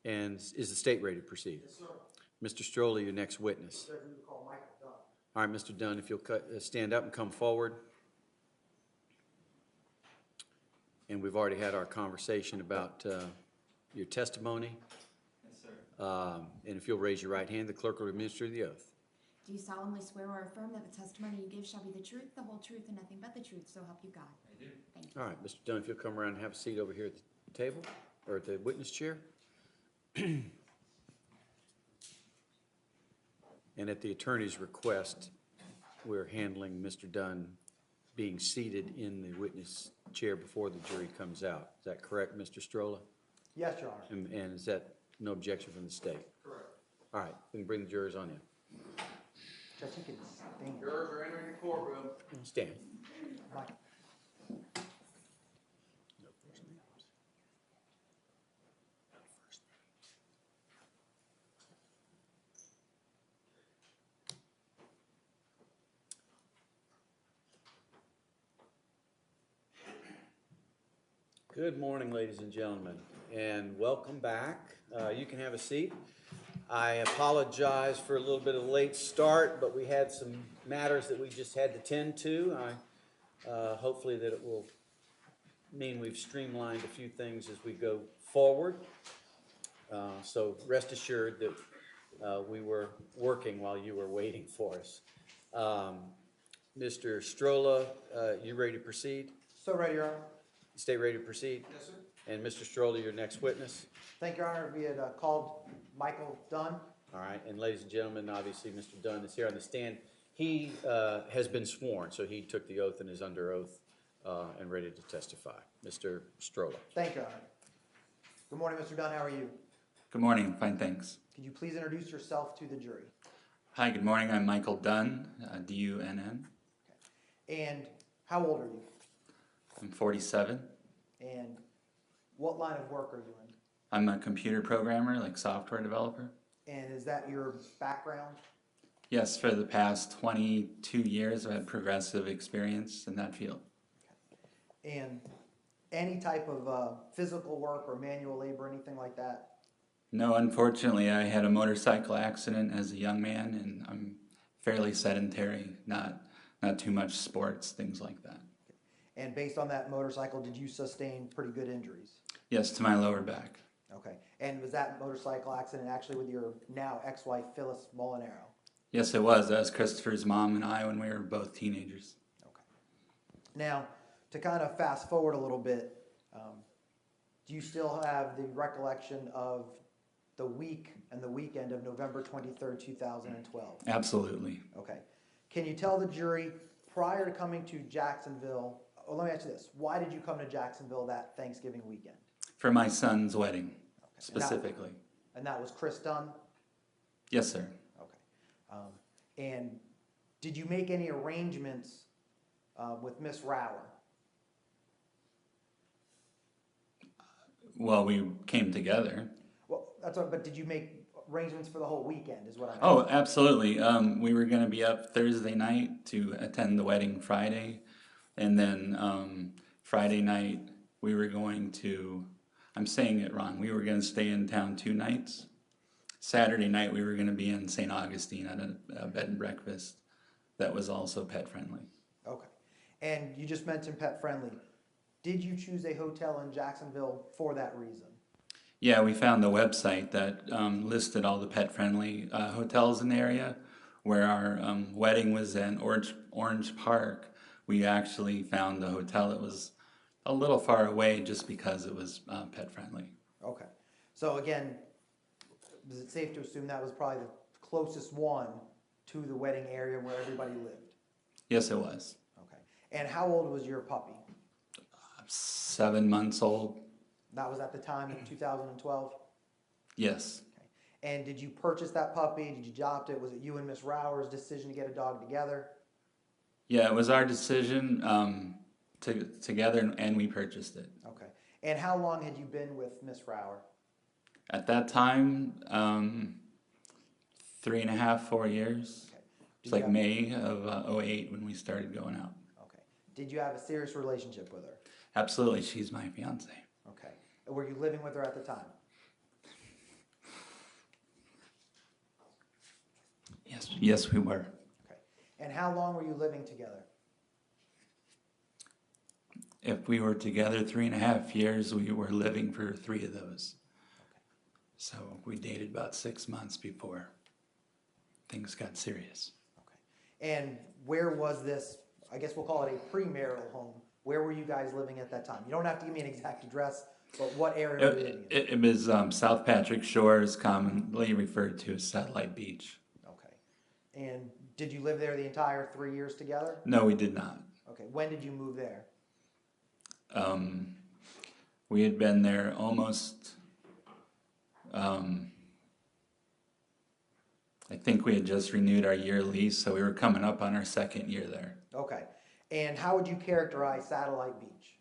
And is the state ready to proceed? Yes, sir. Mr. Stroller, your next witness. Sir, we will call Michael Dunn. All right, Mr. Dunn, if you'll stand up and come forward. And we've already had our conversation about your testimony. Yes, sir. And if you'll raise your right hand, the clerk will administer the oath. Do you solemnly swear or affirm that the testimony you give shall be the truth, the whole truth, and nothing but the truth, so help you God? I do. Thank you. All right, Mr. Dunn, if you'll come around and have a seat over here at the table, or at the witness chair. And at the attorney's request, we're handling Mr. Dunn being seated in the witness chair before the jury comes out. Is that correct, Mr. Stroller? Yes, Your Honor. And is that no objection from the state? Correct. All right, we can bring the jurors on in. Judge, you can stand. Jurors are entering the courtroom. Stand. Mike. Good morning, ladies and gentlemen, and welcome back. You can have a seat. I apologize for a little bit of a late start, but we had some matters that we just had to tend to. Hopefully that it will mean we've streamlined a few things as we go forward. So rest assured that we were working while you were waiting for us. Mr. Strolla, you ready to proceed? So ready, Your Honor. Stay ready to proceed? Yes, sir. And Mr. Stroller, your next witness. Thank you, Your Honor. We had called Michael Dunn. All right, and ladies and gentlemen, obviously Mr. Dunn is here on the stand. He has been sworn, so he took the oath and is under oath and ready to testify. Mr. Stroller. Thank you, Your Honor. Good morning, Mr. Dunn. How are you? Good morning. Fine, thanks. Could you please introduce yourself to the jury? Hi, good morning. I'm Michael Dunn, D-U-N-N. And how old are you? I'm 47. And what line of work are you in? I'm a computer programmer, like software developer. And is that your background? Yes, for the past 22 years, I've had progressive experience in that field. And any type of physical work or manual labor, anything like that? No, unfortunately, I had a motorcycle accident as a young man, and I'm fairly sedentary, not too much sports, things like that. And based on that motorcycle, did you sustain pretty good injuries? Yes, to my lower back. Okay. And was that motorcycle accident actually with your now ex-wife, Phyllis Molinaro? Yes, it was. That was Christopher's mom and I when we were both teenagers. Okay. Now, to kind of fast forward a little bit, do you still have the recollection of the week and the weekend of November 23rd, 2012? Absolutely. Okay. Can you tell the jury, prior to coming to Jacksonville, let me ask you this, why did you come to Jacksonville that Thanksgiving weekend? For my son's wedding, Okay. specifically. And that was Chris Dunn? Yes, sir. Okay. And did you make any arrangements with Miss Rower? Well, we came together. Well, that's what, but did you make arrangements for the whole weekend is what I'm Oh, asking. absolutely. We were going to be up Thursday night to attend the wedding Friday. And then Friday night, we were going to, I'm saying it wrong, we were going to stay in town 2 nights. Saturday night, we were going to be in St. Augustine at a bed and breakfast that was also pet friendly. Okay. And you just mentioned pet friendly. Did you choose a hotel in Jacksonville for that reason? Yeah, we found the website that listed all the pet friendly hotels in the area. Where our wedding was in Orange Park, we actually found the hotel that was a little far away just because it was pet friendly. Okay. So again, is it safe to assume that was probably the closest one to the wedding area where everybody lived? Yes, it was. Okay. And how old was your puppy? 7 months old. That was at the time in 2012? Yes. Okay. And did you purchase that puppy? Did you adopt it? Was it you and Miss Rower's decision to get a dog together? Yeah, it was our decision together, and we purchased it. Okay. And how long had you been with Miss Rower? At that time, 3.5, 4 years. Okay. It's like May of '08 when we started going out. Okay. Did you have a serious relationship with her? Absolutely, she's my fiance. Okay. Were you living with her at the time? Yes, we were. Okay. And how long were you living together? If we were together 3.5 years, we were living for 3 of those. So we dated about 6 months before things got serious. Okay. And where was this, I guess we'll call it a premarital home. Where were you guys living at that time? You don't have to give me an exact address, but what area were you living in? It was South Patrick Shores, commonly referred to as Satellite Beach. Okay. And did you live there the entire 3 years together? No, we did not. Okay. When did you move there? We had been there almost, I think we had just renewed our year lease, so we were coming up on our 2nd year there. Okay. And how would you characterize Satellite Beach?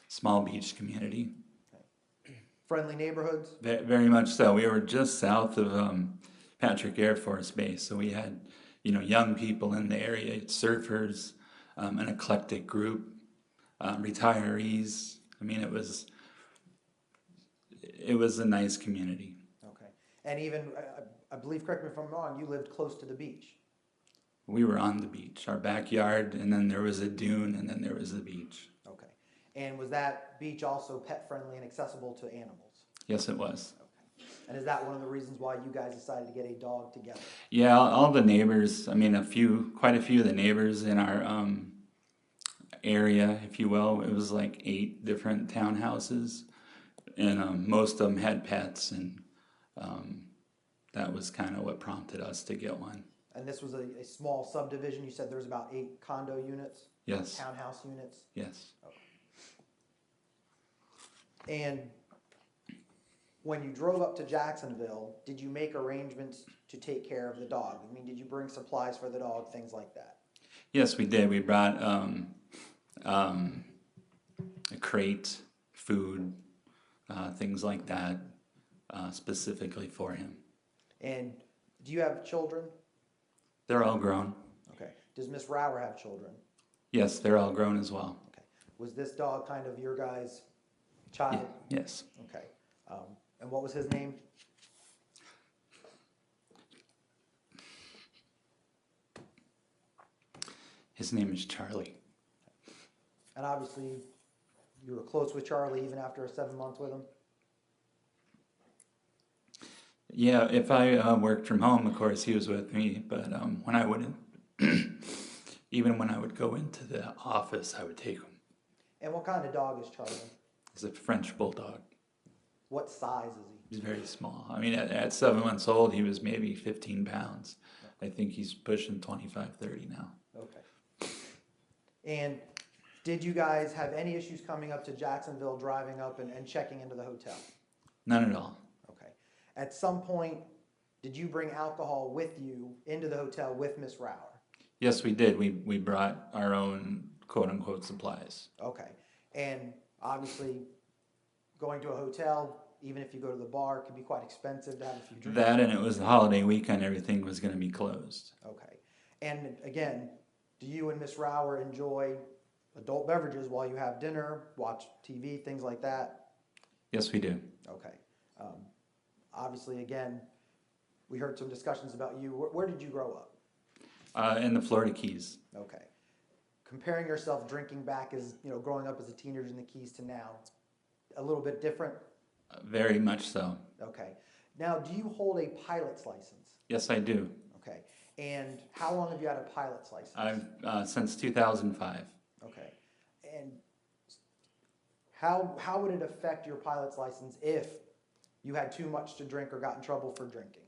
Small beach community. Friendly neighborhoods? Very much so. We were just south of Patrick Air Force Base, so we had, young people in the area, surfers, an eclectic group, retirees. I mean, it was a nice community. Okay. And even, I believe, correct me if I'm wrong, you lived close to the beach. We were on the beach, our backyard, and then there was a dune, and then there was the beach. Okay. And was that beach also pet friendly and accessible to animals? Yes, it was. Okay. And is that one of the reasons why you guys decided to get a dog together? Yeah, all the neighbors, I mean, quite a few of the neighbors in our area, if you will, it was like 8 different townhouses, and most of them had pets, and that was kind of what prompted us to get one. And this was a small subdivision. You said there was about 8 condo units? Yes. Townhouse units? Yes. Okay. And when you drove up to Jacksonville, did you make arrangements to take care of the dog? I mean, did you bring supplies for the dog, things like that? Yes, we did. We brought a crate, food, things like that, specifically for him. And do you have children? They're all grown. Okay. Does Miss Rower have children? Yes, they're all grown as well. Okay. Was this dog kind of your guys' child? Yes. Okay. And what was his name? His name is Charlie. And obviously, you were close with Charlie even after 7 months with him? Yeah, if I worked from home, of course, he was with me. But when I wouldn't, even when I would go into the office, I would take him. And what kind of dog is Charlie? He's a French bulldog. What size is he? He's very small. I mean, at 7 months old, he was maybe 15 pounds. I think he's pushing 25, 30 now. Okay. And did you guys have any issues coming up to Jacksonville, driving up and checking into the hotel? None at all. Okay. At some point, did you bring alcohol with you into the hotel with Miss Rower? Yes, we did. We brought our own quote-unquote supplies. Okay. And obviously, going to a hotel, even if you go to the bar, it can be quite expensive to have a few drinks. That, and it was the holiday weekend, everything was going to be closed. Okay. And again, do you and Miss Rower enjoy adult beverages while you have dinner, watch TV, things like that? Yes, we do. Okay. Obviously, again, we heard some discussions about you. Where did you grow up? In the Florida Keys. Okay. Comparing yourself drinking back as, growing up as a teenager in the Keys to now, a little bit different? Very much so. Okay. Now, do you hold a pilot's license? Yes, I do. Okay. And how long have you had a pilot's license? I've since 2005. Okay. And how would it affect your pilot's license if you had too much to drink or got in trouble for drinking?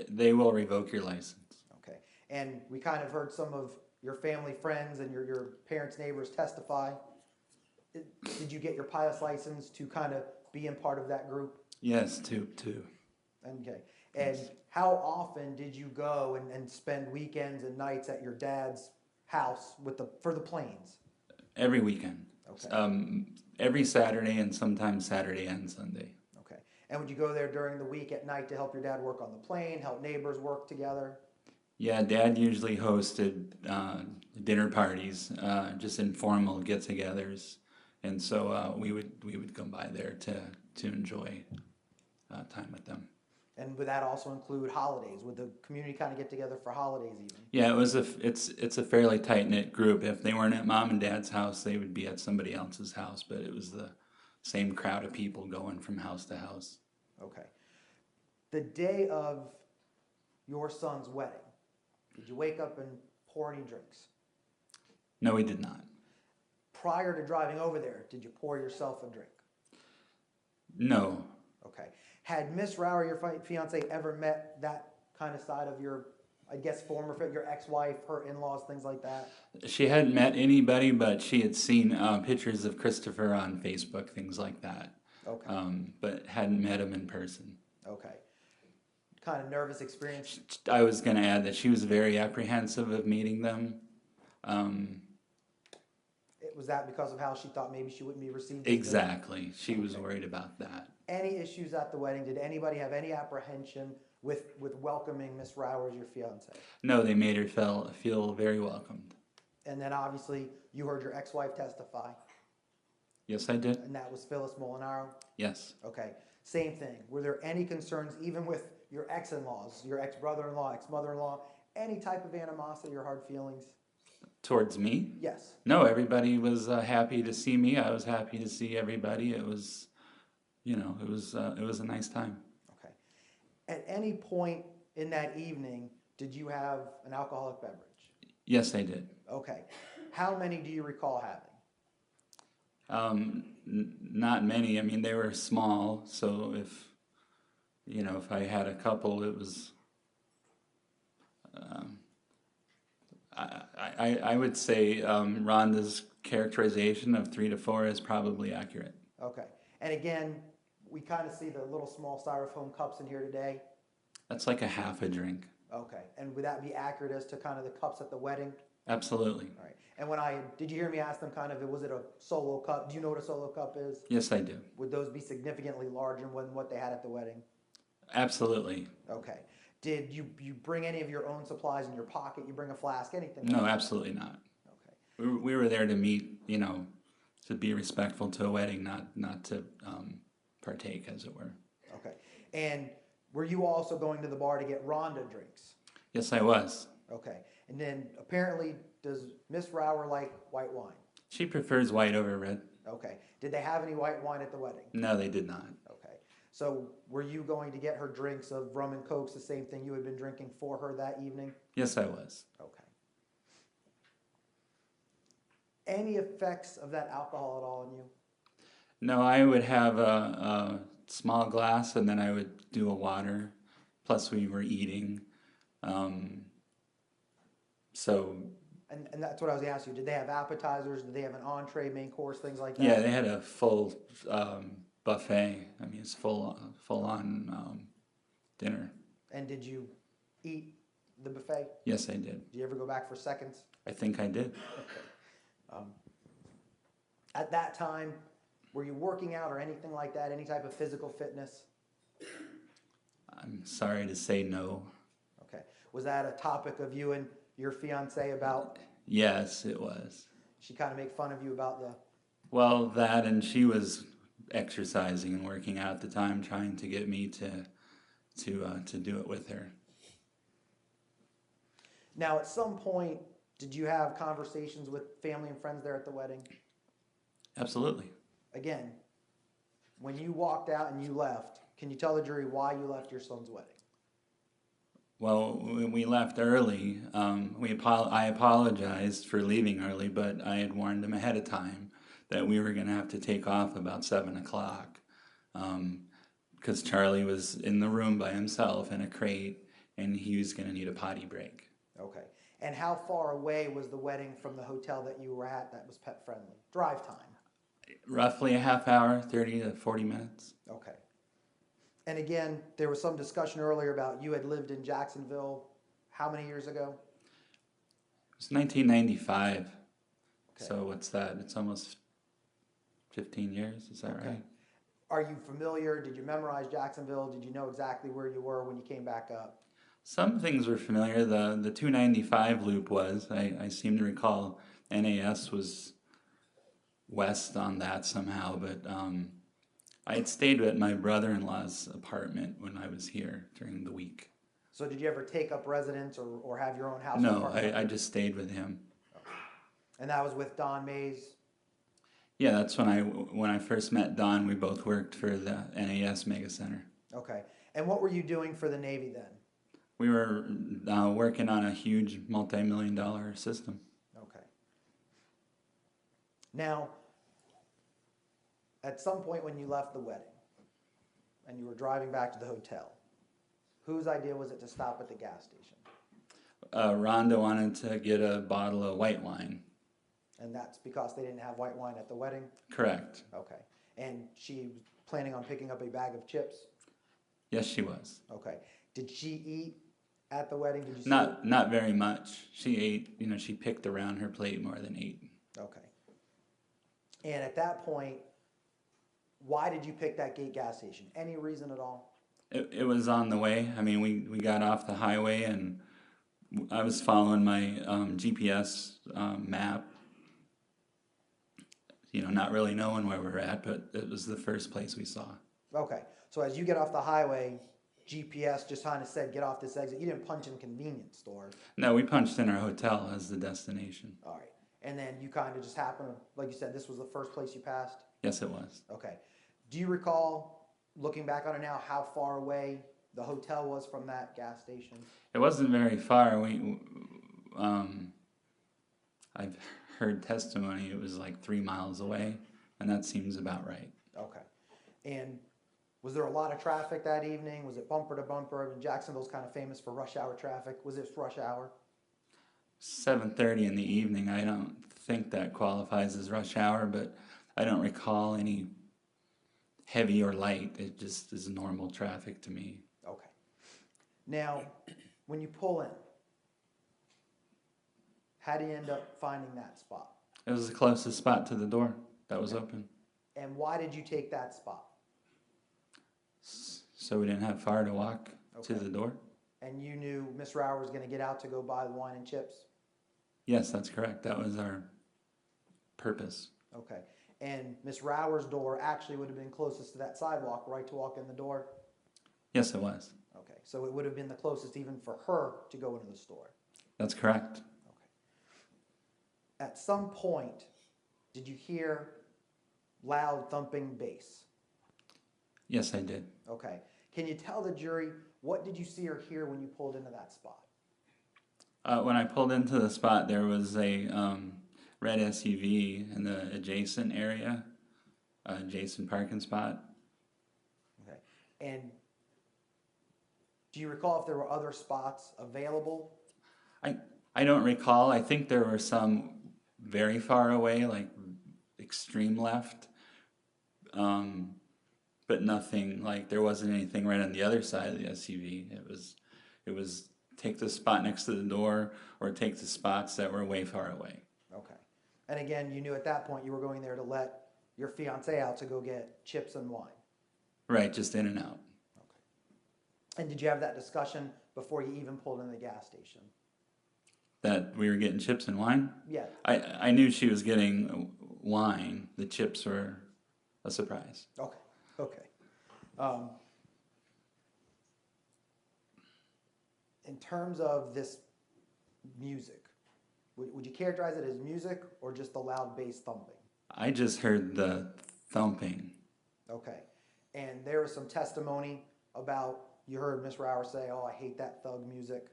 They will revoke your license. Okay. And we kind of heard some of your family friends and your parents' neighbors testify. Did you get your pilot's license to kind of be in part of that group? Yes, two. Okay. And how often did you go and spend weekends and nights at your dad's house for the planes? Every weekend. Okay. Every Saturday and sometimes Saturday and Sunday. Okay. And would you go there during the week at night to help your dad work on the plane, help neighbors work together? Yeah, Dad usually hosted dinner parties, just informal get-togethers, and so we would come by there to enjoy time with them. And would that also include holidays? Would the community kind of get together for holidays even? Yeah, it's a fairly tight knit group. If they weren't at mom and dad's house, they would be at somebody else's house. But it was the same crowd of people going from house to house. Okay. The day of your son's wedding, did you wake up and pour any drinks? No, we did not. Prior to driving over there, did you pour yourself a drink? No, Okay. Had Miss Rower, your fiance, ever met that kind of side of your, I guess, your ex-wife, her in-laws, things like that? she hadn't met anybody, but she had seen pictures of Christopher on Facebook, things like that. Okay. But hadn't met him in person. Okay. Kind of nervous experience? I was going to add that she was very apprehensive of meeting them. Was that because of how she thought maybe she wouldn't be received? as good? Exactly. She was worried about that. Any issues at the wedding? Did anybody have any apprehension with welcoming Miss Rower as your fiance? No, they made her feel very welcomed. And then obviously you heard your ex-wife testify, Yes, I did. and that was Phyllis Molinaro. Yes. Okay, same thing. Were there any concerns, even with your ex-in-laws, your ex-brother-in-law, ex-mother-in-law, any type of animosity or hard feelings? Towards me? Yes. No, everybody was happy to see me. I was happy to see everybody. It was, it was a nice time. Okay. At any point in that evening, did you have an alcoholic beverage? Yes, I did. Okay. How many do you recall having? Not many. I mean, they were small, so if I had a couple, it was. I would say Rhonda's characterization of 3 to 4 is probably accurate. Okay. And again, we kind of see the little small styrofoam cups in here today. That's like a half a drink. Okay. And would that be accurate as to kind of the cups at the wedding? Absolutely. All right. And did you hear me ask them kind of, was it a solo cup? Do you know what a solo cup is? Yes, I do. Would those be significantly larger than what they had at the wedding? Absolutely. Okay. Did you bring any of your own supplies in your pocket? You bring a flask, anything? No, like that? absolutely not. Okay. We were there to meet, to be respectful to a wedding, not to partake, as it were. Okay. And were you also going to the bar to get Rhonda drinks? Yes, I was. Okay. And then apparently, does Miss Rower like white wine? She prefers white over red. Okay. Did they have any white wine at the wedding? No, they did not. Okay. So were you going to get her drinks of rum and cokes, the same thing you had been drinking for her that evening? Yes, I was. Okay. Any effects of that alcohol at all on you? No, I would have a small glass, and then I would do a water. Plus, we were eating. So. And that's what I was asking you. Did they have appetizers? Did they have an entree, main course, things like that? Yeah, they had a full buffet. I mean, it's full on dinner. And did you eat the buffet? Yes, I did. Did you ever go back for seconds? I think I did. At that time, were you working out or anything like that? Any type of physical fitness? I'm sorry to say no. Okay. Was that a topic of you and your fiance about? Yes, it was. She kind of make fun of you about the. Well, that, and she was exercising and working out at the time, trying to get me to do it with her. Now, at some point, did you have conversations with family and friends there at the wedding? Absolutely. Again, when you walked out and you left, can you tell the jury why you left your son's wedding? Well, when we left early, I apologized for leaving early, but I had warned them ahead of time that we were going to have to take off about 7 o'clock because Charlie was in the room by himself in a crate, and he was going to need a potty break. Okay. And how far away was the wedding from the hotel that you were at that was pet friendly? Drive time? Roughly a half hour, 30 to 40 minutes. Okay. And again, there was some discussion earlier about you had lived in Jacksonville how many years ago? It was 1995. Okay. So what's that? It's almost 15 years, is that Okay. right? Are you familiar? Did you memorize Jacksonville? Did you know exactly where you were when you came back up? Some things were familiar. The 295 loop was. I seem to recall NAS was west on that somehow, but I had stayed at my brother-in-law's apartment when I was here during the week. So did you ever take up residence or have your own house? No, apartment? I just stayed with him. And that was with Don Mays? Yeah, that's when I first met Don. We both worked for the NAS Mega Center. Okay. And what were you doing for the Navy then? We were working on a huge multi-million-dollar system. Okay. Now, at some point when you left the wedding and you were driving back to the hotel, whose idea was it to stop at the gas station? Rhonda wanted to get a bottle of white wine. And that's because they didn't have white wine at the wedding? Correct. Okay. And she was planning on picking up a bag of chips? Yes, she was. Okay. Did she eat at the wedding? Did you see Not very much. She ate, she picked around her plate more than ate. Okay. And at that point, why did you pick that gate gas station? Any reason at all? It was on the way. I mean, we got off the highway and I was following my GPS map, not really knowing where we're at, but it was the first place we saw. Okay. So as you get off the highway, GPS just kind of said, get off this exit. You didn't punch in convenience store. No, we punched in our hotel as the destination. All right. And then you kind of just happened, like you said, this was the first place you passed? Yes, it was. Okay. Do you recall, looking back on it now, how far away the hotel was from that gas station? It wasn't very far. I've heard testimony it was like 3 miles away, and that seems about right. Okay. And was there a lot of traffic that evening? Was it bumper to bumper? I mean, Jacksonville's kind of famous for rush hour traffic. Was this rush hour? 7:30 in the evening. I don't think that qualifies as rush hour, but I don't recall any heavy or light. It just is normal traffic to me. Okay. Now, when you pull in, how do you end up finding that spot? It was the closest spot to the door that was open, And why did you take that spot? so we didn't have far to walk to Okay. the door. And you knew Miss Rower was going to get out to go buy the wine and chips? Yes, that's correct. That was our purpose. Okay. And Miss Rower's door actually would have been closest to that sidewalk, right, to walk in the door? Yes, it was. Okay. So it would have been the closest even for her to go into the store? That's correct. Okay. At some point, did you hear loud thumping bass? Yes, I did. Okay. Can you tell the jury, what did you see or hear when you pulled into that spot? When I pulled into the spot, there was a red SUV in the adjacent area, adjacent parking spot. Okay. And do you recall if there were other spots available? I don't recall. I think there were some very far away, like extreme left, but nothing, like there wasn't anything right on the other side of the SUV. It was take the spot next to the door or take the spots that were way far away. Okay. And again, you knew at that point you were going there to let your fiance out to go get chips and wine. Right, just in and out. Okay. And did you have that discussion before you even pulled in the gas station? That we were getting chips and wine? Yeah. I knew she was getting wine. The chips were a surprise. Okay. Okay. In terms of this music, would you characterize it as music or just the loud bass thumping? I just heard the thumping. Okay. And there was some testimony about, you heard Miss Rower say, oh, I hate that thug music.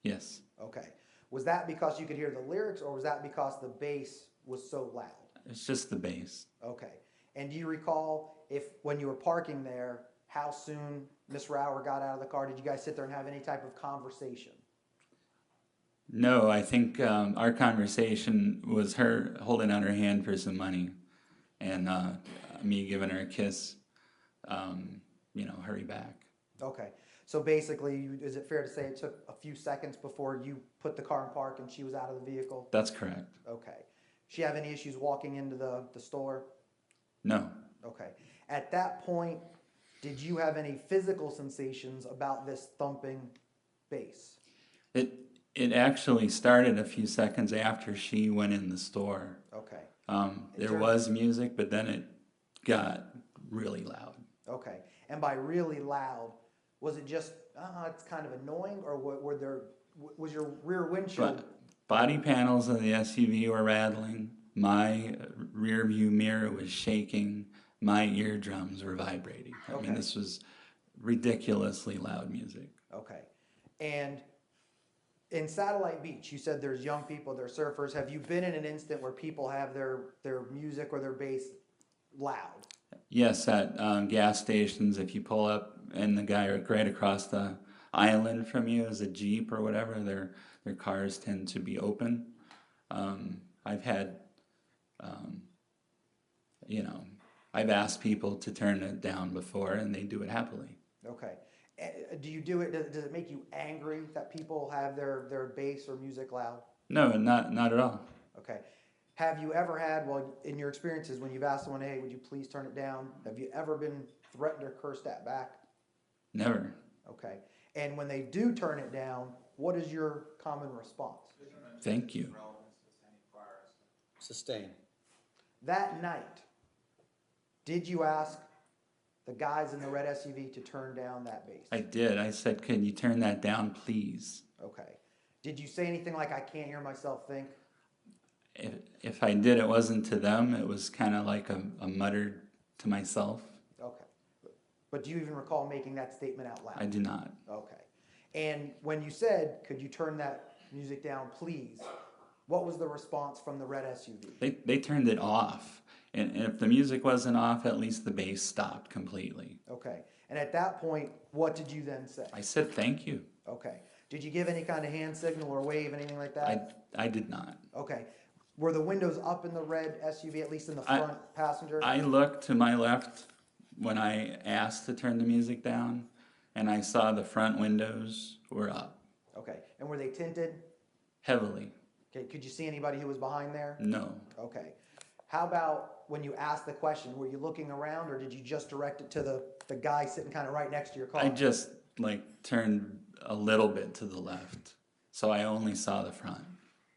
Yes. Okay. Was that because you could hear the lyrics or was that because the bass was so loud? It's just the bass. Okay. And do you recall if when you were parking there, how soon Miss Rower got out of the car? Did you guys sit there and have any type of conversation? No, I think our conversation was her holding out her hand for some money and me giving her a kiss, hurry back. Okay. So basically, is it fair to say it took a few seconds before you put the car in park and she was out of the vehicle? That's correct. Okay. She have any issues walking into the store? No. Okay. At that point, did you have any physical sensations about this thumping bass? It actually started a few seconds after she went in the store. Okay. There was music, but then it got really loud. Okay. And by really loud, was it just, it's kind of annoying, or was your rear windshield? But body panels of the SUV were rattling. My rear view mirror was shaking. My eardrums were vibrating. I Okay. mean, this was ridiculously loud music. Okay. And in Satellite Beach, you said there's young people, there's surfers. Have you been in an instant where people have their music or their bass loud? Yes, at gas stations, if you pull up and the guy right across the island from you is a Jeep or whatever, their cars tend to be open. I've had, I've asked people to turn it down before, and they do it happily. Okay. Do you do it, does it make you angry that people have their bass or music loud? No, not at all. Okay. Have you ever had, well, in your experiences, when you've asked someone, hey, would you please turn it down? Have you ever been threatened or cursed at back? Never. Okay. And when they do turn it down, what is your common response? Thank you. Sustain. That night, did you ask the guys in the red SUV to turn down that bass? I did. I said, can you turn that down, please? Okay. Did you say anything like, I can't hear myself think? If I did, it wasn't to them. It was kind of like a muttered to myself. Okay. But do you even recall making that statement out loud? I do not. Okay. And when you said, could you turn that music down, please? What was the response from the red SUV? They turned it off. And if the music wasn't off, at least the bass stopped completely. Okay. And at that point, what did you then say? I said thank you. Okay. Did you give any kind of hand signal or wave, anything like that? I did not. Okay. Were the windows up in the red SUV, at least in the front passenger? I looked to my left when I asked to turn the music down, and I saw the front windows were up. Okay. And were they tinted? Heavily. Okay. Could you see anybody who was behind there? No. Okay. How about when you asked the question, were you looking around, or did you just direct it to the guy sitting kind of right next to your car? I just turned a little bit to the left, so I only saw the front.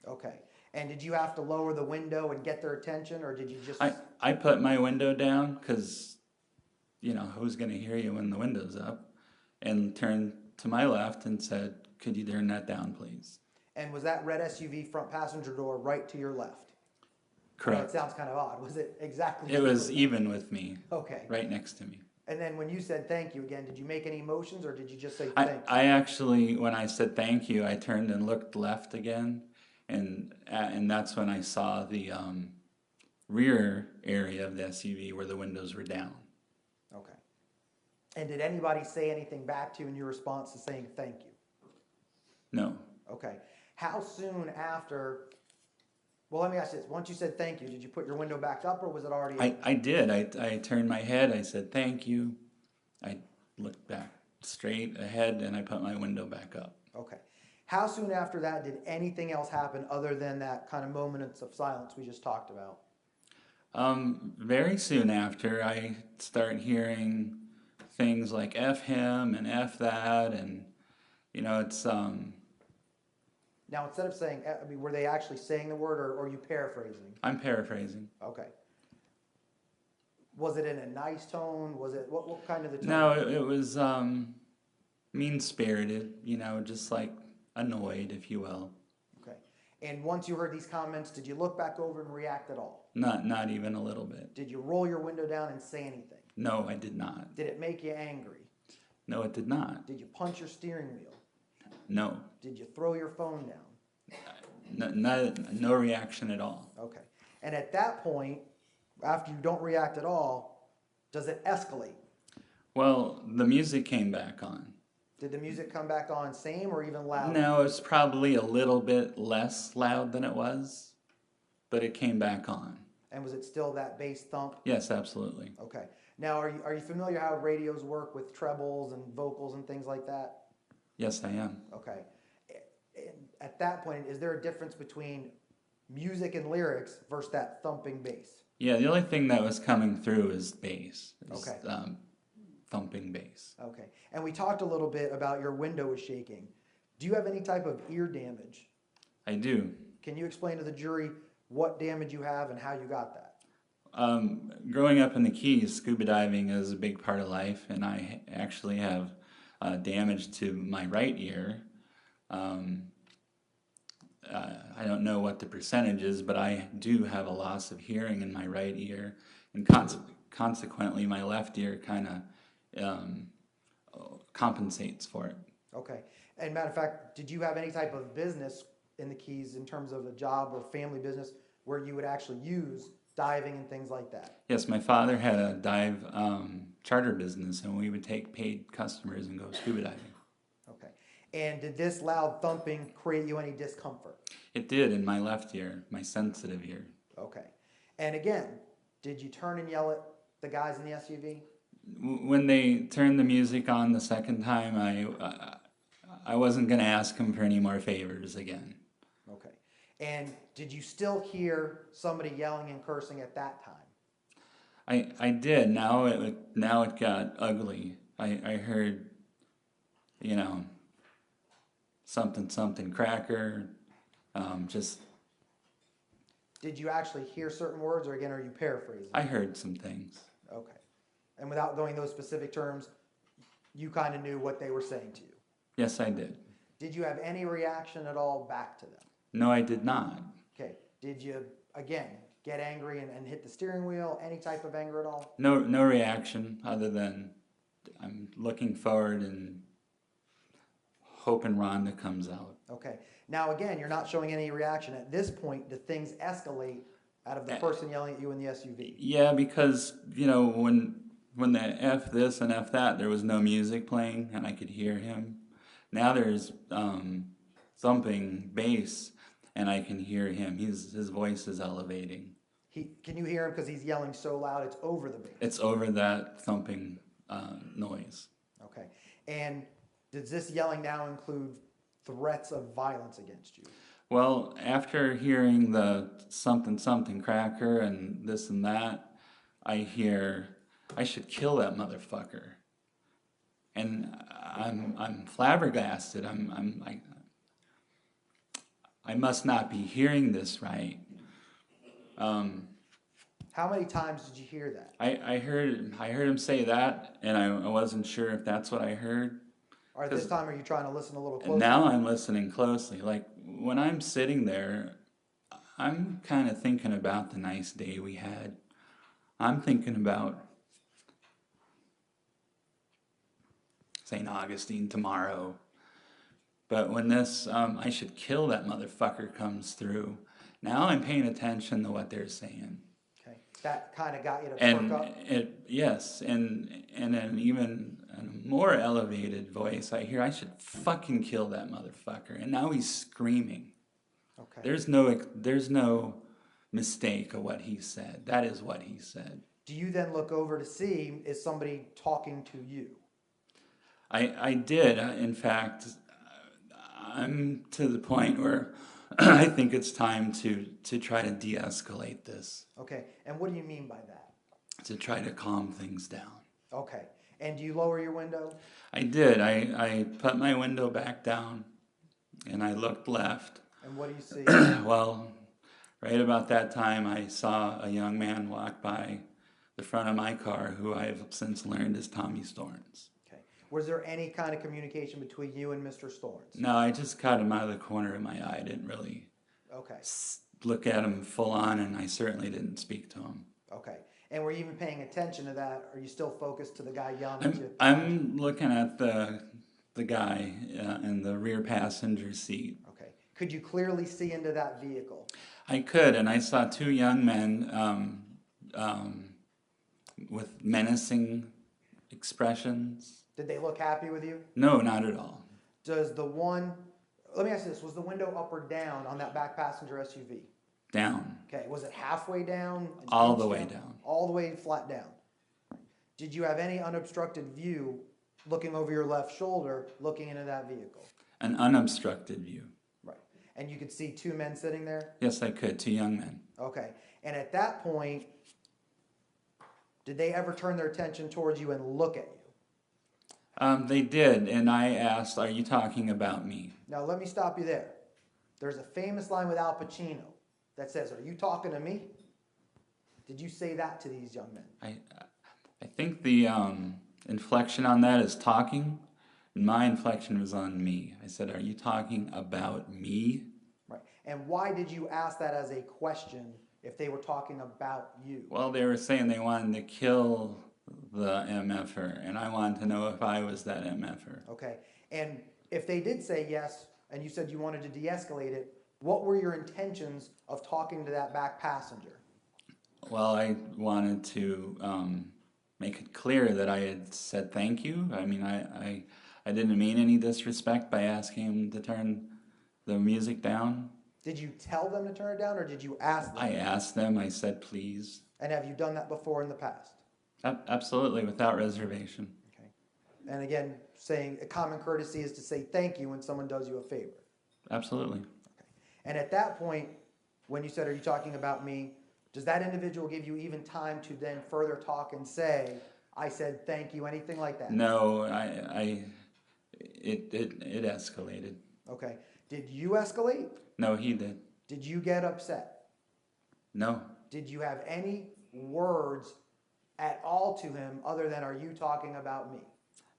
Okay. And did you have to lower the window and get their attention, or did you just... I put my window down because, who's going to hear you when the window's up, and turned to my left and said, could you turn that down, please? And was that red SUV front passenger door right to your left? Correct. I know it sounds kind of odd. Was it exactly? It was even with me. Okay. Right next to me. And then when you said thank you again, did you make any motions, or did you just say thank you? I actually, when I said thank you, I turned and looked left again, and that's when I saw the rear area of the SUV where the windows were down. Okay. And did anybody say anything back to you in your response to saying thank you? No. Okay. How soon after... Well, let me ask you this. Once you said thank you, did you put your window back up, or was it already... I did. I turned my head. I said thank you. I looked back straight ahead, and I put my window back up. Okay. How soon after that did anything else happen other than that kind of moments of silence we just talked about? Very soon after, I start hearing things like F him and F that, and, it's... Now, instead of saying, were they actually saying the word, or are you paraphrasing? I'm paraphrasing. Okay. Was it in a nice tone? Was it, what kind of the tone? No, it was mean-spirited, just annoyed, if you will. Okay. And once you heard these comments, did you look back over and react at all? Not even a little bit. Did you roll your window down and say anything? No, I did not. Did it make you angry? No, it did not. Did you punch your steering wheel? No. Did you throw your phone down? No reaction at all. Okay. And at that point, after you don't react at all, does it escalate? Well, the music came back on. Did the music come back on same or even louder? No, it's probably a little bit less loud than it was, but it came back on. And was it still that bass thump? Yes, absolutely. Okay. Now, are you familiar how radios work with trebles and vocals and things like that? Yes, I am. Okay. And at that point, is there a difference between music and lyrics versus that thumping bass? Yeah, the only thing that was coming through is bass. Okay. Thumping bass. Okay. And we talked a little bit about your window was shaking. Do you have any type of ear damage? I do. Can you explain to the jury what damage you have and how you got that? Growing up in the Keys, scuba diving is a big part of life, and I actually have damage to my right ear. I don't know what the percentage is, but I do have a loss of hearing in my right ear, and consequently, my left ear kind of compensates for it. Okay. And matter of fact, did you have any type of business in the Keys in terms of a job or family business where you would actually use diving and things like that? Yes, my father had a dive charter business, and we would take paid customers and go scuba diving. Okay. And did this loud thumping create you any discomfort? It did in my left ear, my sensitive ear. Okay. And again, did you turn and yell at the guys in the SUV? When they turned the music on the second time, I wasn't going to ask him for any more favors again. Okay. And did you still hear somebody yelling and cursing at that time? I did. Now it got ugly. I heard, something cracker. Just Did you actually hear certain words, or again, are you paraphrasing? I heard some things. Okay. And without going those specific terms, you kind of knew what they were saying to you. Yes, I did. Did you have any reaction at all back to them? No, I did not. Okay. Did you, again, get angry and hit the steering wheel? Any type of anger at all? No reaction other than I'm looking forward and hoping Rhonda comes out. Okay. Now, again, you're not showing any reaction. At this point, do things escalate out of the person yelling at you in the SUV? Yeah, because, when the F this and F that, there was no music playing and I could hear him. Now there's thumping bass and I can hear him. His voice is elevating. Can you hear him because he's yelling so loud it's over the bass? It's over that thumping noise. Okay. And does this yelling now include threats of violence against you? Well, after hearing the something cracker and this and that, I hear, I should kill that motherfucker. And I'm flabbergasted. I must not be hearing this right. How many times did you hear that? I heard him say that, and I wasn't sure if that's what I heard. Or this time, are you trying to listen a little closer? And now I'm listening closely. Like, when I'm sitting there, I'm kind of thinking about the nice day we had. I'm thinking about St. Augustine tomorrow. But when this, I should kill that motherfucker comes through, now I'm paying attention to what they're saying. Okay. That kind of got you to perk up? Yes, and then even a more elevated voice, I hear, I should fucking kill that motherfucker. And now he's screaming. Okay. There's no mistake of what he said. That is what he said. Do you then look over to see, is somebody talking to you? I did. In fact, I'm to the point where I think it's time to try to de-escalate this. Okay. And what do you mean by that? To try to calm things down. Okay. And do you lower your window? I did. I put my window back down, and I looked left. And what do you see? Well, right about that time, I saw a young man walk by the front of my car, who I've since learned is Tommy Storns. Okay. Was there any kind of communication between you and Mr. Storns? No, I just caught him out of the corner of my eye. I didn't really look at him full on, and I certainly didn't speak to him. Okay. And were you even paying attention to that? Are you still focused to the guy yelling at you? I'm looking at the guy in the rear passenger seat. Okay. Could you clearly see into that vehicle? I could, and I saw two young men with menacing expressions. Did they look happy with you? No, not at all. Does the one, let me ask you this, was the window up or down on that back passenger SUV? Down. Okay, was it halfway down? All the way down. All the way flat down. Did you have any unobstructed view looking over your left shoulder, looking into that vehicle? An unobstructed view. Right. And you could see two men sitting there? Yes, I could. Two young men. Okay. And at that point, did they ever turn their attention towards you and look at you? They did, and I asked, "Are you talking about me?" Now, let me stop you there. There's a famous line with Al Pacino that says, "Are you talking to me?" Did you say that to these young men? I think the inflection on that is talking. And my inflection was on me. I said, "Are you talking about me?" Right. And why did you ask that as a question if they were talking about you? Well, they were saying they wanted to kill the MFer, and I wanted to know if I was that MFer. Okay. And if they did say yes, and you said you wanted to de-escalate it, what were your intentions of talking to that back passenger? Well, I wanted to make it clear that I had said thank you. I mean, I didn't mean any disrespect by asking him to turn the music down. Did you tell them to turn it down, or did you ask them? I asked them, I said please. And have you done that before in the past? Absolutely, without reservation. Okay. And again, saying a common courtesy is to say thank you when someone does you a favor. Absolutely. Okay. And at that point, when you said, "Are you talking about me?" does that individual give you even time to then further talk and say, "I said thank you," anything like that? No, it escalated. Okay. Did you escalate? No, he did. Did you get upset? No. Did you have any words at all to him other than, "Are you talking about me?"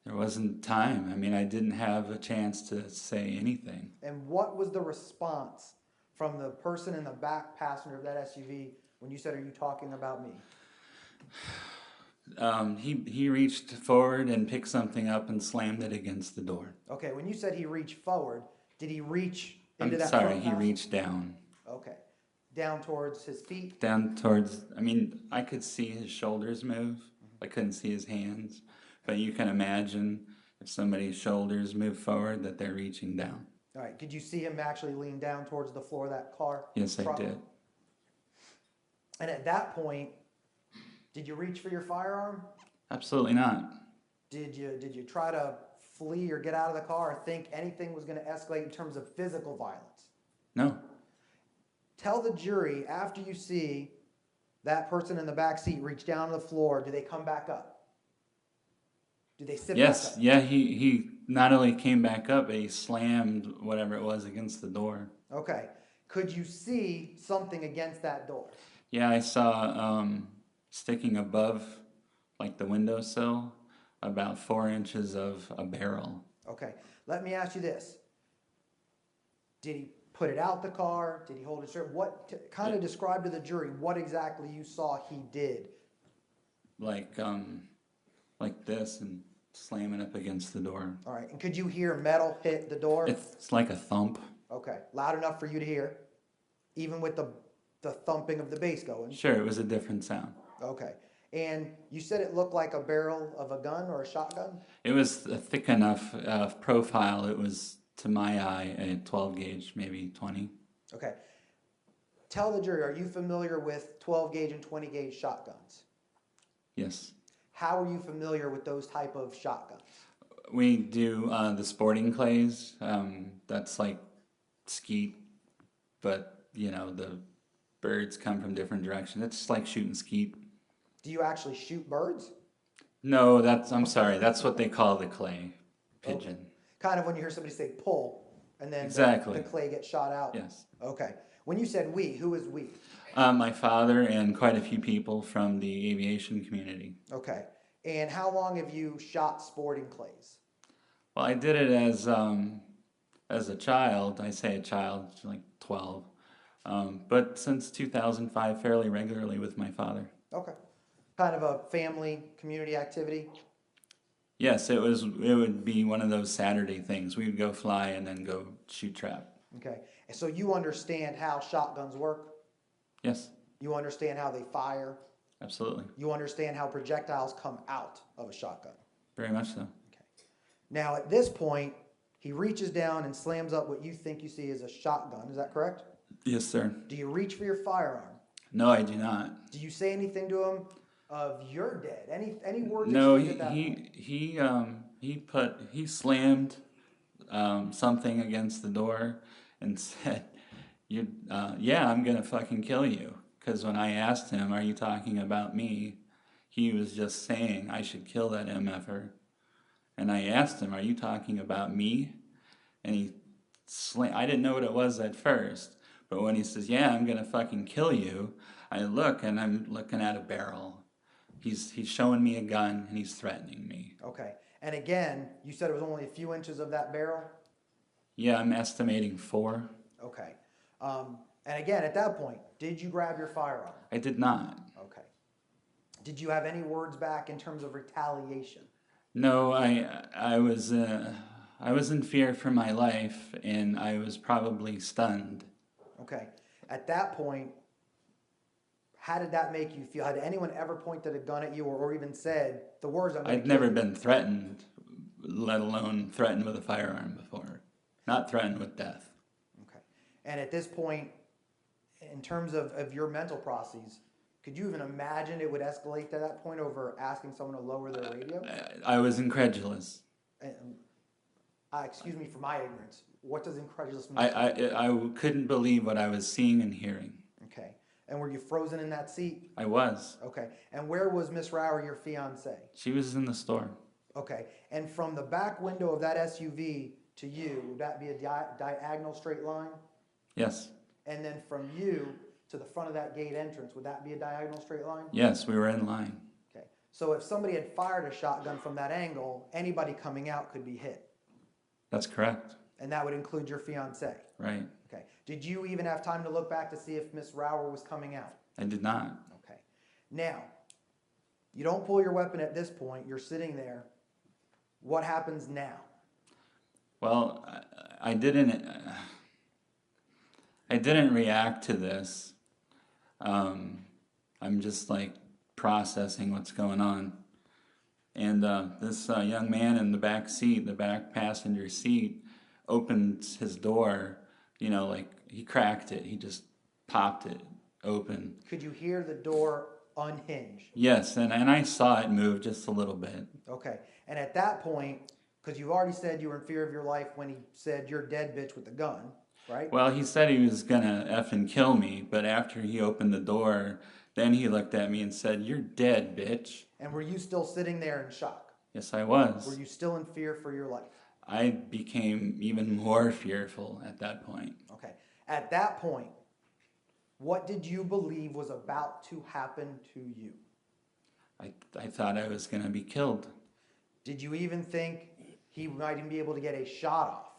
There wasn't time. I mean, I didn't have a chance to say anything. And what was the response from the person in the back passenger of that SUV when you said, "Are you talking about me?" He reached forward and picked something up and slammed it against the door. Okay, when you said he reached forward, did he reach into I'm that sorry, front he passenger? reached down. Okay. Down towards his feet? Down towards, I mean, I could see his shoulders move. I couldn't see his hands. But you can imagine if somebody's shoulders move forward that they're reaching down. All right. Could you see him actually lean down towards the floor of that car? Yes, truck? I did. And at that point, did you reach for your firearm? Absolutely not. Did you try to flee or get out of the car or think anything was going to escalate in terms of physical violence? No. Tell the jury, after you see that person in the back seat reach down to the floor, do they come back up? Do they sit Yes, back up? yeah, he not only came back up, but he slammed whatever it was against the door. Okay. Could you see something against that door? Yeah, I saw sticking above like the windowsill about 4 inches of a barrel. Okay. Let me ask you this. Did he put it out the car? Did he hold it straight? Kind of describe to the jury what exactly you saw he did. Like this and slam it up against the door. All right. And could you hear metal hit the door? It's like a thump. Okay. Loud enough for you to hear? Even with the thumping of the bass going? Sure, it was a different sound. Okay. And you said it looked like a barrel of a gun or a shotgun? It was a thick enough profile. It was, to my eye, a 12 gauge, maybe 20. Okay. Tell the jury, are you familiar with 12 gauge and 20 gauge shotguns? Yes. How are you familiar with those type of shotguns? We do the sporting clays. That's like skeet, but, you know, the birds come from different directions. It's just like shooting skeet. Do you actually shoot birds? No, I'm sorry. That's what they call the clay pigeon. Okay. Kind of when you hear somebody say pull, and then Exactly. the clay gets shot out? Yes. Okay. When you said we, who is we? My father and quite a few people from the aviation community. Okay. And how long have you shot sporting clays? Well, I did it as a child. I say a child, like 12. But since 2005, fairly regularly with my father. Okay. Kind of a family, community activity? Yes, it would be one of those Saturday things. We would go fly and then go shoot trap. Okay. And so you understand how shotguns work? Yes, You understand how they fire? absolutely. You understand how projectiles come out of a shotgun? Very much so. Okay. Now, at this point, he reaches down and slams up what you think you see as a shotgun. Is that correct? Yes, sir. Do you reach for your firearm? No, I do not. Do you say anything to him of "you're dead"? Any words? No, exchanged at that point? he slammed something against the door and said, yeah, I'm gonna fucking kill you." Because when I asked him, "Are you talking about me?" he was just saying I should kill that MFer. And I asked him, "Are you talking about me?" And I didn't know what it was at first, but when he says, "Yeah, I'm gonna fucking kill you," I look and I'm looking at a barrel. He's showing me a gun and he's threatening me. Okay. And again, you said it was only a few inches of that barrel? Yeah, I'm estimating 4. Okay. And again, at that point, did you grab your firearm? I did not. Okay. Did you have any words back in terms of retaliation? No, I was in fear for my life, and I was probably stunned. Okay. At that point, how did that make you feel? Had anyone ever pointed a gun at you or even said the words I'm gonna I'd kill never you? been threatened, let alone threatened with a firearm before. Not threatened with death. Okay. And at this point, in terms of your mental processes, could you even imagine it would escalate to that point over asking someone to lower their radio? I was incredulous. And, excuse me for my ignorance. What does incredulous mean? I couldn't believe what I was seeing and hearing. Okay. And were you frozen in that seat? I was. Okay. And where was Miss Rower, your fiance? She was in the store. Okay. And from the back window of that SUV to you, would that be a diagonal straight line? Yes. And then from you to the front of that gate entrance, would that be a diagonal straight line? Yes, we were in line. Okay. So if somebody had fired a shotgun from that angle, anybody coming out could be hit. That's correct. And that would include your fiance. Right. Okay. Did you even have time to look back to see if Miss Rower was coming out? I did not. Okay. Now, you don't pull your weapon at this point. You're sitting there. What happens now? Well, I didn't react to this. I'm just like processing what's going on. And this young man in the back seat, the back passenger seat, opened his door, like he cracked it. He just popped it open. Could you hear the door unhinge? Yes, and I saw it move just a little bit. Okay. And at that point, because you've already said you were in fear of your life when he said, "You're dead, bitch," with the gun, right? Well, he said he was gonna effing kill me, but after he opened the door, then he looked at me and said, "You're dead, bitch." And were you still sitting there in shock? Yes, I was. Were you still in fear for your life? I became even more fearful at that point. Okay. At that point, what did you believe was about to happen to you? I thought I was gonna be killed. Did you even think he might even be able to get a shot off?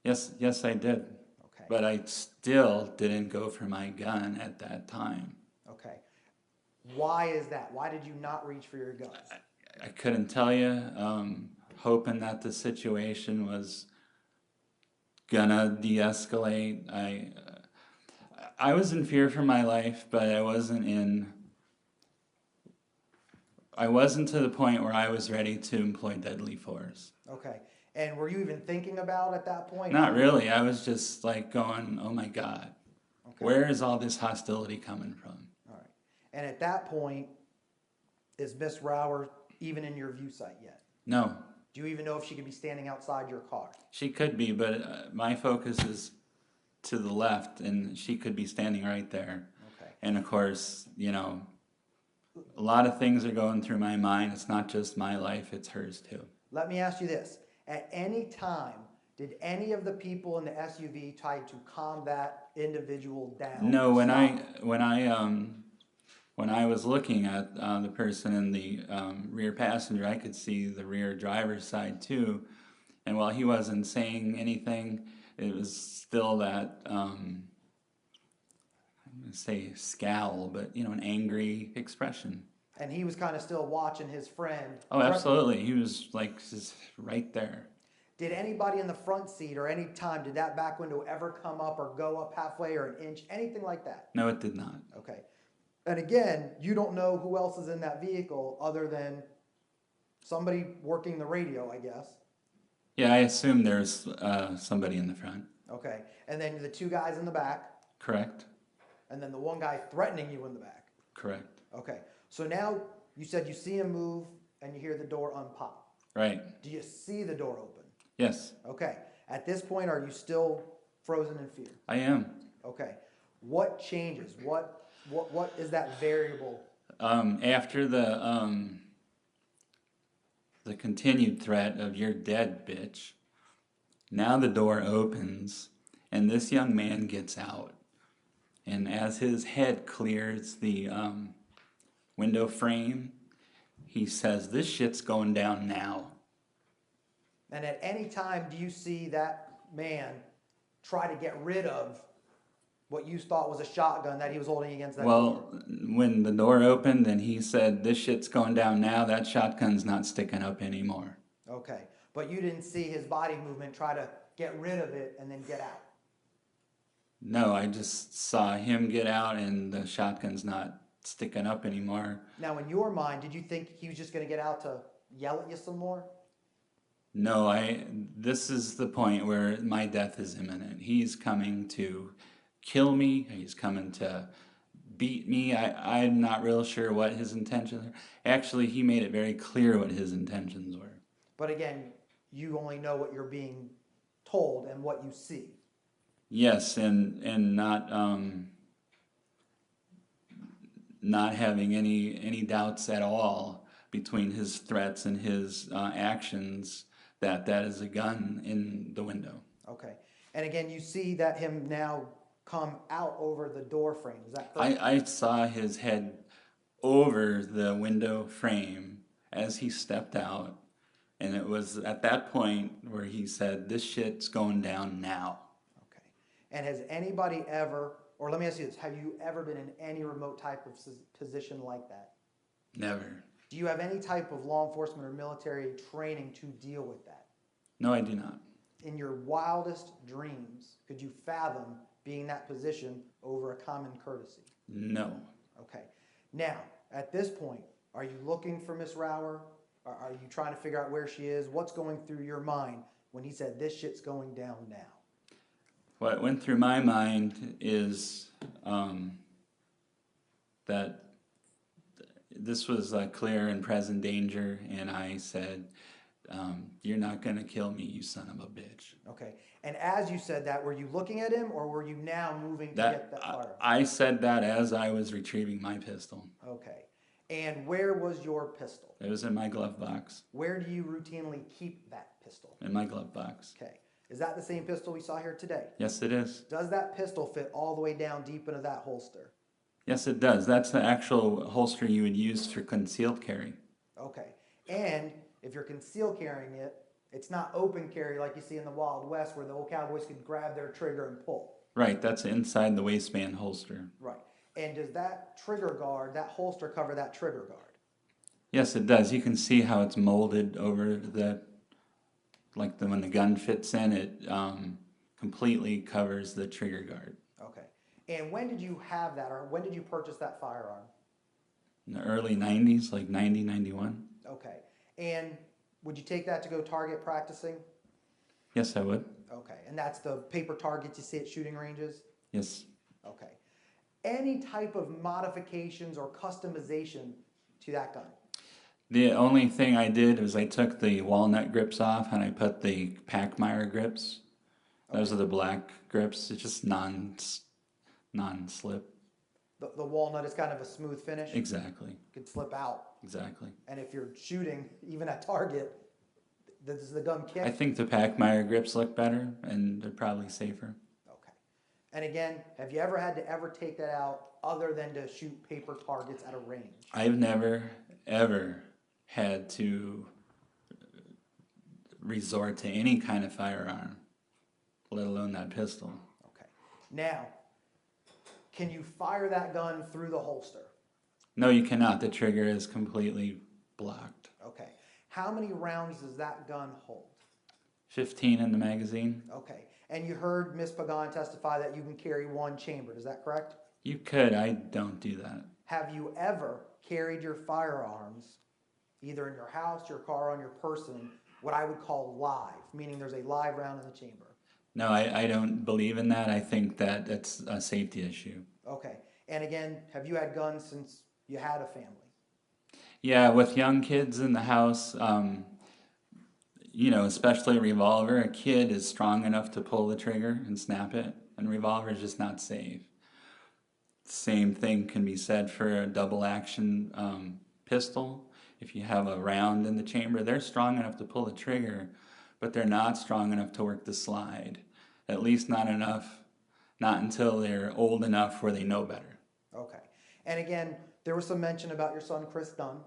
Yes, I did. Okay. But I still didn't go for my gun at that time. Okay. Why is that? Why did you not reach for your guns? I couldn't tell you. Hoping that the situation was gonna de-escalate. I was in fear for my life, but I wasn't to the point where I was ready to employ deadly force. Okay. And were you even thinking about at that point? Not really. I was just like going, oh my God, Okay. where is all this hostility coming from? All right. And at that point, is Miss Rower even in your view sight yet? No, Do you even know if she could be standing outside your car? she could be, but my focus is to the left, and she could be standing right there. Okay. And of course, a lot of things are going through my mind. It's not just my life, it's hers too. Let me ask you this. At any time, did any of the people in the SUV try to calm that individual down? No, when Stop. I was looking at the person in the rear passenger, I could see the rear driver's side too. And while he wasn't saying anything, it was still that I'm gonna say scowl, but an angry expression. And he was kind of still watching his friend. Oh, absolutely. He was like just right there. Did anybody in the front seat or any time did that back window ever come up or go up halfway or an inch, anything like that? No, it did not. Okay. And again, you don't know who else is in that vehicle other than somebody working the radio, I guess. Yeah, I assume there's somebody in the front. Okay. And then the two guys in the back, Correct? and then the one guy threatening you in the back. Correct. Okay. So now you said you see him move and you hear the door unpop. Right. Do you see the door open? Yes, Okay. At this point, are you still frozen in fear? I am. Okay. What changes? What is that variable? After the continued threat of "you're dead, bitch," now the door opens and this young man gets out. And as his head clears the window frame, he says, "This shit's going down now." And at any time, do you see that man try to get rid of what you thought was a shotgun that he was holding against that door? Well, when the door opened and he said, "This shit's going down now," that shotgun's not sticking up anymore. Okay. But you didn't see his body movement try to get rid of it and then get out? No, I just saw him get out and the shotgun's not sticking up anymore. Now, in your mind, did you think he was just going to get out to yell at you some more? No, this is the point where my death is imminent. He's coming to kill me. He's coming to beat me. I'm not real sure what his intentions are. Actually, he made it very clear what his intentions were. But again, you only know what you're being told and what you see. Yes, and not having any doubts at all between his threats and his actions that is a gun in the window. Okay. And again, you see that him now come out over the door frame. Is that correct? I saw his head over the window frame as he stepped out, and it was at that point where he said, "This shit's going down now." Okay. And has anybody ever, or let me ask you this, have you ever been in any remote type of position like that? Never. Do you have any type of law enforcement or military training to deal with that? No, I do not. In your wildest dreams, could you fathom being in that position over a common courtesy? No. Okay. Now, at this point, are you looking for Miss Rower? Are you trying to figure out where she is? What's going through your mind when he said, "This shit's going down now"? What went through my mind is that this was a clear and present danger, and I said, "You're not going to kill me, you son of a bitch." Okay. And as you said that, were you looking at him or were you now moving to get that firearm? I said that as I was retrieving my pistol. Okay. And where was your pistol? It was in my glove box. Where do you routinely keep that pistol? In my glove box. Okay. Is that the same pistol we saw here today? Yes, it is. Does that pistol fit all the way down deep into that holster? Yes, it does. That's the actual holster you would use for concealed carry. Okay. And if you're concealed carrying it, it's not open carry like you see in the Wild West where the old cowboys could grab their trigger and pull. Right, that's inside the waistband holster. Right. And does that trigger guard, that holster cover that trigger guard? Yes, it does. You can see how it's molded over when the gun fits in, it completely covers the trigger guard. Okay. And when did you have that, or when did you purchase that firearm? In the early 90s, like 90, 91. Okay. And would you take that to go target practicing? Yes, I would. Okay. And that's the paper targets you see at shooting ranges? Yes. Okay. Any type of modifications or customization to that gun? The only thing I did was I took the walnut grips off and I put the Packmeyer grips. Those are the black grips. It's just non-slip. The walnut is kind of a smooth finish. Exactly. Could slip out. Exactly. And if you're shooting, even at target, does the gun kick? I think the Packmeyer grips look better and they're probably safer. Okay. And again, have you ever had to ever take that out other than to shoot paper targets at a range? I've never, ever had to resort to any kind of firearm, let alone that pistol. Okay. Now, can you fire that gun through the holster? No, you cannot. The trigger is completely blocked. Okay. How many rounds does that gun hold? 15 in the magazine. Okay. And you heard Ms. Pagan testify that you can carry one chamber. Is that correct? You could. I don't do that. Have you ever carried your firearms either in your house, your car, on your person, what I would call live, meaning there's a live round in the chamber? No, I don't believe in that. I think that it's a safety issue. Okay. And again, have you had guns since you had a family? Yeah, with young kids in the house, especially a revolver, a kid is strong enough to pull the trigger and snap it, and a revolver is just not safe. Same thing can be said for a double action pistol. If you have a round in the chamber, they're strong enough to pull the trigger, but they're not strong enough to work the slide. At least not enough Not until they're old enough where they know better. Okay. And again, there was some mention about your son, Chris Dunn.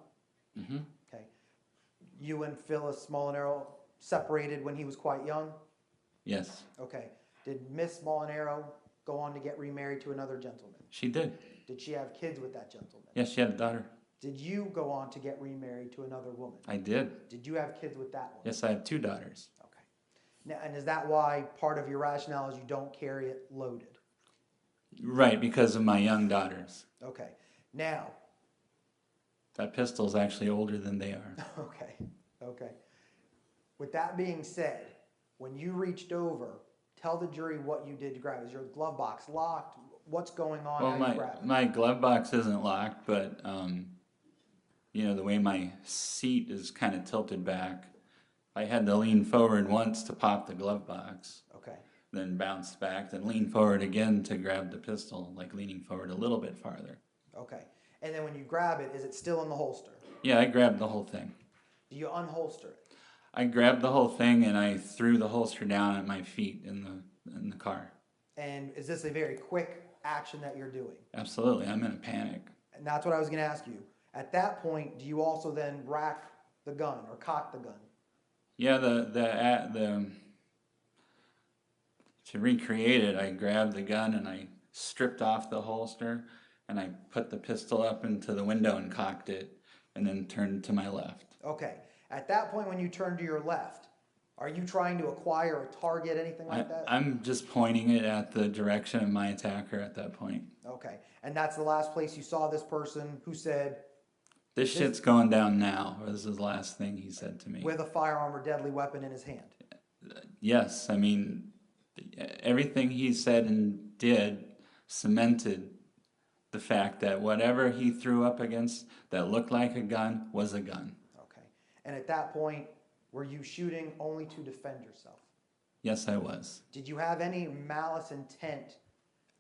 Hmm. Okay. You and Phyllis Molinaro separated when he was quite young. Yes, Okay. Did Miss Molinaro go on to get remarried to another gentleman? she did. Did she have kids with that gentleman? Yes, she had a daughter. Did you go on to get remarried to another woman? I did. Did you have kids with that one? Yes, I have 2 daughters. Okay. Now, and is that why part of your rationale is you don't carry it loaded? Right, because of my young daughters. Okay. Now, That pistol's actually older than they are. okay. Okay. With that being said, when you reached over, tell the jury what you did to grab it. Is your glove box locked? What's going on? Well, How you grab it? my glove box isn't locked, but you know, the way my seat is kind of tilted back, I had to lean forward once to pop the glove box, Okay. then bounce back, then lean forward again to grab the pistol, like leaning forward a little bit farther. Okay. And then when you grab it, is it still in the holster? Yeah, I grabbed the whole thing. Do you unholster it? I grabbed the whole thing and I threw the holster down at my feet in the car. And is this a very quick action that you're doing? Absolutely, I'm in a panic. And that's what I was going to ask you. At that point, do you also then rack the gun or cock the gun? Yeah, to recreate it, I grabbed the gun and I stripped off the holster and I put the pistol up into the window and cocked it and then turned to my left. Okay. At that point, when you turn to your left, are you trying to acquire a target, anything like that? I'm just pointing it at the direction of my attacker at that point. Okay. And that's the last place you saw this person who said, This shit's going down now, was the last thing he said to me. with a firearm or deadly weapon in his hand. Yes, I mean, everything he said and did cemented the fact that whatever he threw up against that looked like a gun was a gun. Okay. And at that point, were you shooting only to defend yourself? Yes, I was. Did you have any malice intent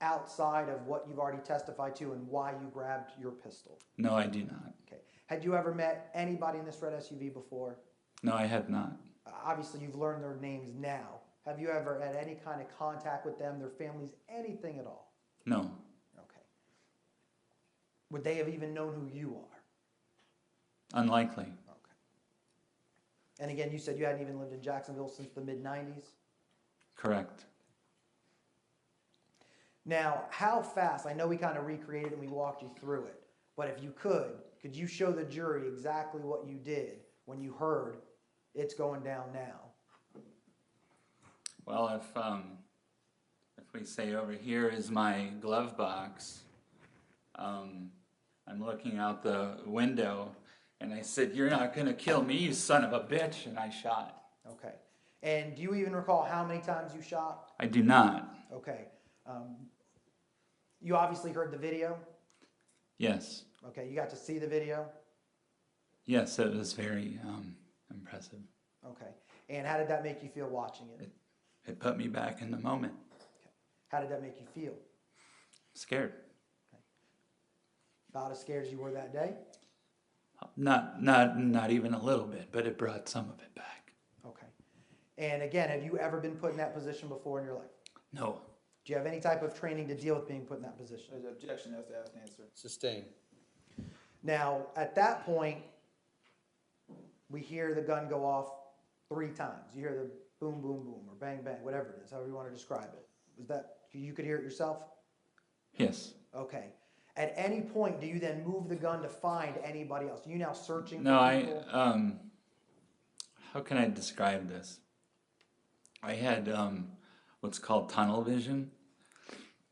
outside of what you've already testified to and why you grabbed your pistol? No, I do not. Okay. Had you ever met anybody in this red SUV before? No, I have not. Obviously, you've learned their names now. Have you ever had any kind of contact with them, their families, anything at all? No. Okay. Would they have even known who you are? Unlikely. Okay. And again, you said you hadn't even lived in Jacksonville since the mid-90s? Correct. Now, how fast, I know we kind of recreated and we walked you through it, but if you could you show the jury exactly what you did when you heard it's going down now? Well, if we say over here is my glove box, I'm looking out the window and I said, "You're not going to kill me, you son of a bitch," and I shot. Okay. And do you even recall how many times you shot? I do not. Okay. You obviously heard the video? Yes. Okay, you got to see the video? Yes, it was very impressive. Okay. And how did that make you feel watching it? It put me back in the moment. Okay. How did that make you feel? Scared. Okay. About as scared as you were that day? Not even a little bit, but it brought some of it back. Okay. And again, have you ever been put in that position before in your life? No. Do you have any type of training to deal with being put in that position? There's an objection, has to ask and answer. Sustain. Now, at that point, we hear the gun go off 3 times. You hear the boom, boom, boom, or bang, bang, whatever it is, however you want to describe it. Was that, you could hear it yourself? Yes. Okay. At any point, do you then move the gun to find anybody else? Are you now searching No, for people? How can I describe this? I had what's called tunnel vision.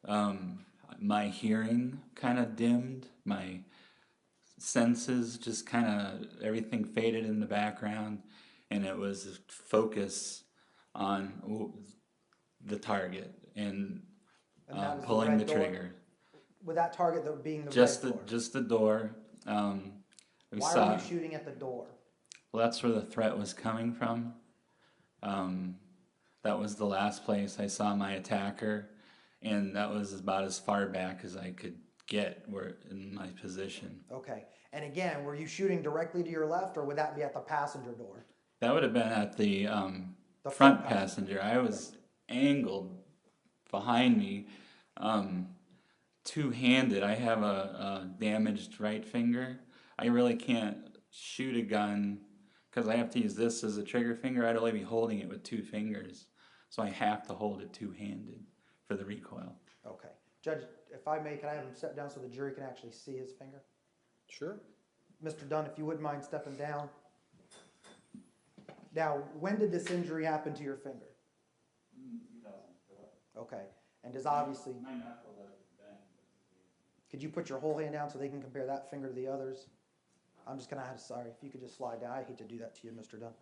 My hearing kind of dimmed. My senses just kind of, everything faded in the background, and it was focus on the target and And that was pulling the red door? trigger. With that target though being the Just red the door. just the door. We Why saw. are you shooting at the door? Well, that's where the threat was coming from. That was the last place I saw my attacker, and that was about as far back as I could get in my position. Okay. And again, were you shooting directly to your left, or would that be at the passenger door? That would have been at the The front passenger. I was angled behind me Two-handed. I have a damaged right finger. I really can't shoot a gun because I have to use this as a trigger finger. I'd only be holding it with two fingers, so I have to hold it two-handed for the recoil. Okay. Judge, if I may, can I have him step down so the jury can actually see his finger? Sure. Mr. Dunn, if you wouldn't mind stepping down. Now, when did this injury happen to your finger? Okay. And does obviously, could you put your whole hand down so they can compare that finger to the others? I'm just gonna have, sorry, if you could just slide down. I hate to do that to you, Mr. Dunn.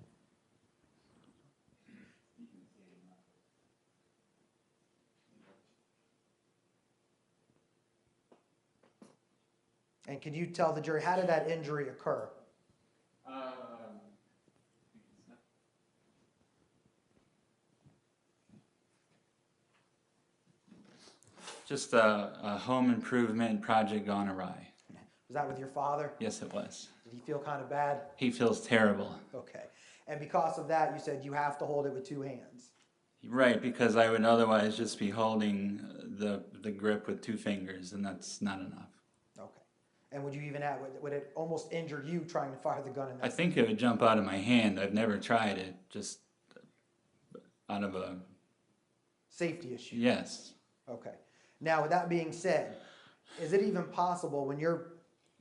And can you tell the jury, how did that injury occur? Just a home improvement project gone awry. Was that with your father? Yes, it was. Did he feel kind of bad? He feels terrible. Okay. And because of that, you said you have to hold it with two hands. Right, because I would otherwise just be holding the grip with two fingers, and that's not enough. Okay. And would you even have, would it almost injure you trying to fire the gun in that? I think it would jump out of my hand. I've never tried it, just out of a... Safety issue? Yes. Okay. Now, with that being said, is it even possible when you're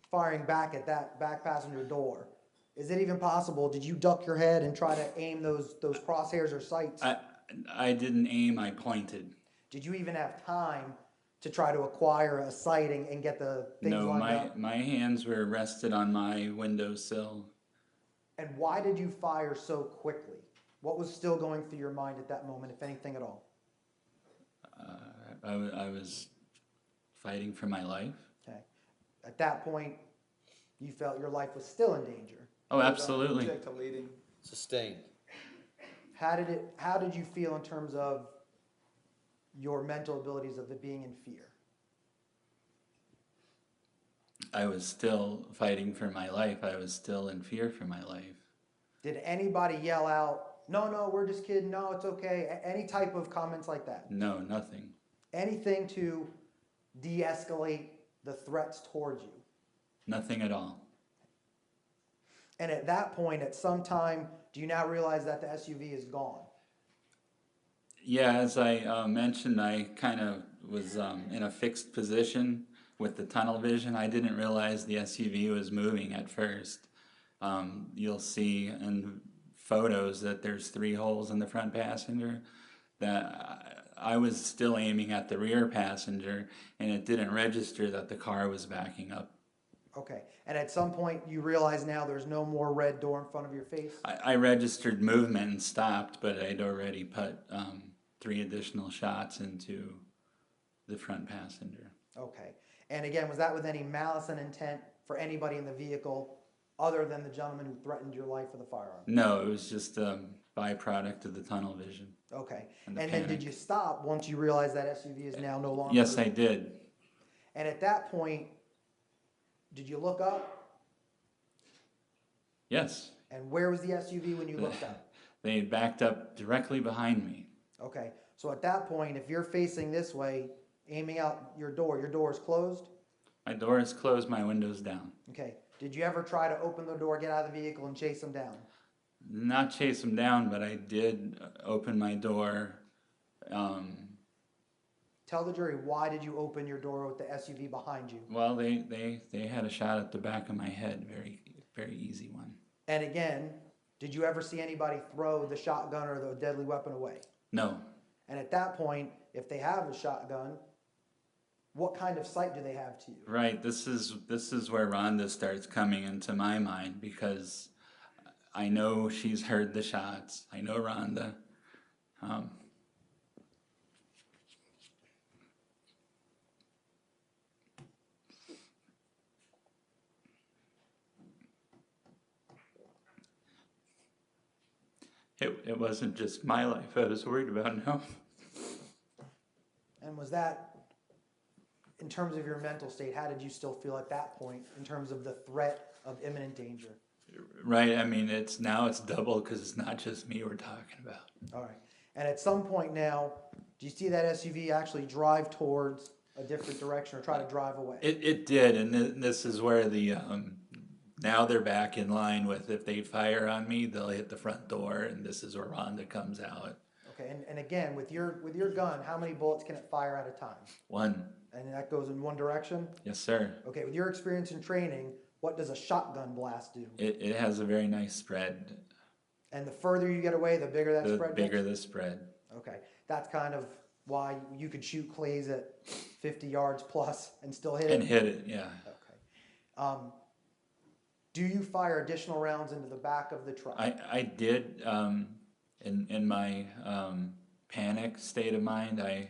firing back at that back passenger door, is it even possible, did you duck your head and try to aim those crosshairs or sights? I didn't aim, I pointed. Did you even have time to try to acquire a sighting and get the things lined up? My hands were rested on my windowsill. And why did you fire so quickly? What was still going through your mind at that moment, if anything at all? I was fighting for my life. Okay. At that point, you felt your life was still in danger. Oh, absolutely. Object to leading. Sustained. How did you feel in terms of your mental abilities of it being in fear? I was still fighting for my life. I was still in fear for my life. Did anybody yell out, no, we're just kidding, no, it's okay, any type of comments like that? No, nothing. Anything to de-escalate the threats towards you? Nothing at all. And at that point, at some time, do you now realize that the SUV is gone? Yeah, as I mentioned, I kind of was in a fixed position with the tunnel vision. I didn't realize the SUV was moving at first. You'll see in photos that there's 3 holes in the front passenger. That I was still aiming at the rear passenger, and it didn't register that the car was backing up. Okay. And at some point, you realize now there's no more red door in front of your face? I registered movement and stopped, but I'd already put 3 additional shots into the front passenger. Okay. And again, was that with any malice and intent for anybody in the vehicle other than the gentleman who threatened your life with a firearm? No, it was just a byproduct of the tunnel vision. Okay. And And the then panic. did you stop once you realized that SUV is now no longer? Yes, I did. And at that point, did you look up? Yes. And where was the SUV when you looked up? They had backed up directly behind me. Okay. So at that point, if you're facing this way, aiming out your door is closed? My door is closed, my window's down. Okay. Did you ever try to open the door, get out of the vehicle, and chase them down? Not chase them down, but I did open my door. Tell the jury, why did you open your door with the SUV behind you? Well, they had a shot at the back of my head, very, very easy one. And again, did you ever see anybody throw the shotgun or the deadly weapon away? No. And at that point, if they have a shotgun, what kind of sight do they have to you? Right, this is where Rhonda starts coming into my mind, because I know she's heard the shots. I know Rhonda. It wasn't just my life I was worried about, no. And was that, in terms of your mental state, how did you still feel at that point in terms of the threat of imminent danger? Right, I mean, now it's double because it's not just me we're talking about. All right. And at some point now, Do you see that SUV actually drive towards a different direction or try to drive away? It did, and this is where the now they're back in line with if they fire on me, they'll hit the front door, and this is where Rhonda comes out. Okay, and again, with your gun, how many bullets can it fire at a time? One. And that goes in one direction? Yes, sir. Okay, with your experience in training, what does a shotgun blast do? It has a very nice spread. And the further you get away, the bigger that The spread bigger gets? the spread. Okay, that's kind of why you could shoot clays at 50 yards plus and still hit it? And hit it, yeah. Okay. Do you fire additional rounds into the back of the truck? I did, in my panic state of mind, I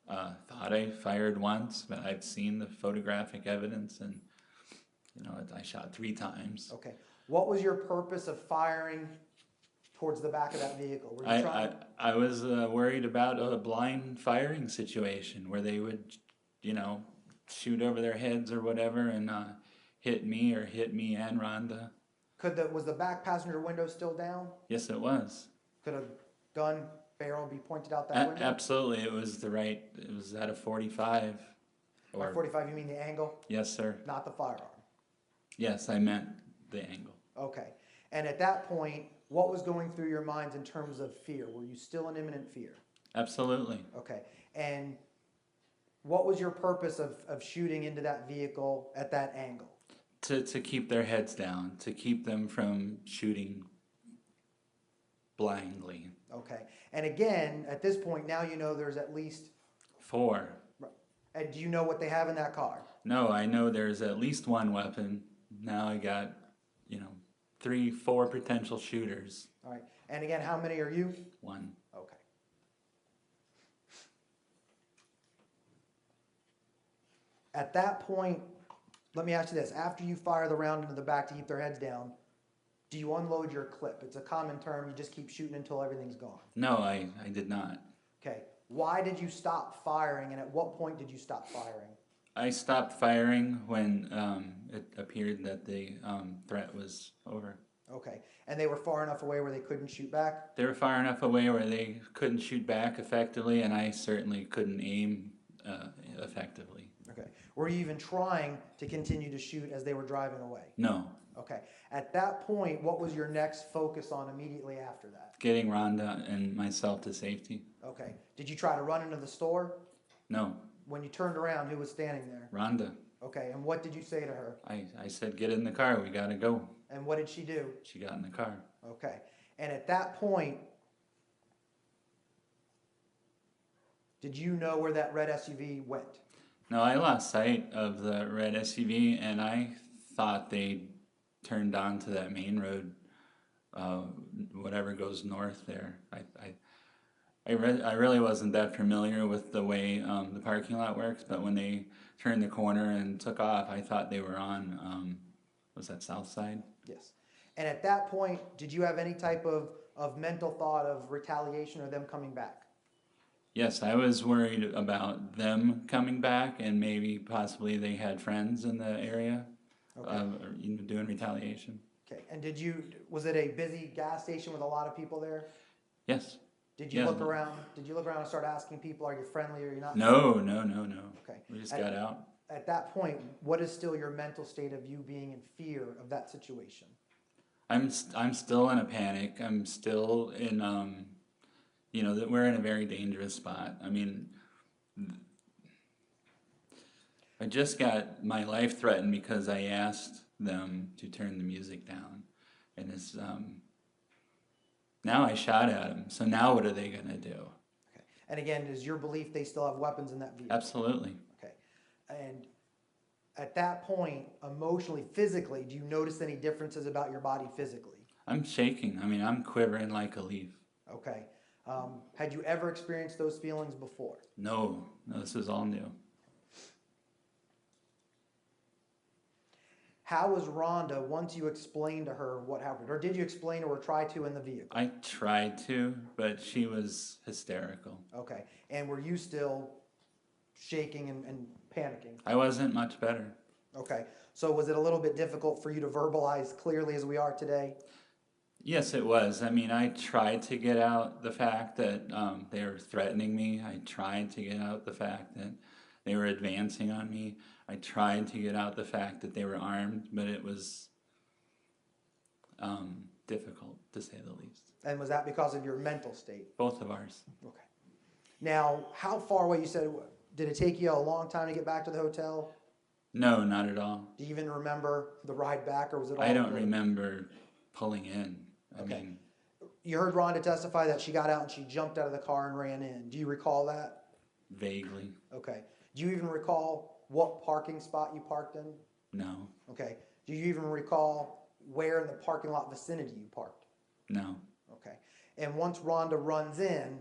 thought I fired once, but I've seen the photographic evidence, and I shot 3 times. Okay. What was your purpose of firing towards the back of that vehicle? Were you trying? I was worried about a blind firing situation where they would, shoot over their heads or whatever and hit me or hit me and Rhonda. Was the back passenger window still down? Yes, it was. Could a gun barrel be pointed out that window? Absolutely, it was at a 45. By 45, you mean the angle? Yes, sir. Not the firearm? Yes, I meant the angle. Okay. And at that point, what was going through your minds in terms of fear? Were you still in imminent fear? Absolutely. Okay. And what was your purpose of shooting into that vehicle at that angle? To keep their heads down, to keep them from shooting blindly. Okay. And again, at this point, now you know there's at least... 4. And do you know what they have in that car? No, I know there's at least 1 weapon. Now I got, 3, 4 potential shooters. All right. And again, how many are you? 1. Okay. At that point, let me ask you this. After you fire the round into the back to keep their heads down, do you unload your clip? It's a common term. You just keep shooting until everything's gone. No, I did not. Okay. Why did you stop firing, and at what point did you stop firing? I stopped firing when it appeared that the threat was over. Okay. And they were far enough away where they couldn't shoot back? They were far enough away where they couldn't shoot back effectively, and I certainly couldn't aim effectively. Okay. Were you even trying to continue to shoot as they were driving away? No. Okay. At that point, what was your next focus on immediately after that? Getting Rhonda and myself to safety. Okay. Did you try to run into the store? No. When you turned around, who was standing there? Rhonda. Okay. And what did you say to her? I said, get in the car, we gotta go. And what did she do? She got in the car. Okay. And at that point, did you know where that red SUV went? No, I lost sight of the red SUV, and I thought they turned onto that main road, whatever goes north there. I really wasn't that familiar with the way the parking lot works, but when they turned the corner and took off, I thought they were on, was that south side? Yes. And at that point, did you have any type of mental thought of retaliation or them coming back? Yes, I was worried about them coming back, and maybe possibly they had friends in the area doing retaliation. Okay. And was it a busy gas station with a lot of people there? Yes. Did you look around? Did you look around and start asking people, are you friendly or are you not? No. Okay. We just got out. At that point, what is still your mental state of you being in fear of that situation? I'm still in a panic. I'm still in, that we're in a very dangerous spot. I mean, I just got my life threatened because I asked them to turn the music down. And it's, now I shot at them. So now what are they going to do? Okay. And again, is your belief they still have weapons in that vehicle? Absolutely. Okay. And at that point, emotionally, physically, do you notice any differences about your body physically? I'm shaking. I mean, I'm quivering like a leaf. Okay. Had you ever experienced those feelings before? No, this is all new. How was Rhonda once you explained to her what happened? Or did you explain or try to in the vehicle? I tried to, but she was hysterical. Okay. And were you still shaking and panicking? I wasn't much better. Okay. So was it a little bit difficult for you to verbalize clearly as we are today? Yes, it was. I mean, I tried to get out the fact that they were threatening me. I tried to get out the fact that they were advancing on me. I tried to get out the fact that they were armed, but it was difficult, to say the least. And was that because of your mental state? Both of ours. Okay. Now, how far away, you said, did it take you a long time to get back to the hotel? No, not at all. Do you even remember the ride back, or was it all? I don't remember pulling in. I Okay. mean, You heard Rhonda testify that she got out and she jumped out of the car and ran in. Do you recall that? vaguely. Okay. Do you even recall what parking spot you parked in? No, Okay. Do you even recall where in the parking lot vicinity you parked? no. Okay. And once Rhonda runs in,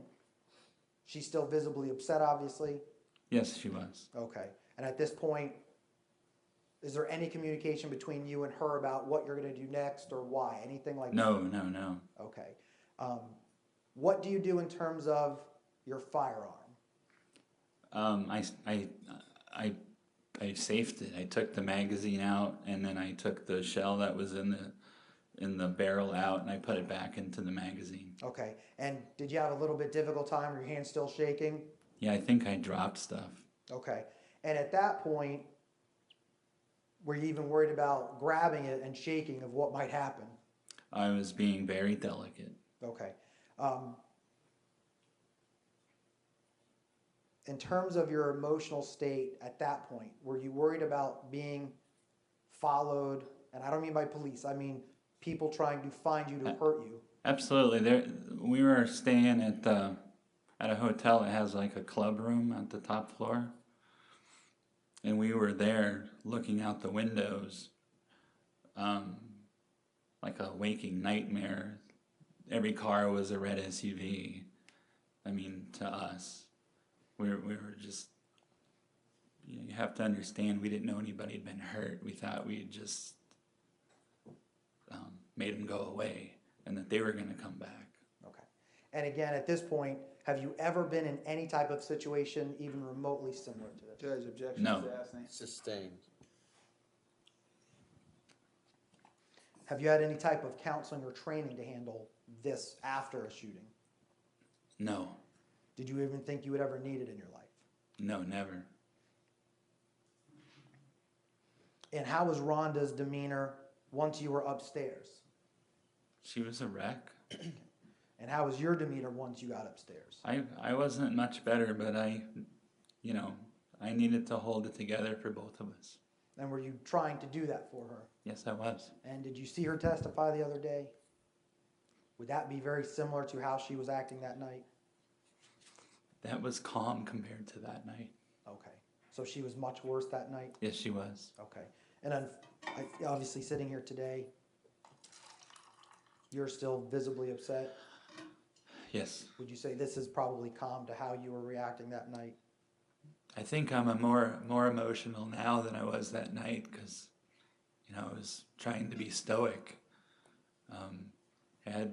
she's still visibly upset, obviously? Yes, she was. Okay. And at this point, is there any communication between you and her about what you're going to do next or why? Anything like that? No. Okay. What do you do in terms of your firearm? I safed it. I took the magazine out, and then I took the shell that was in the barrel out, and I put it back into the magazine. Okay. And did you have a little bit difficult time? Were your hands still shaking? Yeah, I think I dropped stuff. Okay. And at that point, were you even worried about grabbing it and shaking of what might happen? I was being very delicate. Okay. In terms of your emotional state at that point, were you worried about being followed? And I don't mean by police, I mean people trying to find you to hurt you. Absolutely. We were staying at a hotel that has like a club room at the top floor, and we were there looking out the windows, like a waking nightmare. Every car was a red SUV. I mean, to us, we were just. You have to understand, we didn't know anybody had been hurt. We thought we had just made them go away, and that they were going to come back. Okay. And again, at this point, have you ever been in any type of situation even remotely similar to this? Judge, objection No. to abstain. Sustained. Have you had any type of counseling or training to handle this after a shooting? No, Did you even think you would ever need it in your life? no, never. And how was Rhonda's demeanor once you were upstairs? She was a wreck. And how was your demeanor once you got upstairs? I wasn't much better, but I needed to hold it together for both of us. And were you trying to do that for her? Yes, I was. And did you see her testify the other day? Would that be very similar to how she was acting that night? That was calm compared to that night. Okay. So she was much worse that night? Yes, she was. Okay. And obviously sitting here today, you're still visibly upset. Yes. Would you say this is probably calm to how you were reacting that night? I think I'm more emotional now than I was that night because, I was trying to be stoic. I had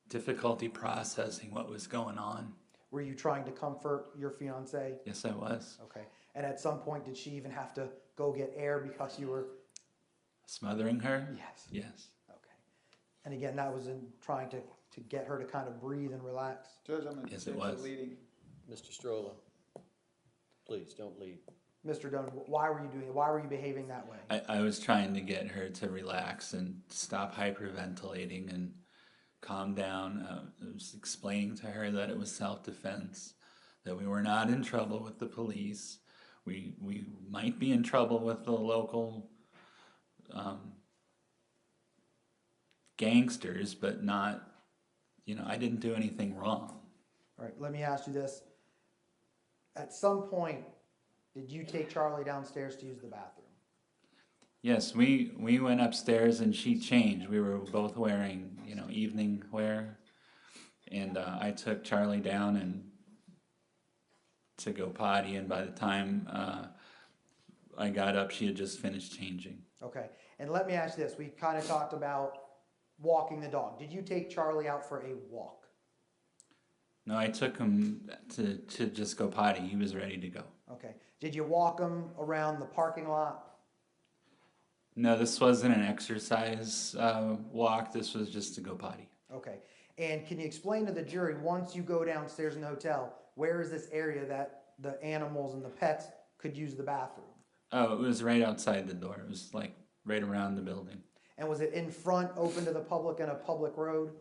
difficulty processing what was going on. Were you trying to comfort your fiance? Yes, I was. Okay. And at some point, did she even have to go get air because you were? Smothering her? Yes. Yes. Okay. And again, that was in trying to get her to kind of breathe and relax. Judge, I'm Yes, it objecting was. to leading. Mr. Strolla, please don't lead. Mr. Dunn, why were you doing it? Why were you behaving that way? I was trying to get her to relax and stop hyperventilating and calm down. I was explaining to her that it was self-defense, that we were not in trouble with the police. We might be in trouble with the local gangsters, but not, I didn't do anything wrong. All right, let me ask you this. At some point, did you take Charlie downstairs to use the bathroom? Yes, we went upstairs and she changed. We were both wearing, evening wear. And I took Charlie down and to go potty, and by the time I got up, she had just finished changing. Okay, and let me ask you this. We kind of talked about walking the dog. Did you take Charlie out for a walk? No, I took him to just go potty. He was ready to go. Okay. Did you walk him around the parking lot? No, this wasn't an exercise walk. This was just to go potty. Okay. And can you explain to the jury, once you go downstairs in the hotel, where is this area that the animals and the pets could use the bathroom? Oh, it was right outside the door. It was like right around the building. And was it in front, open to the public in a public road?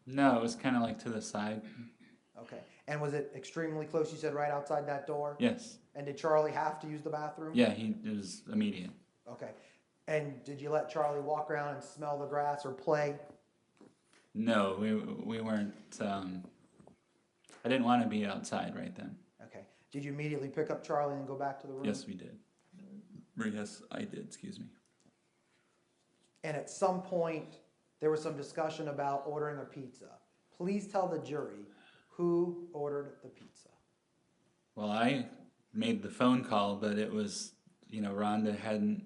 No, it was kind of like to the side. Okay. And was it extremely close? You said right outside that door? Yes. And did Charlie have to use the bathroom? Yeah, it was immediate. Okay. And did you let Charlie walk around and smell the grass or play? No, we weren't. I didn't want to be outside right then. Okay. Did you immediately pick up Charlie and go back to the room? Yes, we did. Or yes, I did. Excuse me. And at some point, there was some discussion about ordering a pizza. Please tell the jury who ordered the pizza. Well, I made the phone call, but it was, Rhonda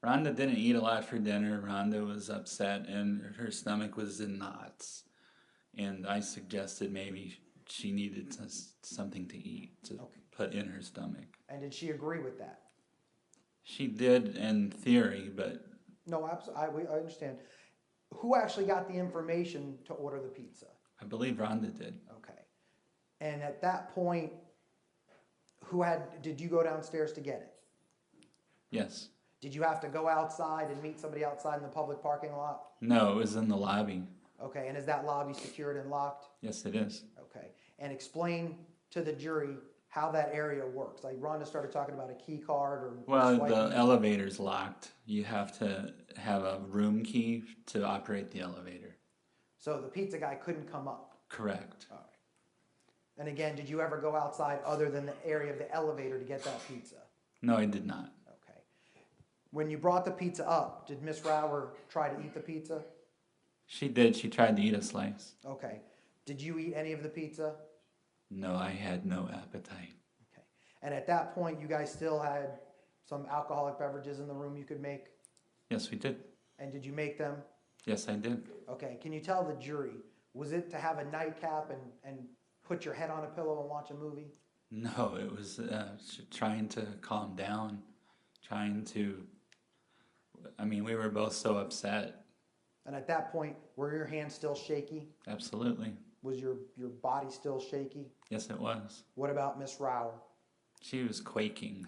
didn't eat a lot for dinner. Rhonda was upset and her stomach was in knots. And I suggested maybe she needed something to eat to put in her stomach. And did she agree with that? She did in theory, but No, absolutely. I understand. Who actually got the information to order the pizza? I believe Rhonda did. Okay. And at that point, did you go downstairs to get it? Yes. Did you have to go outside and meet somebody outside in the public parking lot? No, it was in the lobby. Okay. And is that lobby secured and locked? Yes, it is. Okay. And explain to the jury how that area works. Like Rhonda started talking about a key card or Well, swiping. the elevator's locked. You have to have a room key to operate the elevator. So the pizza guy couldn't come up. Correct. All right. And again, did you ever go outside other than the area of the elevator to get that pizza? No, I did not. Okay. When you brought the pizza up, did Miss Rauer try to eat the pizza? She did. She tried to eat a slice. Okay. Did you eat any of the pizza? No, I had no appetite. Okay. And at that point, you guys still had some alcoholic beverages in the room you could make? Yes, we did. And did you make them? Yes, I did. Okay. Can you tell the jury, was it to have a nightcap and put your head on a pillow and watch a movie? No, it was trying to calm down, we were both so upset. And at that point, were your hands still shaky? Absolutely. Was your body still shaky? Yes, it was. What about Miss Rauer? She was quaking,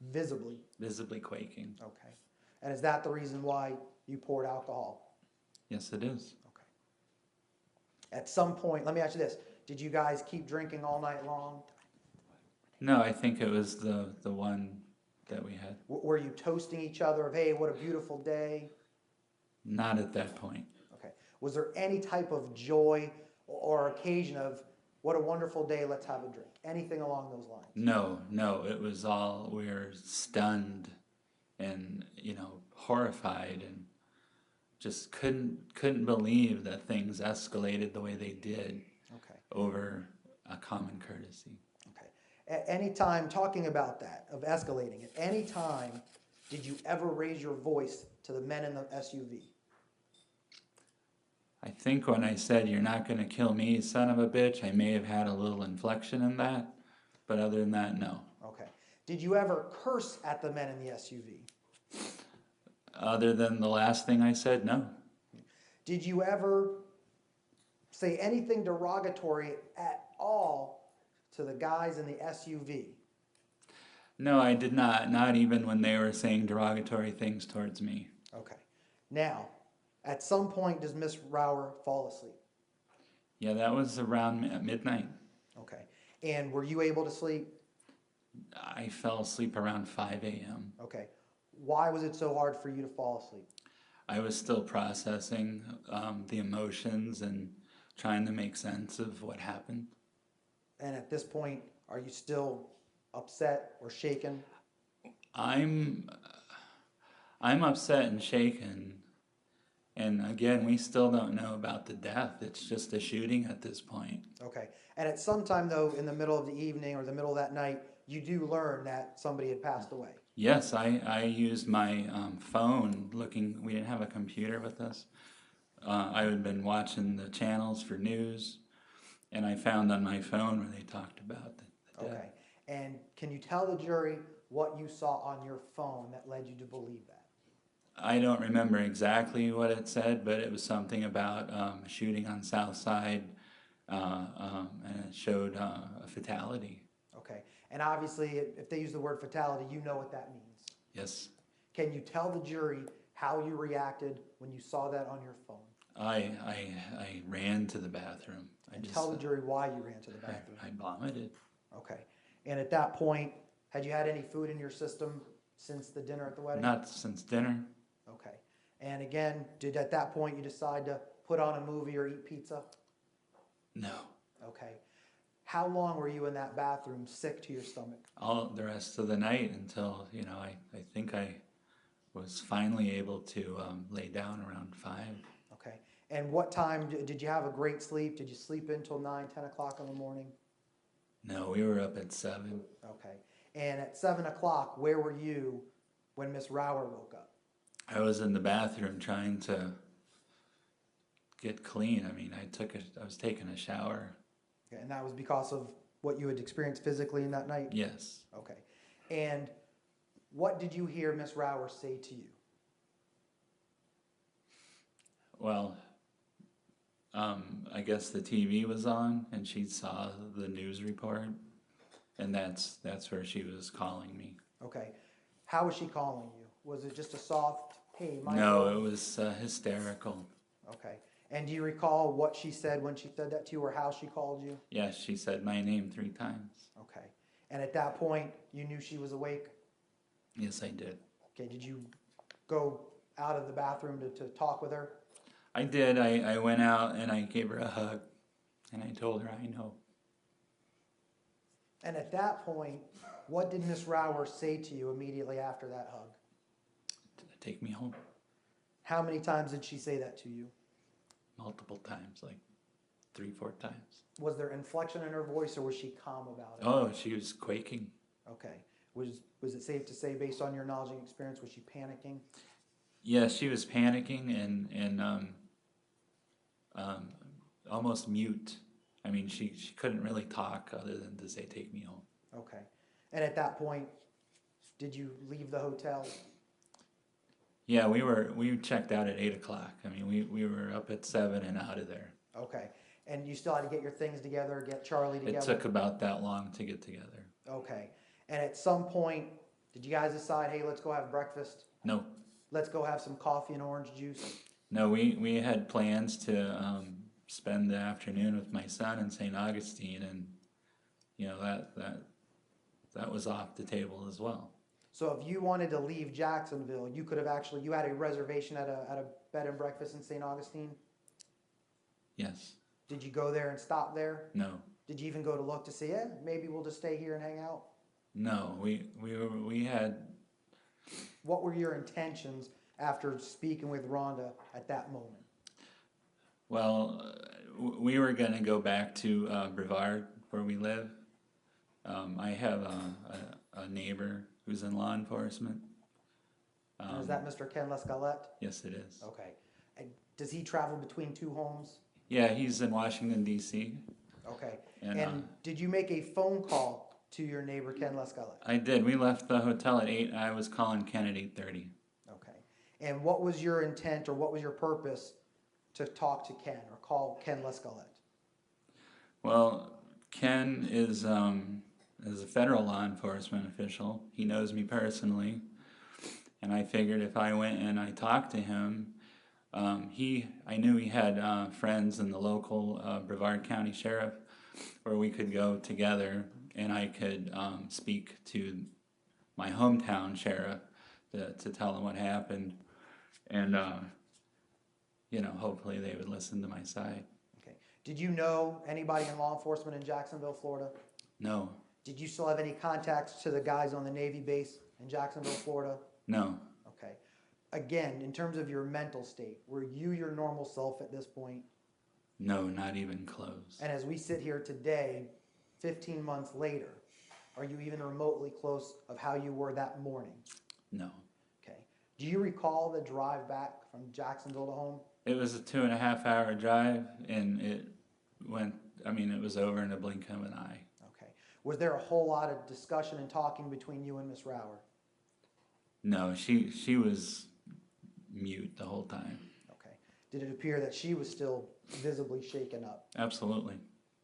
Visibly. visibly quaking. Okay. And is that the reason why you poured alcohol? Yes, it is. Okay. At some point, let me ask you this. Did you guys keep drinking all night long? No, I think it was the one that we had. Were you toasting each other of, hey, what a beautiful day? Not at that point. Okay. Was there any type of joy or occasion of, what a wonderful day, let's have a drink? Anything along those lines? No, it was all, we were stunned and, horrified and just couldn't believe that things escalated the way they did Okay. over a common courtesy. Okay. At any time, talking about that, of escalating, at any time, did you ever raise your voice to the men in the SUV? I think when I said, "You're not going to kill me, son of a bitch," I may have had a little inflection in that, but other than that, no. Okay. Did you ever curse at the men in the SUV? Other than the last thing I said, no. Did you ever say anything derogatory at all to the guys in the SUV? No, I did not. Not even when they were saying derogatory things towards me. Okay. Now, at some point, does Miss Rauer fall asleep? Yeah, that was around midnight. Okay. And were you able to sleep? I fell asleep around 5 a.m. Okay. Why was it so hard for you to fall asleep? I was still processing the emotions and trying to make sense of what happened. And at this point, are you still upset or shaken? I'm upset and shaken. And again, we still don't know about the death. It's just a shooting at this point. Okay. And at some time, though, in the middle of the evening or the middle of that night, you do learn that somebody had passed away. Yes, I used my phone looking. We didn't have a computer with us. I had been watching the channels for news, and I found on my phone where they talked about the death. Okay. And can you tell the jury what you saw on your phone that led you to believe that? I don't remember exactly what it said, but it was something about a shooting on South Side, and it showed a fatality. Okay. And obviously, if they use the word fatality, you know what that means. Yes, Can you tell the jury how you reacted when you saw that on your phone? I ran to the bathroom. And tell the jury why you ran to the I, bathroom. I vomited. Okay. And at that point, had you had any food in your system since the dinner at the wedding? Not since dinner. Okay. And again, did at that point you decide to put on a movie or eat pizza? No. Okay. How long were you in that bathroom sick to your stomach? All the rest of the night until, I think I was finally able to lay down around 5. Okay. And what time, did you have a great sleep? Did you sleep until 9, 10 o'clock in the morning? No, we were up at 7. Okay. And at 7 o'clock, where were you when Miss Rower woke up? I was in the bathroom trying to get clean. I mean, I was taking a shower. Okay. And that was because of what you had experienced physically in that night? Yes. Okay. And what did you hear Miss Rower say to you? Well, I guess the TV was on and she saw the news report, and that's where she was calling me. Okay. How was she calling you? Was it just a soft, hey, Michael? No, it was hysterical. Okay. And do you recall what she said when she said that to you, or how she called you? Yes, she said my name 3 times. Okay. And at that point, you knew she was awake? Yes, I did. Okay. Did you go out of the bathroom to talk with her? I did. I went out and I gave her a hug, and I told her I know. And at that point, what did Miss Rower say to you immediately after that hug? Take me home. How many times did she say that to you? Multiple times, like 3-4 times. Was there inflection in her voice, or was she calm about it? Oh, she was quaking. Okay. Was it safe to say, based on your knowledge and experience, was she panicking? Yeah, she was panicking and almost mute. I mean, she couldn't really talk other than to say, take me home. Okay. And at that point, did you leave the hotel? Yeah, we checked out at 8 o'clock. I mean, we were up at 7 and out of there. Okay. And you still had to get your things together, get Charlie together? It took about that long to get together. Okay. And at some point, did you guys decide, hey, let's go have breakfast? No, Let's go have some coffee and orange juice? no, we had plans to spend the afternoon with my son in St. Augustine, and that was off the table as well. So if you wanted to leave Jacksonville, you could have actually, you had a reservation at a bed and breakfast in St. Augustine? Yes. Did you go there and stop there? No. Did you even go to look to see, maybe we'll just stay here and hang out? No, we had. What were your intentions after speaking with Rhonda at that moment? Well, we were going to go back to Brevard, where we live. I have a neighbor who's in law enforcement. And is that Mr. Ken Lescalette? Yes, it is. Okay. And does he travel between 2 homes? Yeah, he's in Washington, D.C. Okay. And, And did you make a phone call to your neighbor, Ken Lescalette? I did. We left the hotel at 8. I was calling Ken at 8:30. Okay. And what was your intent, or what was your purpose to talk to Ken or call Ken Lescalette? Well, Ken is a federal law enforcement official. He knows me personally, and I figured if I went and I talked to him, I knew he had friends in the local Brevard County Sheriff, where we could go together, and I could speak to my hometown sheriff to tell him what happened, and hopefully they would listen to my side. Okay. Did you know anybody in law enforcement in Jacksonville, Florida? No. Did you still have any contacts to the guys on the Navy base in Jacksonville, Florida? No. Okay. Again, in terms of your mental state, were you your normal self at this point? No, not even close. And as we sit here today, 15 months later, are you even remotely close of how you were that morning? No. Okay. Do you recall the drive back from Jacksonville to home? It was a 2.5-hour drive, and it was over in a blink of an eye. Okay. Was there a whole lot of discussion and talking between you and Miss Rower? No, she was mute the whole time. Okay. Did it appear that she was still visibly shaken up? Absolutely.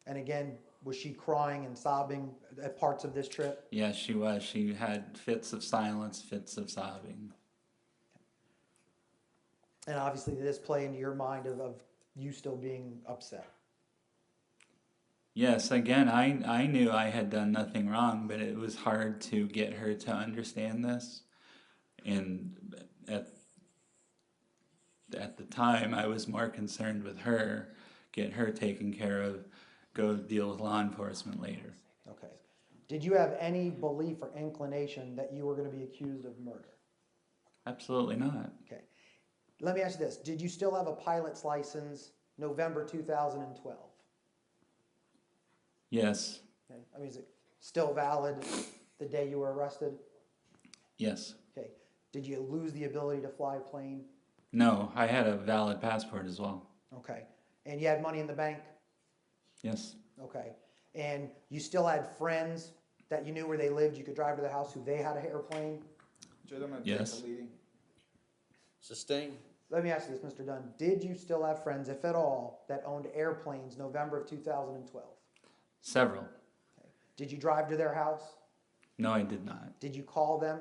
And again, was she crying and sobbing at parts of this trip? Yes, she was. She had fits of silence, fits of sobbing. And obviously, did this play into your mind of you still being upset? Yes, again, I knew I had done nothing wrong, but it was hard to get her to understand this. And at the time, I was more concerned with her, get her taken care of, go deal with law enforcement later. Okay. Did you have any belief or inclination that you were going to be accused of murder? Absolutely not. Okay. Let me ask you this. Did you still have a pilot's license November 2012? Yes, Okay. I mean, is it still valid the day you were arrested? yes. Okay. Did you lose the ability to fly a plane? No, I had a valid passport as well. Okay. And you had money in the bank? Yes, Okay. And you still had friends that you knew where they lived, you could drive to their house who they had an airplane? Judge, I'm gonna Yes. take the leading. Sustain? Let me ask you this, Mr. Dunn. Did you still have friends, if at all, that owned airplanes November of 2012? several. Okay. Did you drive to their house? No, I did not. Did you call them?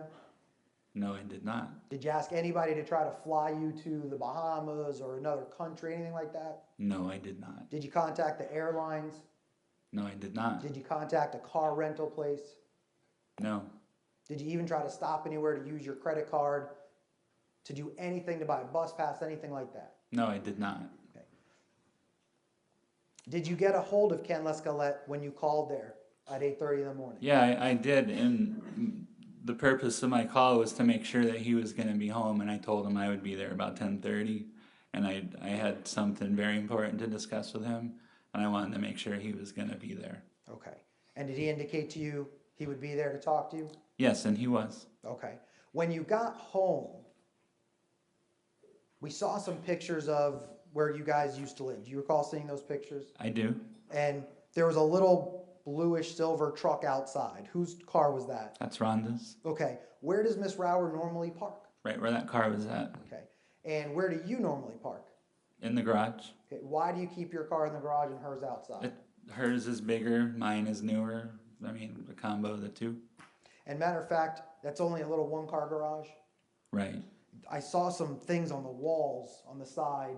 No, I did not. Did you ask anybody to try to fly you to the Bahamas or another country, anything like that? No, I did not. Did you contact the airlines? No, I did not. Did you contact a car rental place? No, Did you even try to stop anywhere to use your credit card, to do anything, to buy a bus pass, anything like that? no, I did not. Okay. Did you get a hold of Ken Lescalette when you called there at 8:30 in the morning? Yeah, I did, and the purpose of my call was to make sure that he was going to be home, and I told him I would be there about 10:30, and I had something very important to discuss with him, and I wanted to make sure he was going to be there. Okay. And did he indicate to you he would be there to talk to you? Yes, and he was. Okay. When you got home, we saw some pictures of where you guys used to live. Do you recall seeing those pictures? I do. And there was a little bluish silver truck outside. Whose car was that? That's Rhonda's. Okay. Where does Miss Rower normally park? Right where that car was at. Okay. And where do you normally park? In the garage. Okay. Why do you keep your car in the garage and hers outside? Hers is bigger, mine is newer. I mean, a combo of the two. And matter of fact, that's only a little one-car garage. Right. I saw some things on the walls on the side.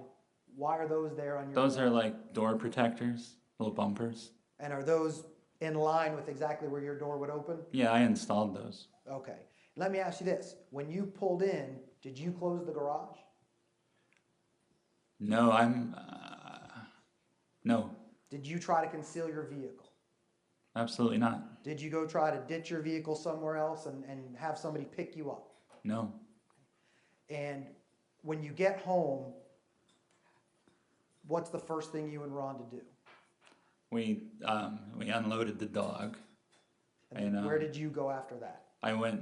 Why are those there on your Those wall? are like door protectors, little bumpers. And are those in line with exactly where your door would open? Yeah, I installed those. Okay. Let me ask you this. When you pulled in, did you close the garage? No, no, Did you try to conceal your vehicle? absolutely not. Did you go try to ditch your vehicle somewhere else and have somebody pick you up? No. And when you get home, what's the first thing you and Rhonda do? We unloaded the dog. And where did you go after that? I went,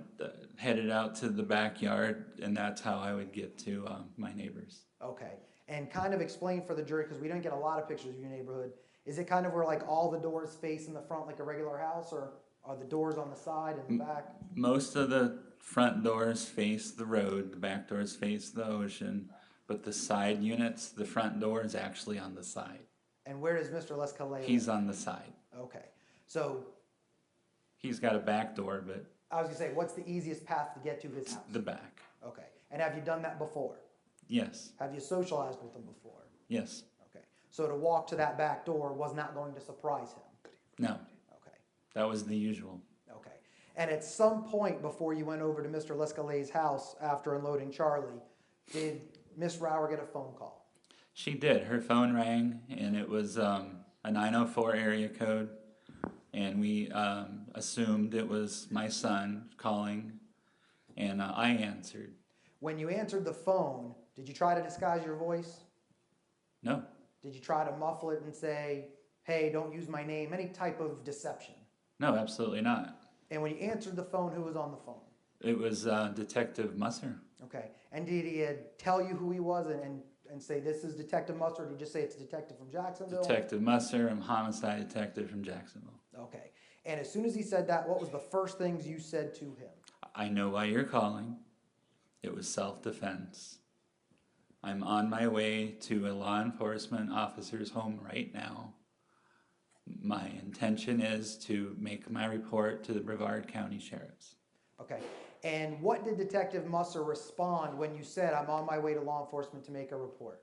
headed out to the backyard, and that's how I would get to my neighbors. Okay. And kind of explain for the jury, because we didn't get a lot of pictures of your neighborhood. Is it kind of where like all the doors face in the front like a regular house, or are the doors on the side and the back? Most of the front doors face the road, the back doors face the ocean, but the side units, the front door is actually on the side. And where does Mr. Lescalais He's live? on the side. Okay. So He's got a back door, but I was going to say, what's the easiest path to get to his house? the back. Okay. And have you done that before? Yes, Have you socialized with him before? yes, Okay. So to walk to that back door was not going to surprise him? no, Okay. that was the usual. Okay. And at some point before you went over to Mr. Lescalais' house after unloading Charlie, did Miss Rower get a phone call? She did. Her phone rang, and it was a 904 area code, and we assumed it was my son calling, and I answered. When you answered the phone, did you try to disguise your voice? No, Did you try to muffle it and say, hey, don't use my name, any type of deception? no, absolutely not. And when you answered the phone, who was on the phone? It was Detective Musser. Okay. And did he tell you who he was and say, this is Detective Mustard? Or did he just say it's a detective from Jacksonville? Detective Musser, I'm homicide detective from Jacksonville. Okay. And as soon as he said that, what was the first things you said to him? I know why you're calling. It was self-defense. I'm on my way to a law enforcement officer's home right now. My intention is to make my report to the Brevard County Sheriff's. Okay. And what did Detective Musser respond when you said, I'm on my way to law enforcement to make a report?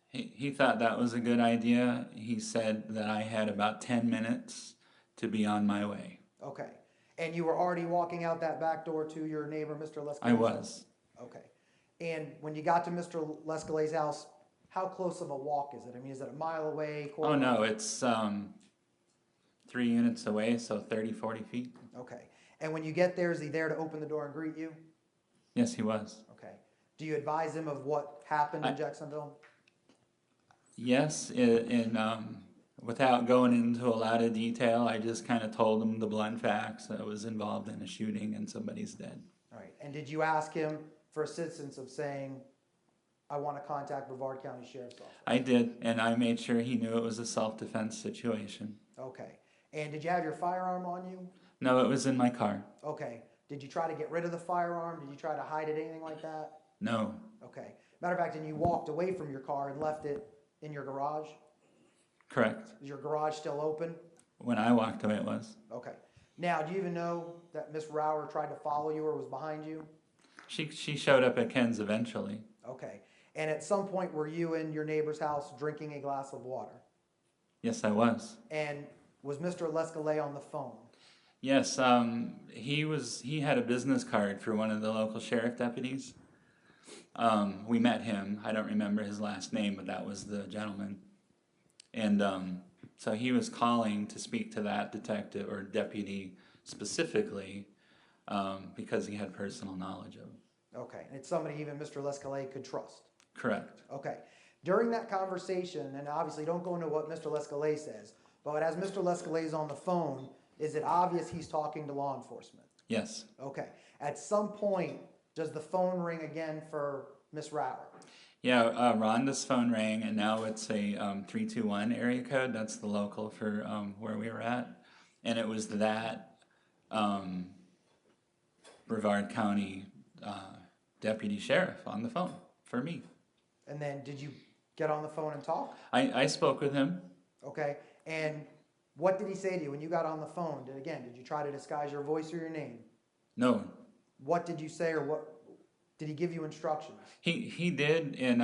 He thought that was a good idea. He said that I had about 10 minutes to be on my way. Okay. And you were already walking out that back door to your neighbor, Mr. Lescalet's I was. Okay. And when you got to Mr. Lescalet's house, how close of a walk is it? I mean, is it a mile away? Oh no, it's 3 units away, so 30, 40 feet. Okay. And when you get there, is he there to open the door and greet you? Yes, he was. Okay. Do you advise him of what happened in Jacksonville? Yes, without going into a lot of detail, I just kind of told him the blunt facts. I was involved in a shooting and somebody's dead. All right. And did you ask him for assistance of saying, I want to contact Brevard County Sheriff's Office? I did, and I made sure he knew it was a self-defense situation. Okay. And did you have your firearm on you? No, it was in my car. Okay. Did you try to get rid of the firearm? Did you try to hide it, anything like that? No, Okay. Matter of fact, and you walked away from your car and left it in your garage? correct. Is your garage still open? When I walked away, it was. Okay. Now, do you even know that Miss Rower tried to follow you or was behind you? She showed up at Ken's eventually. Okay. And at some point, were you in your neighbor's house drinking a glass of water? Yes, I was. And was Mr. Lescalet on the phone? Yes, he had a business card for one of the local sheriff deputies. We met him. I don't remember his last name, but that was the gentleman. And so he was calling to speak to that detective or deputy specifically because he had personal knowledge of him. Okay. And it's somebody even Mr. Lescalet could trust? Correct. Okay. During that conversation, and obviously don't go into what Mr. Lescalet says, but as Mr. Lescalet is on the phone, is it obvious he's talking to law enforcement? Yes. Okay. At some point, does the phone ring again for Miss Rower? Yeah, Rhonda's phone rang, and now it's a 321 area code. That's the local for where we were at. And it was that Brevard County deputy sheriff on the phone for me. And then did you get on the phone and talk? I spoke with him. Okay. And what did he say to you when you got on the phone? Did you try to disguise your voice or your name? No. What did you say, or what did he give you instructions? He did, and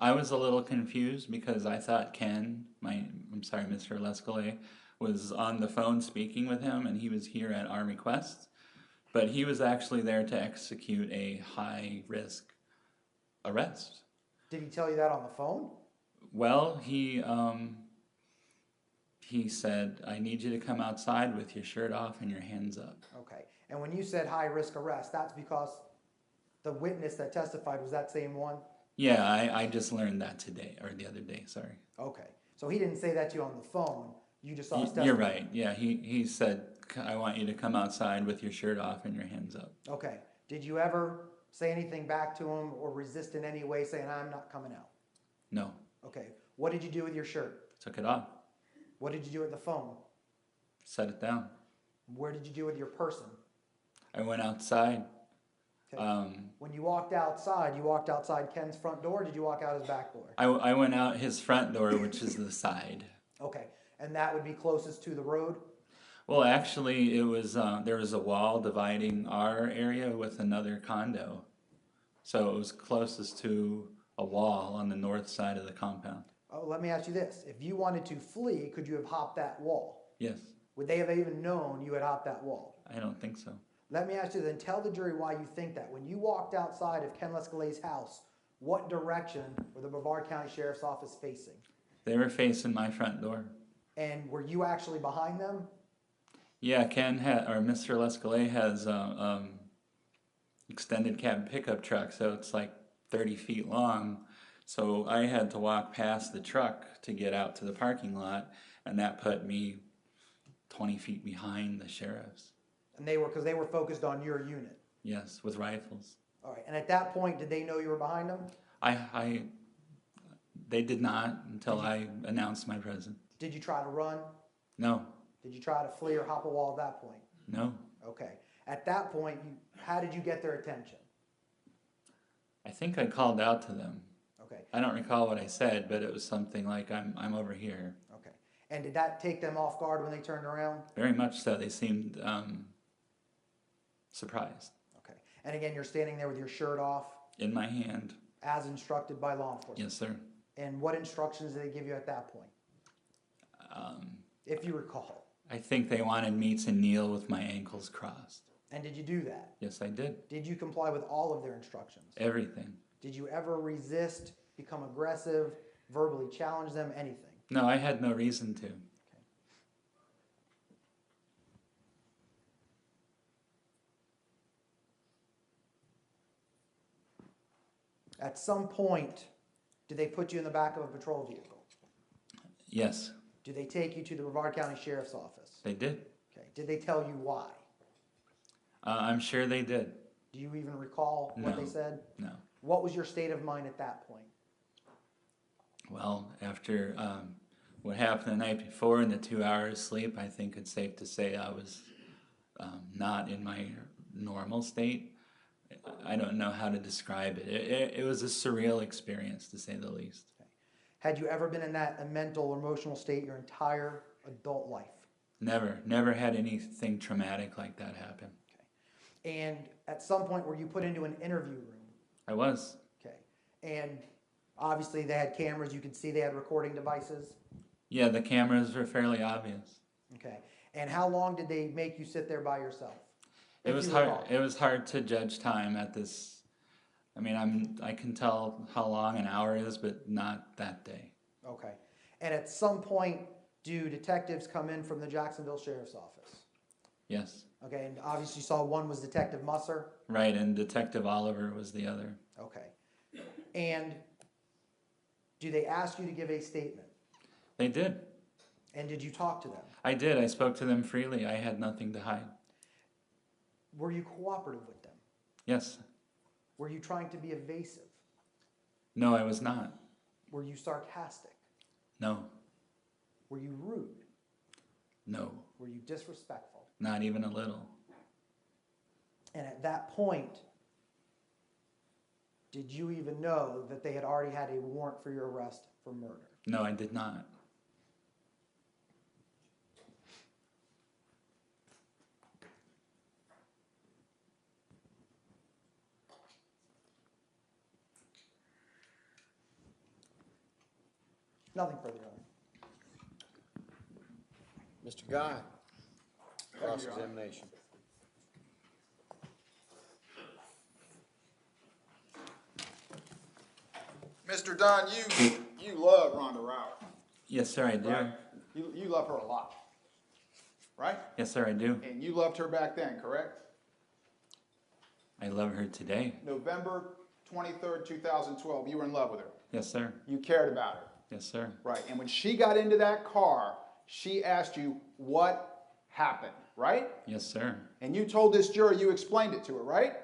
I was a little confused because I thought Ken, Mr. Lescalet, was on the phone speaking with him, and he was here at our request. But he was actually there to execute a high-risk arrest. Did he tell you that on the phone? Well, he said, I need you to come outside with your shirt off and your hands up. Okay. And when you said high-risk arrest, that's because the witness that testified was that same one? Yeah, I just learned that today, or the other day, sorry. Okay. So he didn't say that to you on the phone. You just saw his testimony. You're right. Yeah, he said, I want you to come outside with your shirt off and your hands up. Okay. Did you ever say anything back to him or resist in any way saying, I'm not coming out? No. Okay. What did you do with your shirt? Took it off. What did you do with the phone? Set it down. Where did you do with your person? I went outside. Okay. When you walked outside Ken's front door, or did you walk out his back door? I went out his front door, which is the side. Okay. And that would be closest to the road? Well, actually, it was there was a wall dividing our area with another condo. So it was closest to a wall on the north side of the compound. Oh, let me ask you this. If you wanted to flee, could you have hopped that wall? Yes. Would they have even known you had hopped that wall? I don't think so. Let me ask you then, tell the jury why you think that. When you walked outside of Ken Lescalet's house, what direction were the Brevard County Sheriff's Office facing? They were facing my front door. And were you actually behind them? Yeah, Mr. Lescalet has extended cab pickup truck, so it's like 30 feet long. So I had to walk past the truck to get out to the parking lot, and that put me 20 feet behind the sheriff's. And because they were focused on your unit. Yes, with rifles. All right. And at that point, did they know you were behind them? They did not until I announced my presence. Did you try to run? No. Did you try to flee or hop a wall at that point? No. Okay. At that point, how did you get their attention? I think I called out to them. Okay. I don't recall what I said, but it was something like, I'm over here. Okay. And did that take them off guard when they turned around? Very much so. They seemed surprised. Okay. And again, you're standing there with your shirt off, In my hand. as instructed by law enforcement. Yes, sir. And what instructions did they give you at that point, if you recall? I think they wanted me to kneel with my ankles crossed. And did you do that? Yes, I did. Did you comply with all of their instructions? Everything. Did you ever resist, become aggressive, verbally challenge them, anything? No, I had no reason to. At some point, did they put you in the back of a patrol vehicle? Yes, Do they take you to the Brevard County Sheriff's Office? they did. Okay. Did they tell you why? I'm sure they did. Do you even recall what they No. said? No. What was your state of mind at that point? Well, after what happened the night before and the 2 hours sleep, I think it's safe to say I was not in my normal state. I don't know how to describe it. It was a surreal experience, to say the least. Had you ever been in that mental or emotional state your entire adult life? Never had anything traumatic like that happen. And at some point were you put into an interview room? I was. Okay. And obviously they had cameras, you could see they had recording devices. Yeah, the cameras were fairly obvious. Okay. And how long did they make you sit there by yourself? It If was you hard. recall. It was hard to judge time at this. I mean, I can tell how long an hour is, but not that day. Okay. And at some point, do detectives come in from the Jacksonville Sheriff's Office? Yes, Okay, and obviously you saw one was Detective Musser. right. And Detective Oliver was the other. Okay. And do they ask you to give a statement? They did. And did you talk to them? I did. I spoke to them freely. I had nothing to hide. Were you cooperative with them? Yes. Were you trying to be evasive? No, I was not. Were you sarcastic? No. Were you rude? No. Were you disrespectful? Not even a little. And at that point, did you even know that they had already had a warrant for your arrest for murder? No, I did not. Nothing further, Your Honor. Mr. Guy, cross-examination. Mr. Dunn, you love Rhonda Rauer, Yes, sir, I do. right? You love her a lot, right? Yes, sir, I do. And you loved her back then, correct? I love her today. November 23rd, 2012, you were in love with her. Yes, sir. You cared about her, Yes, sir. right? And when she got into that car, she asked you what happened, right? Yes, sir. And you told this jury, you explained it to her, right?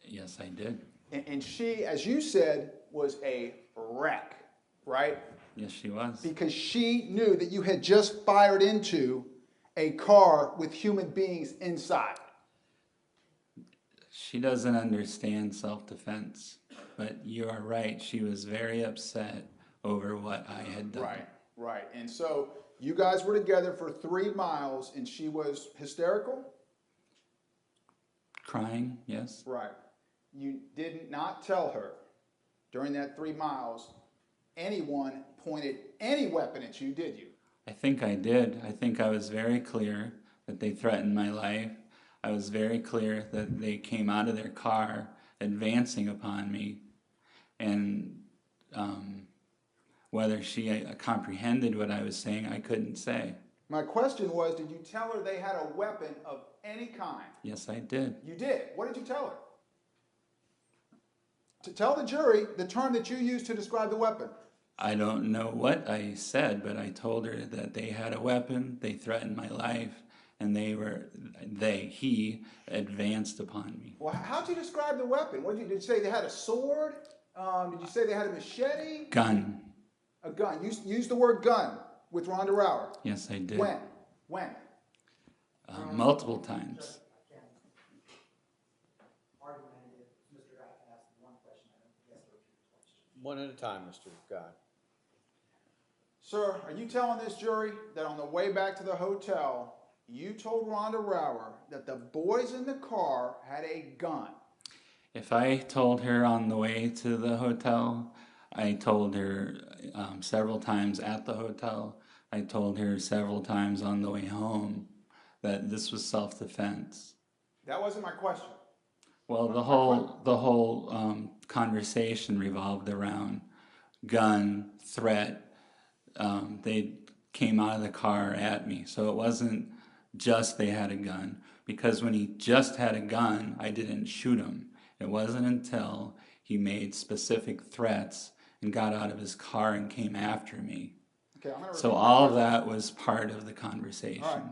Yes, I did. And she, as you said, was a wreck, right? Yes, she was. Because she knew that you had just fired into a car with human beings inside. She doesn't understand self-defense, but you are right. She was very upset over what I had done. Right, right. And so you guys were together for 3 miles and she was hysterical? Crying, yes. Right. You did not tell her during that 3 miles anyone pointed any weapon at you, did you? I think I did. I think I was very clear that they threatened my life. I was very clear that they came out of their car advancing upon me. And whether she comprehended what I was saying, I couldn't say. My question was, did you tell her they had a weapon of any kind? Yes, I did. You did. What did you tell her? To tell the jury the term that you used to describe the weapon. I don't know what I said, but I told her that they had a weapon, they threatened my life, and he advanced upon me. Well, how'd you describe the weapon? Did you say they had a sword? Did you say they had a machete? Gun. A gun. Use the word gun. with Rhonda Rower? Yes, I did. When? When? Multiple times. One at a time, Mr. Guy. Sir, are you telling this jury that on the way back to the hotel, you told Rhonda Rower that the boys in the car had a gun? If I told her on the way to the hotel, I told her several times at the hotel, I told her several times on the way home that this was self-defense. That wasn't my question. Well, the whole conversation revolved around gun, threat. They came out of the car at me. So it wasn't just they had a gun. Because when he just had a gun, I didn't shoot him. It wasn't until he made specific threats and got out of his car and came after me. Okay, I'm gonna So repeat all my of question. that was part of the conversation. All right.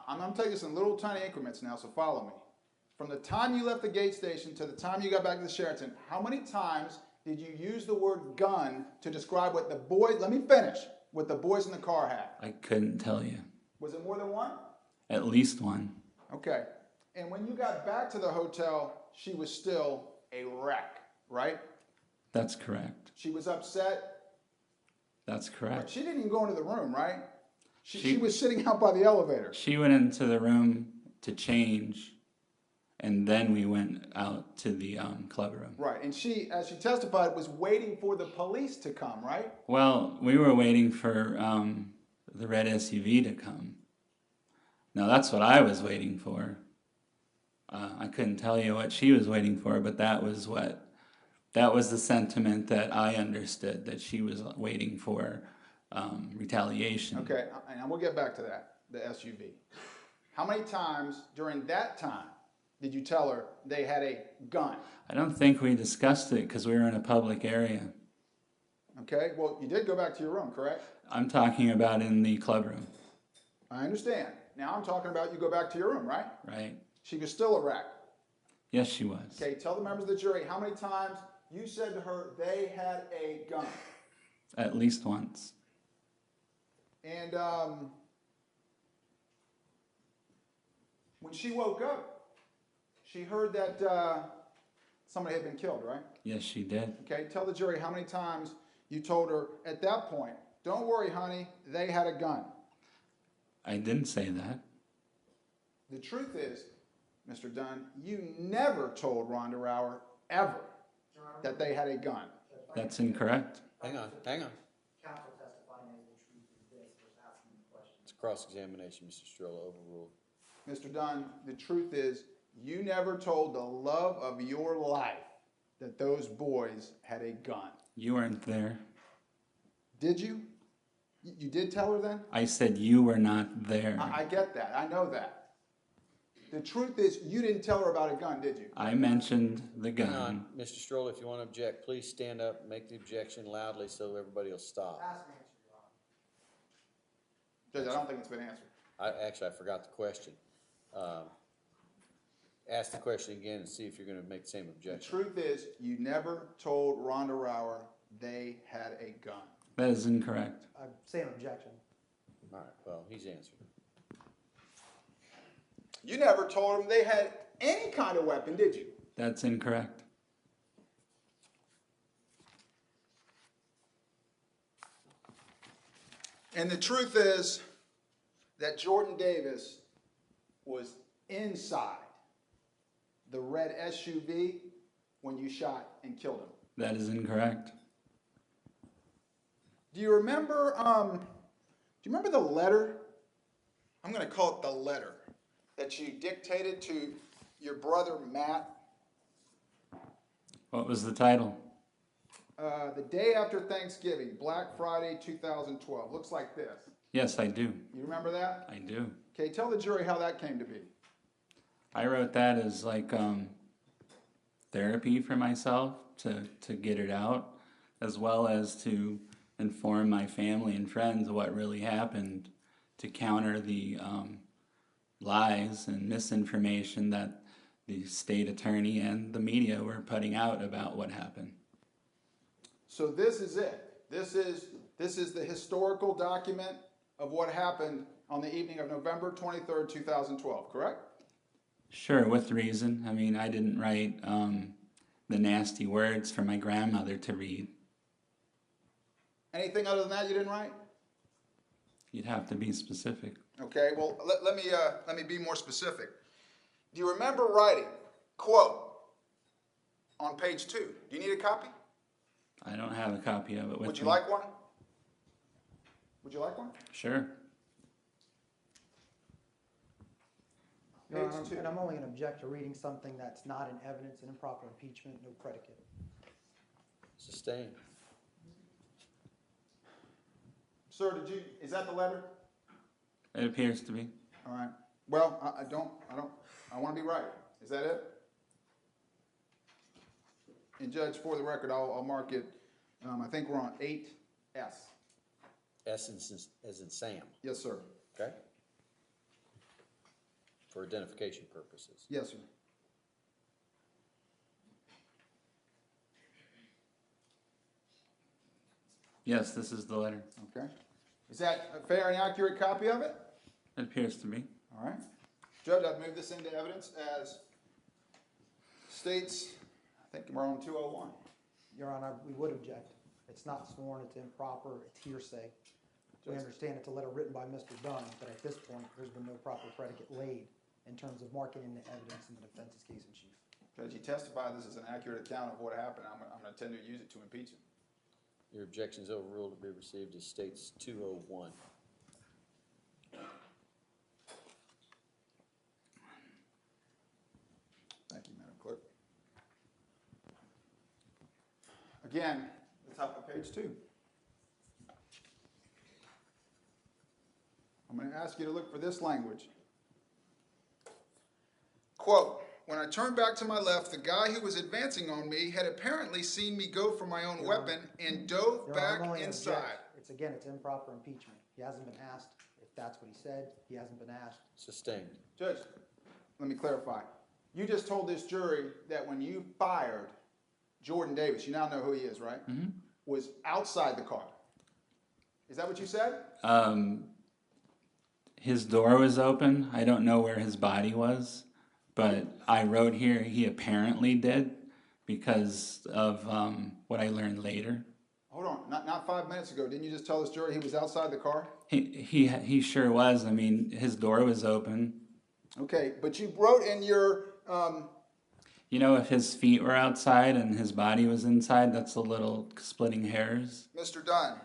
I'm going to take this in little tiny increments now, so follow me. From the time you left the gate station to the time you got back to the Sheraton, how many times did you use the word gun to describe what the boys, let me finish, what the boys in the car had? I couldn't tell you. Was it more than one? At least one. Okay. And when you got back to the hotel, she was still a wreck, right? That's correct. She was upset. That's correct. She didn't even go into the room, right? She She- was sitting out by the elevator. She went into the room to change, and then we went out to the club room. Right. And she, as she testified, was waiting for the police to come, right? Well, we were waiting for the red SUV to come. Now, that's what I was waiting for. I couldn't tell you what she was waiting for, but that was the sentiment that I understood, that she was waiting for retaliation. Okay, and we'll get back to that, the SUV. How many times during that time did you tell her they had a gun? I don't think we discussed it because we were in a public area. Okay, well, you did go back to your room, correct? I'm talking about in the club room, I understand. Now I'm talking about you go back to your room, right? right? She was still a wreck. Yes, she was. Okay, tell the members of the jury how many times you said to her they had a gun. At least once. And when she woke up, she heard that somebody had been killed, right? Yes, she did. Okay, tell the jury how many times you told her at that point, don't worry, honey, they had a gun. I didn't say that. The truth is, Mr. Dunn, you never told Rhonda Rower ever that they had a gun. That's incorrect. Hang on. Counsel testifying as the truth is this, was asking the question. It's cross-examination, Mr. Strollo, overruled. Mr. Dunn, the truth is, you never told the love of your life that those boys had a gun. You weren't there. Did you? You did tell her then? I said you were not there. I get that. I know that. The truth is, you didn't tell her about a gun, did you? I mentioned the Hang gun. on, Mr. Strollo, if you want to object, please stand up, and make the objection loudly so everybody will stop. Judge, I don't think it's been answered. I forgot the question. Ask the question again and see if you're going to make the same The objection. truth is, you never told Rhonda Rower they had a gun. That is incorrect. Same objection. All right, well, he's answered. You never told them they had any kind of weapon, did you? That's incorrect. And the truth is that Jordan Davis was inside the red SUV when you shot and killed him. That is incorrect. Do you remember the letter? I'm going to call it the letter that you dictated to your brother Matt What was the title? the day after Thanksgiving, Black Friday 2012. Looks like this. Yes, I do. You remember that? I do. Okay, tell the jury how that came to be. I wrote that as like therapy for myself to get it out, as well as to inform my family and friends what really happened, to counter the lies and misinformation that the state attorney and the media were putting out about what happened. So this is it. This This is the historical document of what happened on the evening of November 23rd, 2012, correct? Sure, with reason. I mean, I didn't write the nasty words for my grandmother to read. Anything other than that you didn't write? You'd have to be specific. Okay, well, let me be more specific. Do you remember writing, quote, on page 2? Do you need a copy? I don't have a copy of it with me. Would you like one? Would you like one? Sure. Your Honor, Page 2. and I'm only going to object to reading something that's not in evidence, an improper impeachment, no predicate. Sustained. Sir, is that the letter? It appears to be. All right. Well, I want to be right. Is that it? And Judge, for the record, I'll mark it, I think we're on 8S. S as in Sam, Yes, sir. okay? For identification purposes. Yes, sir. Yes, this is the letter. Okay. Is that a fair and accurate copy of it? It appears to be. All right. Judge, I've moved this into evidence as states, I think we're on 201. Your Honor, we would object. It's not sworn, it's improper, it's hearsay. We understand it's a letter written by Mr. Dunn, but at this point, there's been no proper predicate laid in terms of marking into evidence in the defense's case in chief. Judge, he testified this is an accurate account of what happened. I'm going to tend to use it to impeach him. Your objection is overruled to be received as states 201. Thank you, Madam Clerk. Again, the top of page 2. I'm going to ask you to look for this language. Quote, when I turned back to my left, the guy who was advancing on me had apparently seen me go for my own weapon and dove Your Honor, I'm back only gonna inside. object. It's improper impeachment. He hasn't been asked if that's what he said. He hasn't been asked. Sustained. Judge, let me clarify. You just told this jury that when you fired Jordan Davis, you now know who he is, right? Mm-hmm. Was outside the car. Is that what you said? His door was open. I don't know where his body was, but I wrote here he apparently did because of what I learned later. Hold on, not 5 minutes ago. Didn't you just tell this jury he was outside the car? He sure was. I mean, his door was open. Okay, but you wrote in your You know, if his feet were outside and his body was inside, that's a little splitting hairs. Mr. Dunn,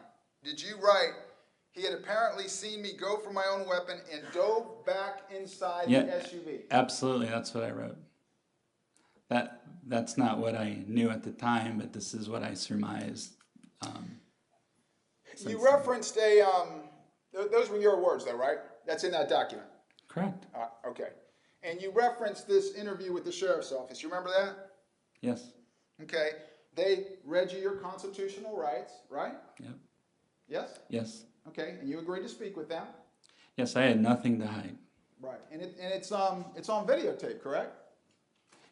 did you write, he had apparently seen me go for my own weapon and dove back inside the SUV? Absolutely, that's what I wrote. That's not what I knew at the time, but this is what I surmised. You referenced those were your words though, right? That's in that document. Correct. Okay. And you referenced this interview with the sheriff's office. You remember that? Yes. Okay. They read you your constitutional rights, right? Yep. Yes? Yes. Okay. And you agreed to speak with them? Yes, I had nothing to hide. Right. And it's on videotape, correct?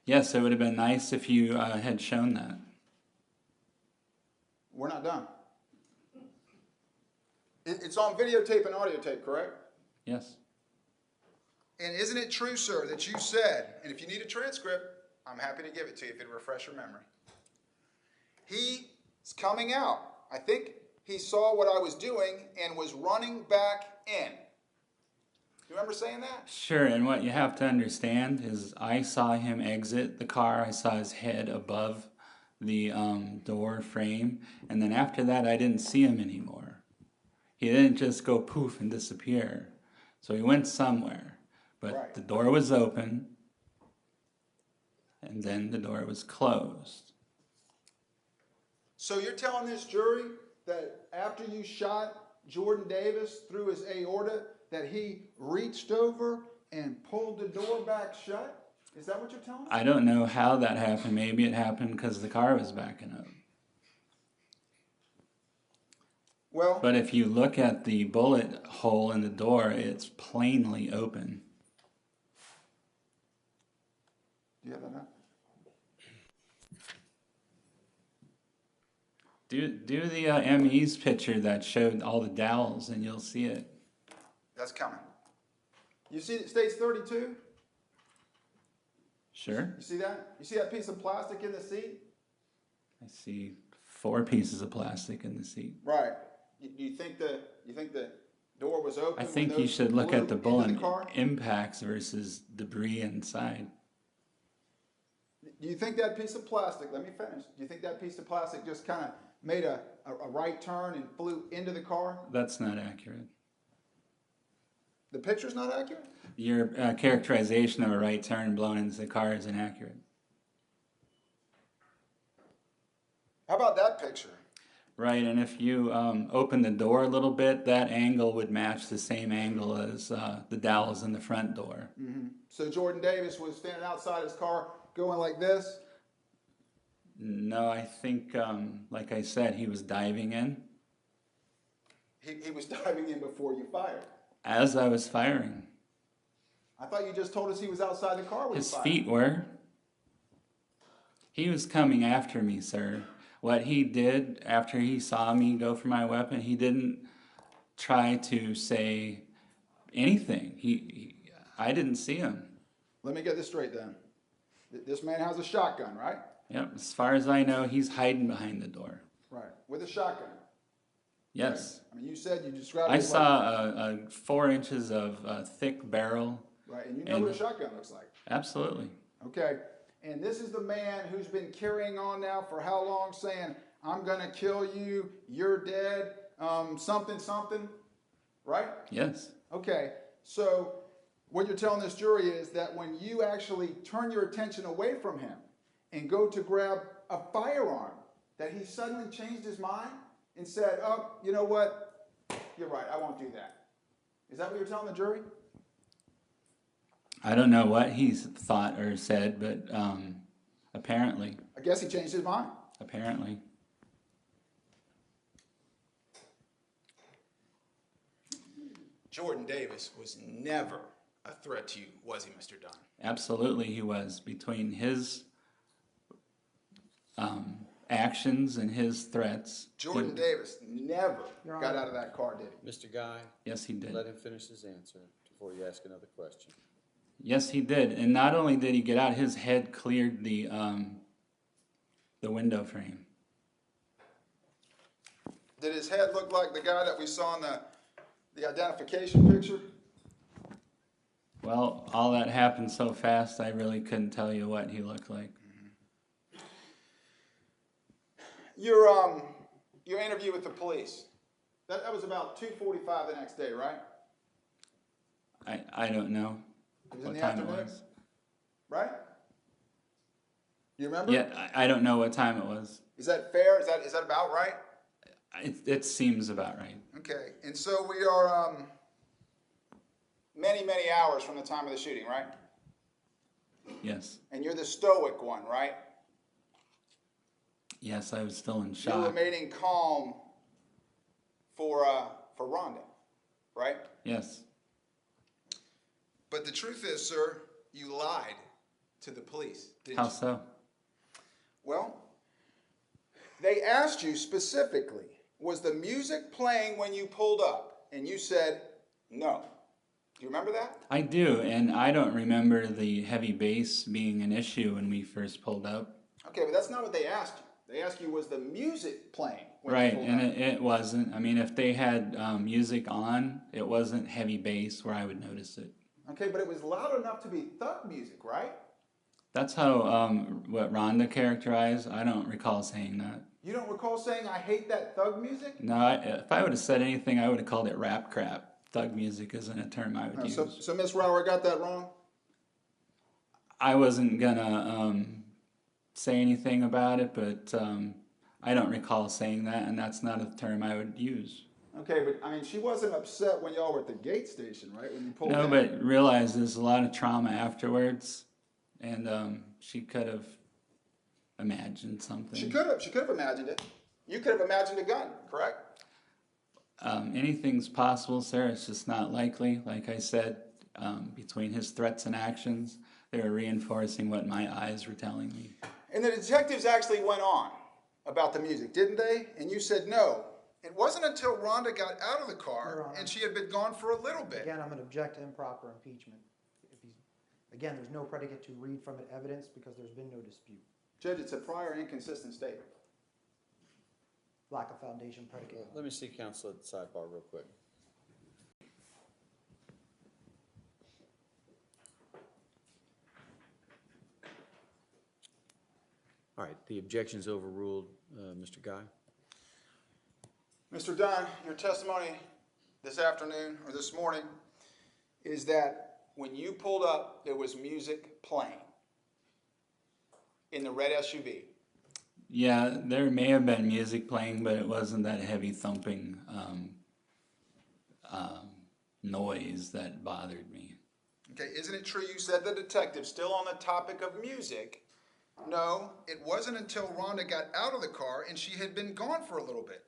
Yes, it would have been nice if you had shown that. We're not done. It's on videotape and audio tape, correct? Yes. And isn't it true, sir, that you said, and if you need a transcript, I'm happy to give it to you if it'll refresh your memory. He's coming out. I think he saw what I was doing and was running back in. You remember saying that? Sure, and what you have to understand is I saw him exit the car. I saw his head above the door frame, and then after that I didn't see him anymore. He didn't just go poof and disappear. So he went somewhere, but Right. The door was open, and then the door was closed. So you're telling this jury that after you shot Jordan Davis through his aorta, that he reached over and pulled the door back shut? Is that what you're telling us? I don't know how that happened. Maybe it happened because the car was backing up. Well, But if you look at the bullet hole in the door, it's plainly open. do you have that up? Do the ME's picture that showed all the dowels, and you'll see it. That's coming. You see it states 32? Sure. You see that? You see that piece of plastic in the seat? I see 4 pieces of plastic in the seat. Right. You think the door was open? I when think you those should look flew at the into bullet car? impacts versus debris inside. Do you think that piece of plastic, let me finish, do you think that piece of plastic just kind of made a right turn and flew into the car? That's not accurate. The picture's not accurate? Your characterization of a right turn blown into the car is inaccurate. How about that picture? Right, and if you open the door a little bit, that angle would match the same angle as the dowels in the front door. So Jordan Davis was standing outside his car going like this? No, I think, like I said, he was diving in He was diving in before you fired. as I was firing. I thought you just told us he was outside the car when His you fired. feet were. He was coming after me, sir. What he did after he saw me go for my weapon, he didn't try to say anything. I didn't see him. Let me get this straight then. This man has a shotgun, right? Yep, as far as I know, he's hiding behind the door. Right. With a shotgun. Yes. I mean, you said you described I it saw 4 inches of thick barrel. right, and you know what a shotgun looks like. Absolutely. Okay. And this is the man who's been carrying on now for how long, saying, I'm going to kill you, you're dead, something, something, right? Yes. Okay. So what you're telling this jury is that when you actually turn your attention away from him and go to grab a firearm, that he suddenly changed his mind and said, oh, you know what? You're right. I won't do that. Is that what you're telling the jury? I don't know what he thought or said, but apparently. I guess he changed his mind. Apparently. Jordan Davis was never a threat to you, was he, Mr. Dunn? Absolutely he was. Between his actions and his threats. Jordan Davis never got out of that car, did he? Mr. Guy, Yes, he did. let him finish his answer before you ask another question. Yes, he did. And not only did he get out, his head cleared the window frame. Did his head look like the guy that we saw in the identification picture? Well, all that happened so fast, I really couldn't tell you what he looked like. Your interview with the police, that was about 2:45 the next day, right? I don't know It was in what the time it afternoon, was. right? You remember? Yeah, I don't know what time it was. Is that fair? Is that about right? It seems about right. Okay, and so we are many, many hours from the time of the shooting, right? Yes. And you're the stoic one, right? Yes, I was still in You're shock. remaining calm for Rhonda, right? Yes. But the truth is, sir, you lied to the police, didn't How you? so? Well, they asked you specifically, was the music playing when you pulled up? And you said no. Do you remember that? I do, and I don't remember the heavy bass being an issue when we first pulled up. Okay, but that's not what they asked you. They asked you, was the music playing when Right, you pulled and up? it wasn't. I mean, if they had music on, it wasn't heavy bass where I would notice it. Okay, but it was loud enough to be thug music, right? That's how what Rhonda characterized. I don't recall saying that. You don't recall saying, I hate that thug music? No, if I would have said anything, I would have called it rap crap. Thug music isn't a term I would use. So Miss Rower got that wrong? I wasn't gonna say anything about it, but I don't recall saying that, and that's not a term I would use. Okay, but I mean, she wasn't upset when y'all were at the gate station, right? When you pulled No, in. but realize there's a lot of trauma afterwards, and she could have imagined something. She could have imagined it. You could have imagined a gun, correct? Anything's possible, sir. It's just not likely. Like I said, between his threats and actions, they were reinforcing what my eyes were telling me. And the detectives actually went on about the music, didn't they? And you said no. It wasn't until Rhonda got out of the Your car Honor. and she had been gone for a little bit. Again, I'm going to object to improper impeachment. If he's, again, there's no predicate to read from it evidence because there's been no dispute. Judge, it's a prior inconsistent statement. Lack of foundation predicate. Let me see counsel at the sidebar real quick. All right, the objection's overruled, Mr. Guy. Mr. Dunn, your testimony this afternoon or this morning is that when you pulled up, there was music playing in the red SUV. Yeah, there may have been music playing, but it wasn't that heavy thumping noise that bothered me. Okay, isn't it true you said the detective, still on the topic of music, no, it wasn't until Rhonda got out of the car and she had been gone for a little bit.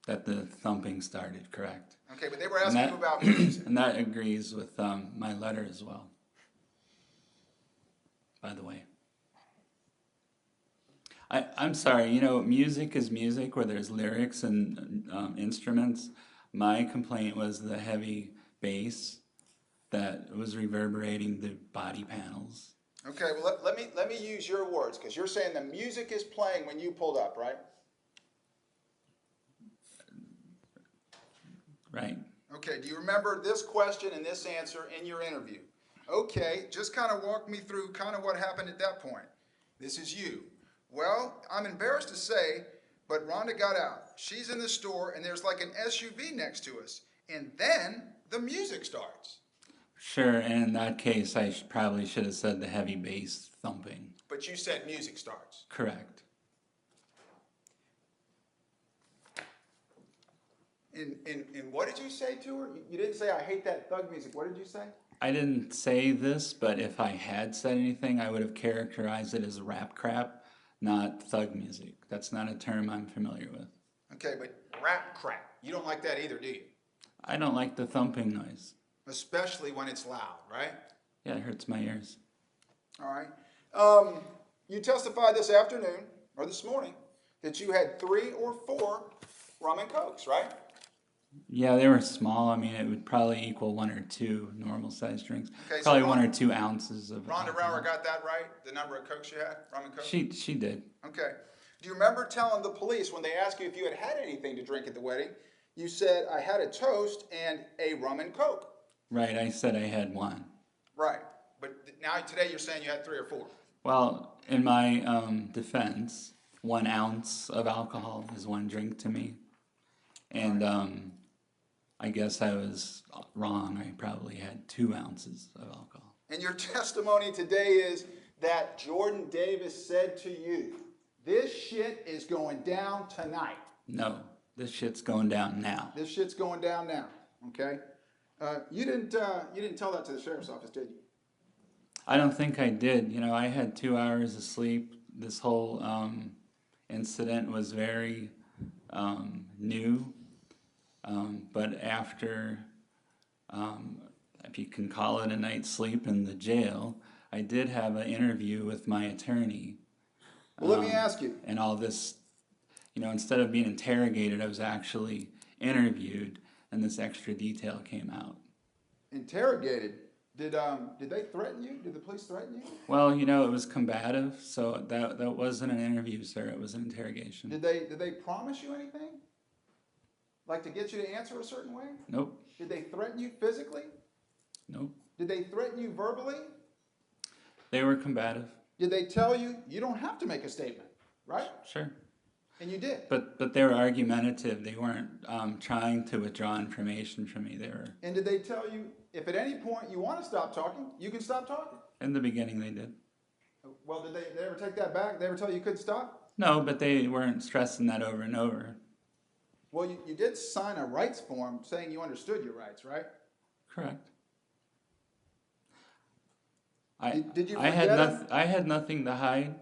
That the thumping started, correct? Okay, but they were asking you about music. And that agrees with my letter as well, by the way. I'm sorry, you know, music is music where there's lyrics and instruments. My complaint was the heavy bass that was reverberating the body panels. Okay, well, let me use your words, because you're saying the music is playing when you pulled up, right? Right. Okay, do you remember this question and this answer in your interview? Okay, just kind of walk me through kind of what happened at that point. This is you. Well, I'm embarrassed to say, but Rhonda got out. She's in the store, and there's like an SUV next to us. And then the music starts. Sure, and in that case, I probably should have said the heavy bass thumping. But you said music starts. Correct. And what did you say to her? You didn't say, I hate that thug music. What did you say? I didn't say this, but if I had said anything, I would have characterized it as rap crap, not thug music. That's not a term I'm familiar with. Okay, but rap crap. You don't like that either, do you? I don't like the thumping noise. Especially when it's loud, right? Yeah, it hurts my ears. All right. You testified this afternoon, or this morning, that you had 3 or 4 rum and cokes, right? Yeah, they were small. I mean, it would probably equal 1 or 2 normal sized drinks. Okay, so Probably Ron- 1 or 2 ounces of Rhonda alcohol. Rower got that right? The number of cokes you had? Rum and coke? She did. Okay. Do you remember telling the police when they asked you if you had had anything to drink at the wedding, you said, I had a toast and a rum and coke? Right, I said I had 1. Right. But now today you're saying you had 3 or 4. Well, in my defense, 1 ounce of alcohol is 1 drink to me. And I guess I was wrong. I probably had 2 ounces of alcohol. And your testimony today is that Jordan Davis said to you, this shit is going down tonight. No, this shit's going down now. This shit's going down now, okay? You didn't tell that to the sheriff's office, did you? I don't think I did. You know, I had 2 hours of sleep. This whole incident was very new. But after, if you can call it a night's sleep in the jail, I did have an interview with my attorney. Well, let me ask you. And all this, you know, instead of being interrogated, I was actually interviewed, and this extra detail came out. Interrogated? Did they threaten you? Did the police threaten you? Well, you know, it was combative, so that wasn't an interview, sir. It was an interrogation. Did they promise you anything? Like to get you to answer a certain way? Nope. Did they threaten you physically? Nope. Did they threaten you verbally? They were combative. Did they tell you you don't have to make a statement, right? Sure. And you did. But they were argumentative. They weren't trying to withdraw information from me. They were. And did they tell you if at any point you want to stop talking, you can stop talking? In the beginning, they did. Well, did they ever take that back? Did they ever tell you you couldn't stop? No, but they weren't stressing that over and over. Well, you did sign a rights form saying you understood your rights, right? Correct. Did you I forget it? I had nothing to hide.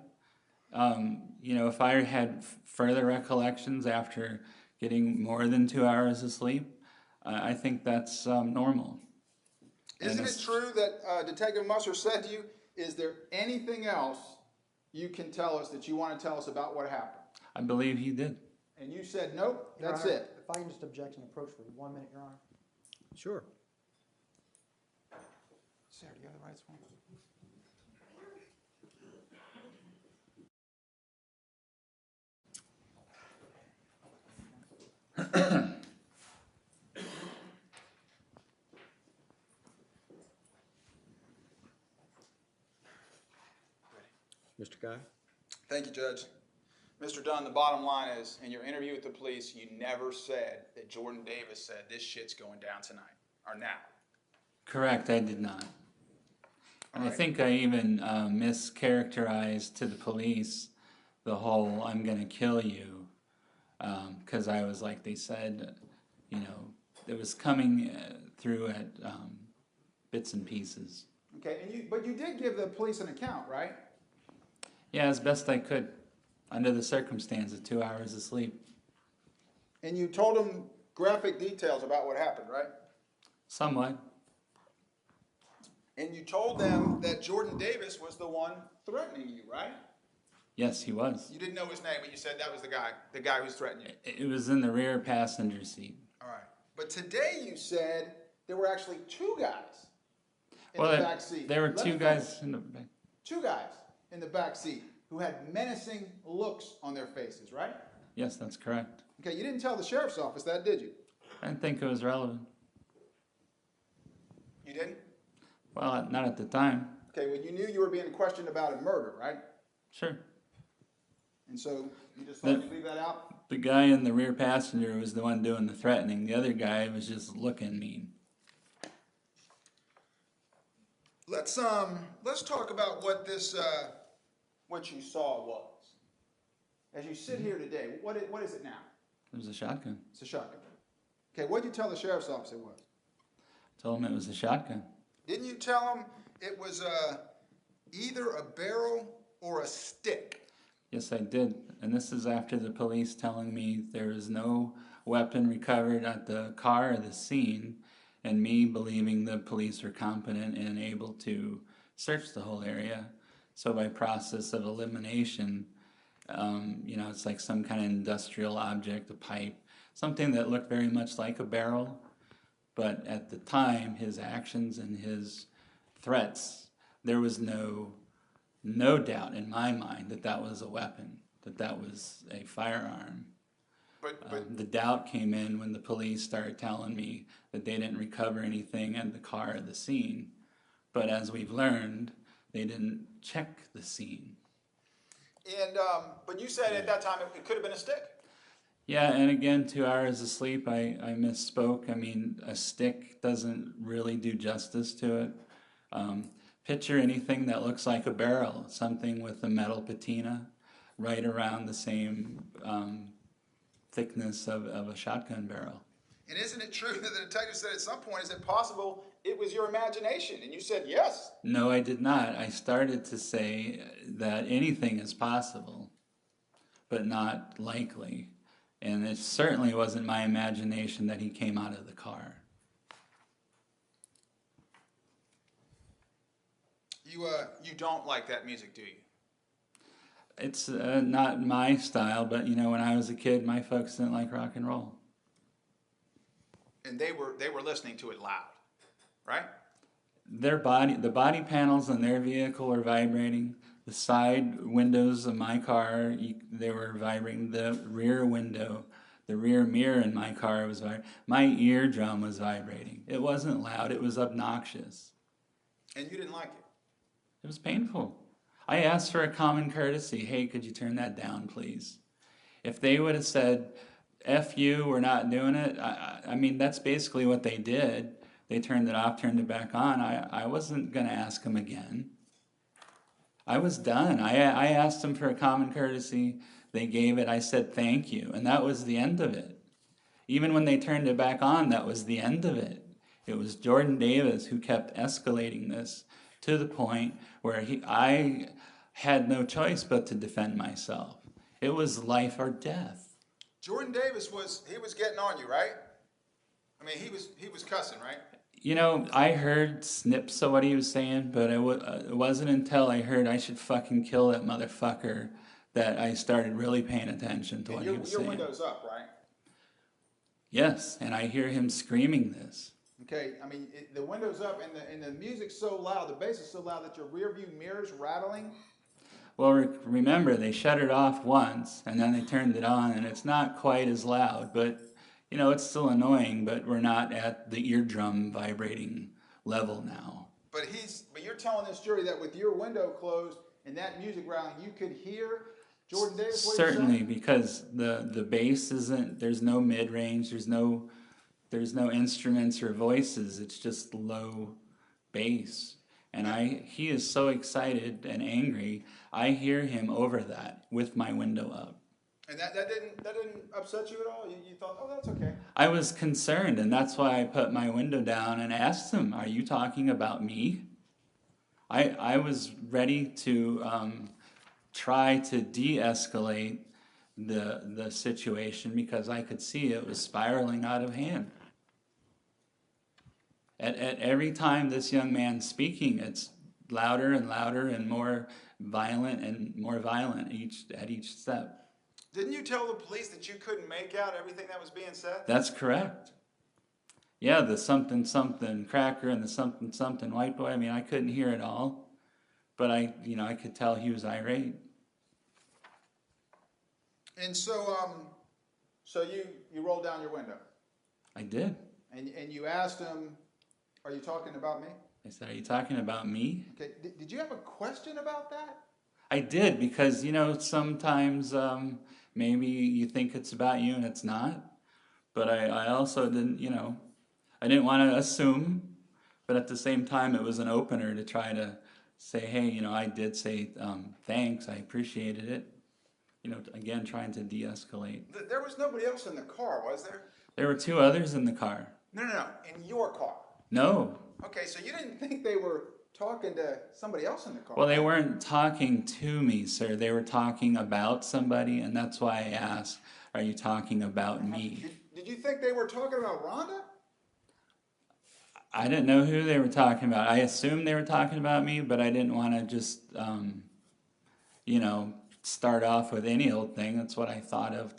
You know, if I had further recollections after getting more than 2 hours of sleep, I think that's normal. Isn't it true that Detective Musser said to you, is there anything else you can tell us that you want to tell us about what happened? I believe he did. And you said, nope, Your that's Honor, it. If I can just object and approach for 1 minute, Your Honor. Sure. Sarah, do you have the rights one? Mr. Guy? Thank you, Judge. Mr. Dunn, the bottom line is, in your interview with the police, you never said that Jordan Davis said this shit's going down tonight, or now. Correct, I did not. And I think I even mischaracterized to the police the whole "I'm gonna kill you," because I was like, they said, you know, it was coming through at bits and pieces. Okay, but you did give the police an account, right? Yeah, as best I could, under the circumstances, 2 hours of sleep. And you told them graphic details about what happened, right? Somewhat. And you told them that Jordan Davis was the one threatening you, right? Yes, he was. You didn't know his name, but you said that was the guy who's threatening you. It was in the rear passenger seat. All right. But today you said there were actually two guys in Well, the back seat. there were Let me two guys finish. in the back. Two guys in the back seat who had menacing looks on their faces, right? Yes, that's correct. Okay, you didn't tell the sheriff's office that, did you? I didn't think it was relevant. You didn't? Well, not at the time. Okay, well, you knew you were being questioned about a murder, right? Sure. And so you just thought you'd leave that out? The guy in the rear passenger was the one doing the threatening. The other guy was just looking mean. Let's talk about what what you saw was. As you sit here today, what is it now? It was a shotgun. It's a shotgun. Okay, what did you tell the sheriff's office it was? Told him it was a shotgun. Didn't you tell him it was either a barrel or a stick? Yes, I did. And this is after the police telling me there was no weapon recovered at the car or the scene, and me believing the police were competent and able to search the whole area. So by process of elimination, you know, it's like some kind of industrial object, a pipe, something that looked very much like a barrel. But at the time, his actions and his threats, there was no doubt in my mind that that was a weapon, that that was a firearm. The doubt came in when the police started telling me that they didn't recover anything in the car or the scene. But as we've learned, they didn't check the scene. And but you said at that time it could have been a stick. Yeah, and again, 2 hours of sleep, I misspoke. I mean, a stick doesn't really do justice to it. Picture anything that looks like a barrel, something with a metal patina right around the same thickness of a shotgun barrel. And isn't it true that the detective said at some point, is it possible it was your imagination? And you said yes. No, I did not. I started to say that anything is possible, but not likely. And it certainly wasn't my imagination that he came out of the car. You don't like that music, do you? It's not my style, but you know, when I was a kid, my folks didn't like rock and roll. And they were listening to it loud, right? The body panels on their vehicle were vibrating. The side windows of my car, they were vibrating. The rear window, the rear mirror in my car was vibrating. My eardrum was vibrating. It wasn't loud. It was obnoxious. And you didn't like it. It was painful. I asked for a common courtesy. Hey, could you turn that down, please? If they would have said, F you, we're not doing it, I mean, that's basically what they did. They turned it off, turned it back on. I wasn't going to ask them again. I was done. I asked them for a common courtesy. They gave it. I said thank you. And that was the end of it. Even when they turned it back on, that was the end of it. It was Jordan Davis who kept escalating this to the point where I had no choice but to defend myself. It was life or death. Jordan Davis was getting on you, right? I mean, he was cussing, right? You know, I heard snips of what he was saying, but it wasn't until I heard I should fucking kill that motherfucker that I started really paying attention to And what your, he was your saying. window's up, right? Yes, and I hear him screaming this. Okay, I mean, the window's up and the music's so loud, the bass is so loud that your rear view mirror's rattling. Well, remember, they shut it off once, and then they turned it on, and it's not quite as loud, but, you know, it's still annoying, but we're not at the eardrum vibrating level now. But you're telling this jury that with your window closed and that music rattling, you could hear Jordan Davis? What you're Certainly, saying? because the bass isn't, there's no mid-range, there's no instruments or voices, it's just low bass. And he is so excited and angry, I hear him over that with my window up. And that didn't upset you at all? You thought, oh, that's okay. I was concerned, and that's why I put my window down and asked him, "Are you talking about me?" I was ready to try to de-escalate the situation because I could see it was spiraling out of hand. At every time this young man's speaking, it's louder and louder and more violent at each step. Didn't you tell the police that you couldn't make out everything that was being said? That's correct. Yeah, the something something cracker and the something something white boy. I mean, I couldn't hear it all, but I could tell he was irate. And so you rolled down your window I did. and you asked him, "Are you talking about me?" I said, "Are you talking about me?" Okay. Did you have a question about that? I did because sometimes maybe you think it's about you and it's not. But I also didn't I didn't want to assume, but at the same time it was an opener to try to say, hey, I did say thanks, I appreciated it. Again, trying to de-escalate. There was nobody else in the car, was there? There were two others in the car. No. In your car. No. Okay, so you didn't think they were talking to somebody else in the car? Well, they weren't talking to me, sir. They were talking about somebody, and that's why I asked, are you talking about me? Did you think they were talking about Rhonda? I didn't know who they were talking about. I assumed they were talking about me, but I didn't want to just, start off with any old thing. That's what I thought of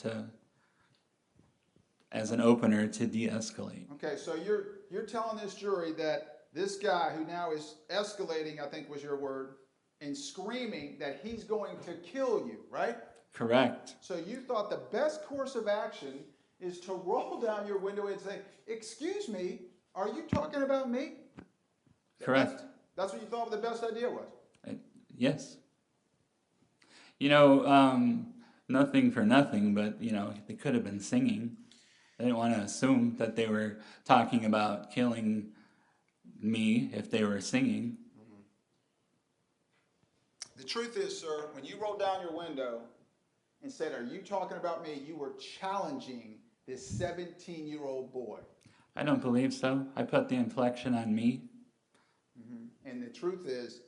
as an opener to de-escalate. Okay, so you're telling this jury that this guy who now is escalating, I think was your word, and screaming that he's going to kill you, right? Correct. So you thought the best course of action is to roll down your window and say, "Excuse me, are you talking about me?" Correct. That's what you thought the best idea was? Yes. Nothing for nothing, but, they could have been singing. I didn't want to assume that they were talking about killing me if they were singing. The truth is, sir, when you rolled down your window and said, "Are you talking about me?" you were challenging this 17-year-old boy. I don't believe so. I put the inflection on me. And the truth is,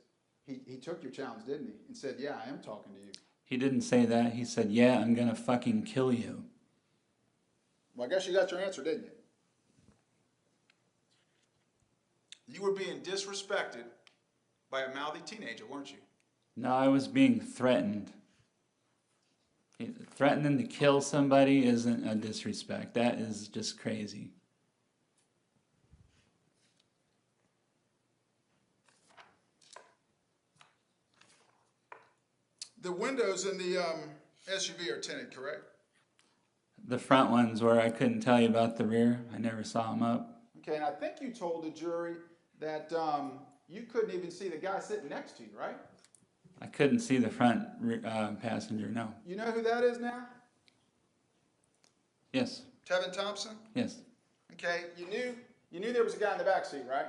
he took your challenge, didn't he? And said, "Yeah, I am talking to you." He didn't say that. He said, yeah, I'm going to fucking kill you. Well, I guess you got your answer, didn't you? You were being disrespected by a mouthy teenager, weren't you? No, I was being threatened. Threatening to kill somebody isn't a disrespect. That is just crazy. The windows in the SUV are tinted, correct? The front ones where I couldn't tell you about the rear, I never saw them up. Okay, and I think you told the jury that you couldn't even see the guy sitting next to you, right? I couldn't see the front passenger, no. You know who that is now? Yes, Tevin Thompson? yes. Okay, you knew there was a guy in the back seat, right?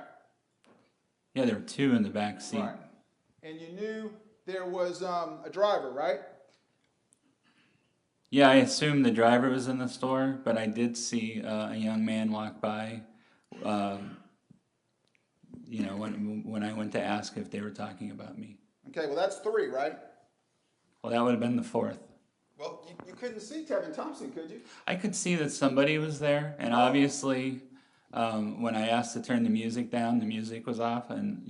Yeah, there were two in the back seat. Right. And you knew there was a driver, right? Yeah, I assumed the driver was in the store, but I did see a young man walk by, when I went to ask if they were talking about me. Okay, well, that's three, right? Well, that would have been the fourth. Well, you couldn't see Tevin Thompson, could you? I could see that somebody was there, and obviously, when I asked to turn the music down, the music was off, and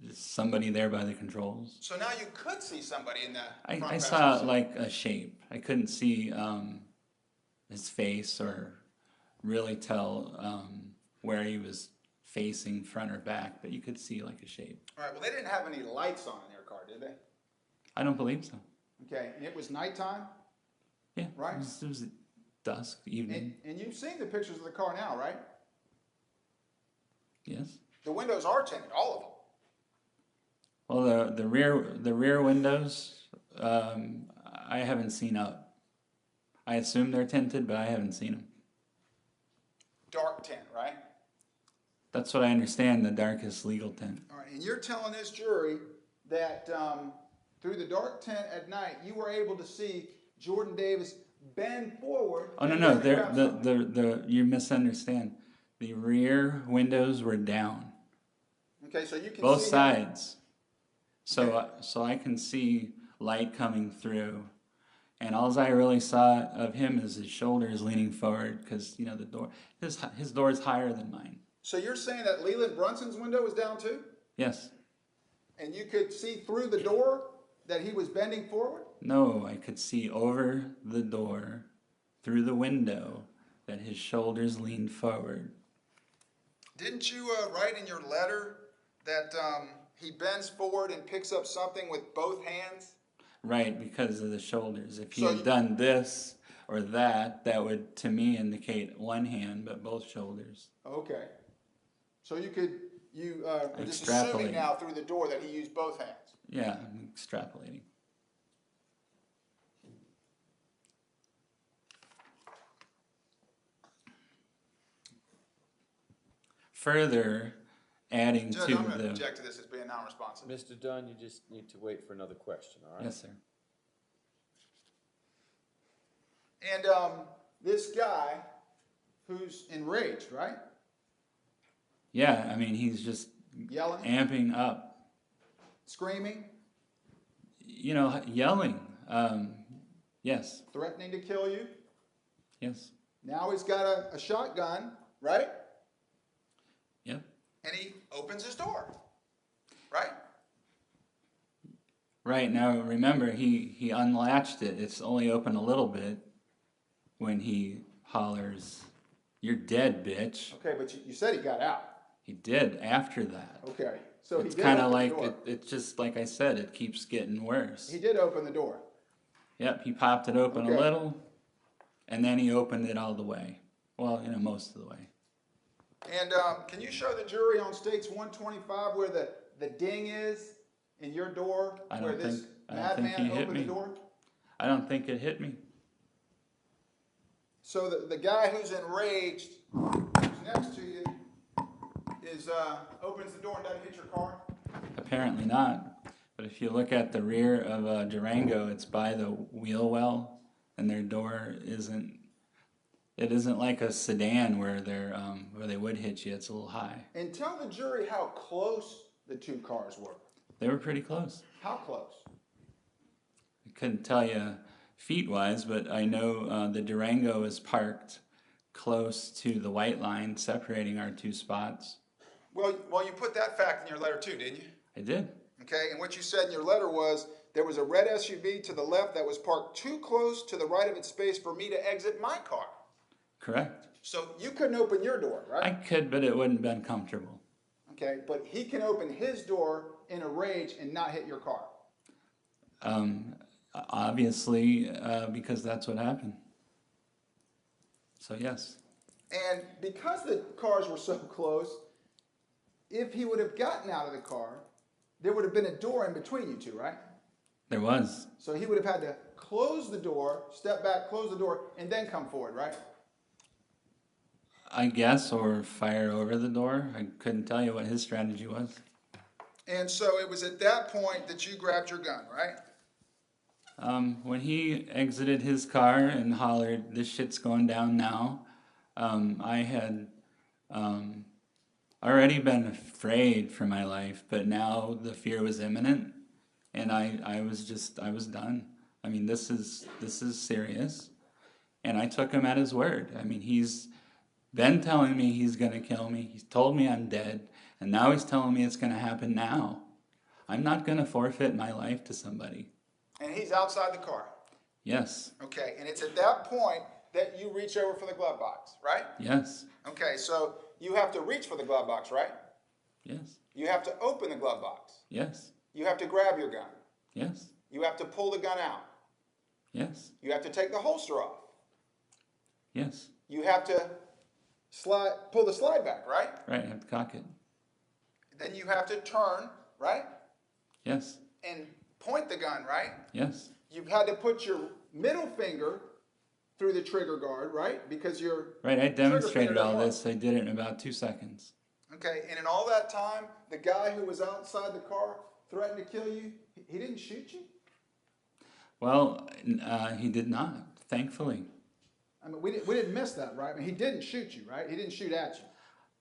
just somebody there by the controls. So now you could see somebody in the front I passenger saw seat. like a shape. I couldn't see his face or really tell where he was facing, front or back, but you could see like a shape. All right, well, they didn't have any lights on in their car, did they? I don't believe so. Okay, and it was nighttime? Yeah, Right. It was dusk, evening. And you've seen the pictures of the car now, right? Yes. The windows are tinted, all of them. Well, the rear windows, I haven't seen up. I assume they're tinted, but I haven't seen them. Dark tint, right? That's what I understand. The darkest legal tint. All right, and you're telling this jury that through the dark tent at night, you were able to see Jordan Davis bend forward. Oh no and no, then grab something. you misunderstand. The rear windows were down, Okay, so you can both see sides. So Okay. so I can see light coming through, and all I really saw of him is his shoulders leaning forward because you know the door. His door is higher than mine. So you're saying that Leland Brunson's window was down too? Yes. And you could see through the door that he was bending forward? No, I could see over the door, through the window, that his shoulders leaned forward. Didn't you write in your letter that he bends forward and picks up something with both hands? Right, because of the shoulders. If he So had you- done this or that, that would, to me, indicate one hand, but both shoulders. Okay. So you are just Extrapolate. assuming now through the door that he used both hands. Yeah, I'm extrapolating. Further, adding Judge, to I'm going to the... object to this as being non-responsive. Mr. Dunn, you just need to wait for another question, all right? Yes, sir. And this guy who's enraged, right? Yeah, I mean, he's just Yelling, amping up. screaming, You know, yelling. Yes, threatening to kill you. yes, Now he's got a shotgun, right? yep. And he opens his door, right? Right, now remember, he unlatched it. It's only open a little bit when he hollers, "You're dead, bitch." Okay, but you said he got out. He did after that. Okay, so It's he did kind of open like, the door. it's just like I said, it keeps getting worse. He did open the door. Yep, he popped it open Okay. a little, and then he opened it all the way. Well, you know, most of the way. And can you show the jury on States 125 where the ding is in your door, I where don't this think- I don't think madman he hit opened me. the door? I don't think it hit me. So the guy who's enraged, who's next to you, opens the door and doesn't hit your car? Apparently not. But if you look at the rear of a Durango, it's by the wheel well, and their door isn't. It isn't like a sedan where they would hit you. It's a little high. And tell the jury how close the two cars were. They were pretty close. How close? I couldn't tell you feet wise, but I know the Durango is parked close to the white line separating our two spots. Well, you put that fact in your letter too, didn't you? I did. Okay, and what you said in your letter was there was a red SUV to the left that was parked too close to the right of its space for me to exit my car. Correct. So you couldn't open your door, right? I could, but it wouldn't have been comfortable. Okay, but he can open his door in a rage and not hit your car. Obviously, because that's what happened. So yes. And because the cars were so close, if he would have gotten out of the car, there would have been a door in between you two, right? There was. So he would have had to close the door, step back, close the door, and then come forward, right? I guess, or fire over the door. I couldn't tell you what his strategy was. And so it was at that point that you grabbed your gun, right? When he exited his car and hollered, "This shit's going down now," I had already been afraid for my life, but now the fear was imminent, and I was done. I mean, this is serious, and I took him at his word. I mean, he's been telling me he's gonna kill me. He's told me I'm dead, and now he's telling me it's gonna happen now. I'm not going to forfeit my life to somebody. And he's outside the car. Yes, Okay, and it's at that point that you reach over for the glove box, right? yes, Okay, so you have to reach for the glove box, right? yes, You have to open the glove box. yes, You have to grab your gun. yes, You have to pull the gun out. yes, You have to take the holster off. yes. You have to pull the slide back, right? Right, I have to cock it. Then you have to turn, right? Yes, And point the gun, right? yes, You've had to put your middle finger through the trigger guard, right? Because your right. I trigger finger demonstrated doesn't all work. this. I did it in about 2 seconds. Okay, and in all that time, the guy who was outside the car threatened to kill you, he didn't shoot you? Well, he did not, thankfully. I mean, we didn't miss that, right? I mean, he didn't shoot you, right? He didn't shoot at you.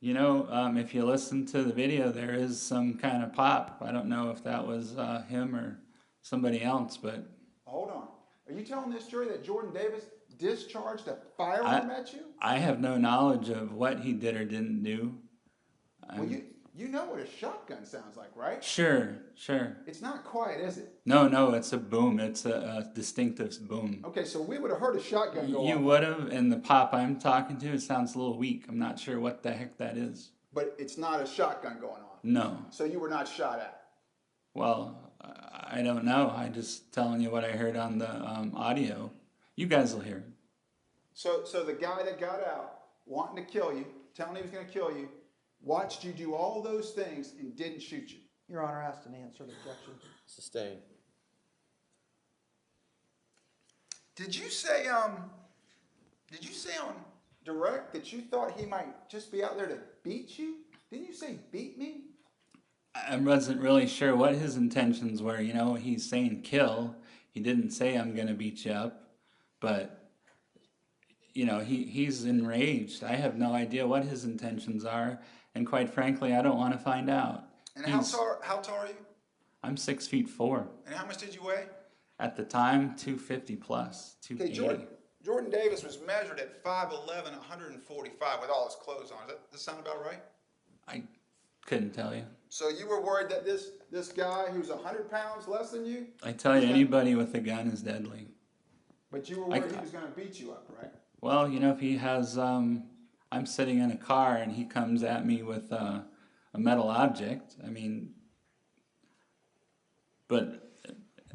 You know, if you listen to the video, there is some kind of pop. I don't know if that was him or somebody else, but Hold on. Are you telling this jury that Jordan Davis discharged a firearm at you? I have no knowledge of what he did or didn't do. Well, you know what a shotgun sounds like, right? Sure, sure. It's not quiet, is it? No, it's a boom. It's a distinctive boom. Okay, so we would have heard a shotgun go You off, would have, and the pop I'm talking to, it sounds a little weak. I'm not sure what the heck that is. but it's not a shotgun going off. No. So you were not shot at. Well, I don't know. I'm just telling you what I heard on the audio. You guys will hear it. So the guy that got out, wanting to kill you, telling he was going to kill you, watched you do all those things and didn't shoot you. Your Honor asked an answer to objection. Sustained. Did you say on direct that you thought he might just be out there to beat you? Didn't you say beat me? I wasn't really sure what his intentions were. You know, he's saying kill. He didn't say I'm going to beat you up. But, you know, he's enraged. I have no idea what his intentions are. And quite frankly, I don't want to find out. And how tall are you? I'm 6'4". And how much did you weigh? At the time, 250 plus, Okay, 280. Jordan Davis was measured at 5'11", 145 with all his clothes on. Does that sound about right? I couldn't tell you. So you were worried that this guy who's 100 pounds less than you, I tell you, anybody with a gun is deadly. but you were worried he was going to beat you up, right? Well, you know, if he has, I'm sitting in a car and he comes at me with a metal object, I mean, but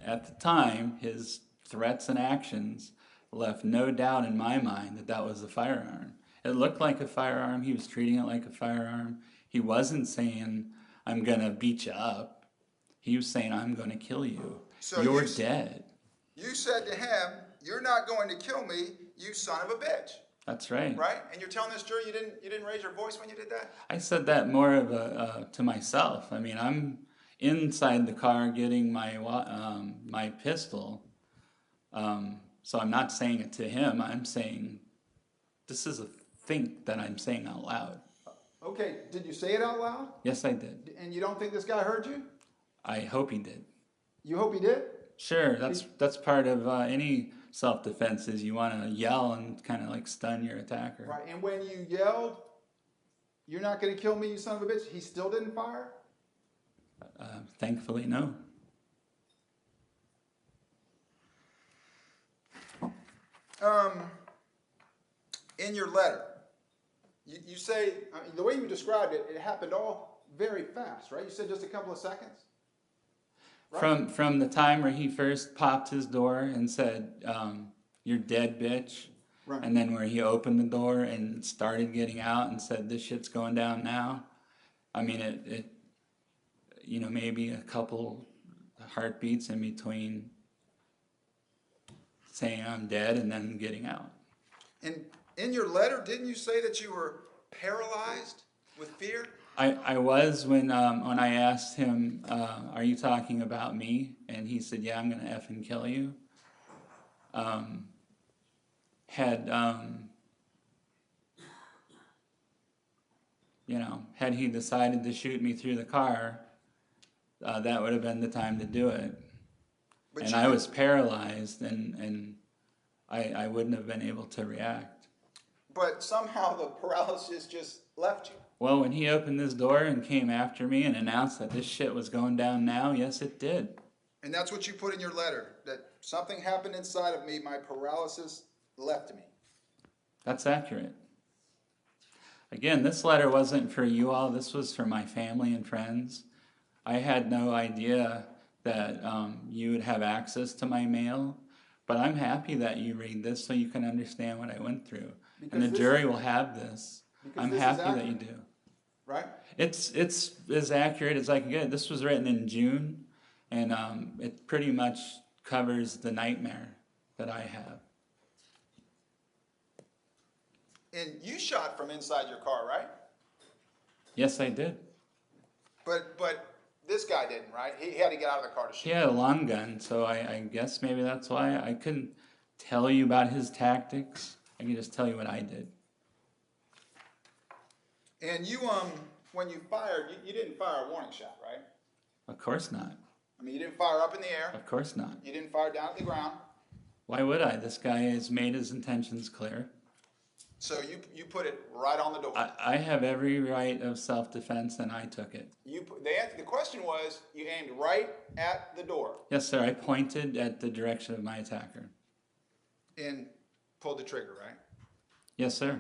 at the time, his threats and actions left no doubt in my mind that that was a firearm. It looked like a firearm. He was treating it like a firearm. He wasn't saying, I'm going to beat you up. He was saying, I'm going to kill you. So You're dead. You said to him, "You're not going to kill me, you son of a bitch." That's right. Right? And you're telling this jury you didn't raise your voice when you did that? I said that more of to myself. I mean, I'm inside the car getting my my pistol, so I'm not saying it to him. I'm saying this is a think that I'm saying out loud. Okay, did you say it out loud? Yes, I did. And you don't think this guy heard you? I hope he did. You hope he did? Sure, that's part of any self-defense is you want to yell and kind of like stun your attacker. Right, and when you yelled, "You're not going to kill me, you son of a bitch," he still didn't fire? Thankfully, no. In your letter, you say, the way you described it, it happened all very fast, right? You said just a couple of seconds? Right? From the time where he first popped his door and said, "You're dead, bitch," Right. and then where he opened the door and started getting out and said, "This shit's going down now." I mean, it you know, maybe a couple heartbeats in between saying I'm dead and then getting out. And in your letter, didn't you say that you were paralyzed with fear? I was when I asked him, "Are you talking about me?" And he said, "Yeah, I'm gonna effing kill you." Had he decided to shoot me through the car, that would have been the time to do it. But And you I didn't- was paralyzed, and I wouldn't have been able to react. but somehow the paralysis just left you. Well, when he opened this door and came after me and announced that this shit was going down now, yes, it did. And that's what you put in your letter, that something happened inside of me, my paralysis left me. That's accurate. Again, this letter wasn't for you all. This was for my family and friends. I had no idea that you would have access to my mail, but I'm happy that you read this so you can understand what I went through. And the jury will have this. I'm happy that you do. Right? It's as accurate as I can get. This was written in June, and it pretty much covers the nightmare that I have. And you shot from inside your car, right? Yes, I did. But this guy didn't, right? He had to get out of the car to shoot. He had a long gun, so I guess maybe that's why I couldn't tell you about his tactics. I can just tell you what I did. And you, when you fired, you didn't fire a warning shot, right? Of course not. I mean, you didn't fire up in the air. Of course not. You didn't fire down at the ground. Why would I? This guy has made his intentions clear. So you put it right on the door. I have every right of self-defense, and I took it. The question was, you aimed right at the door Yes, sir. I pointed at the direction of my attacker. and pulled the trigger, right? Yes, sir.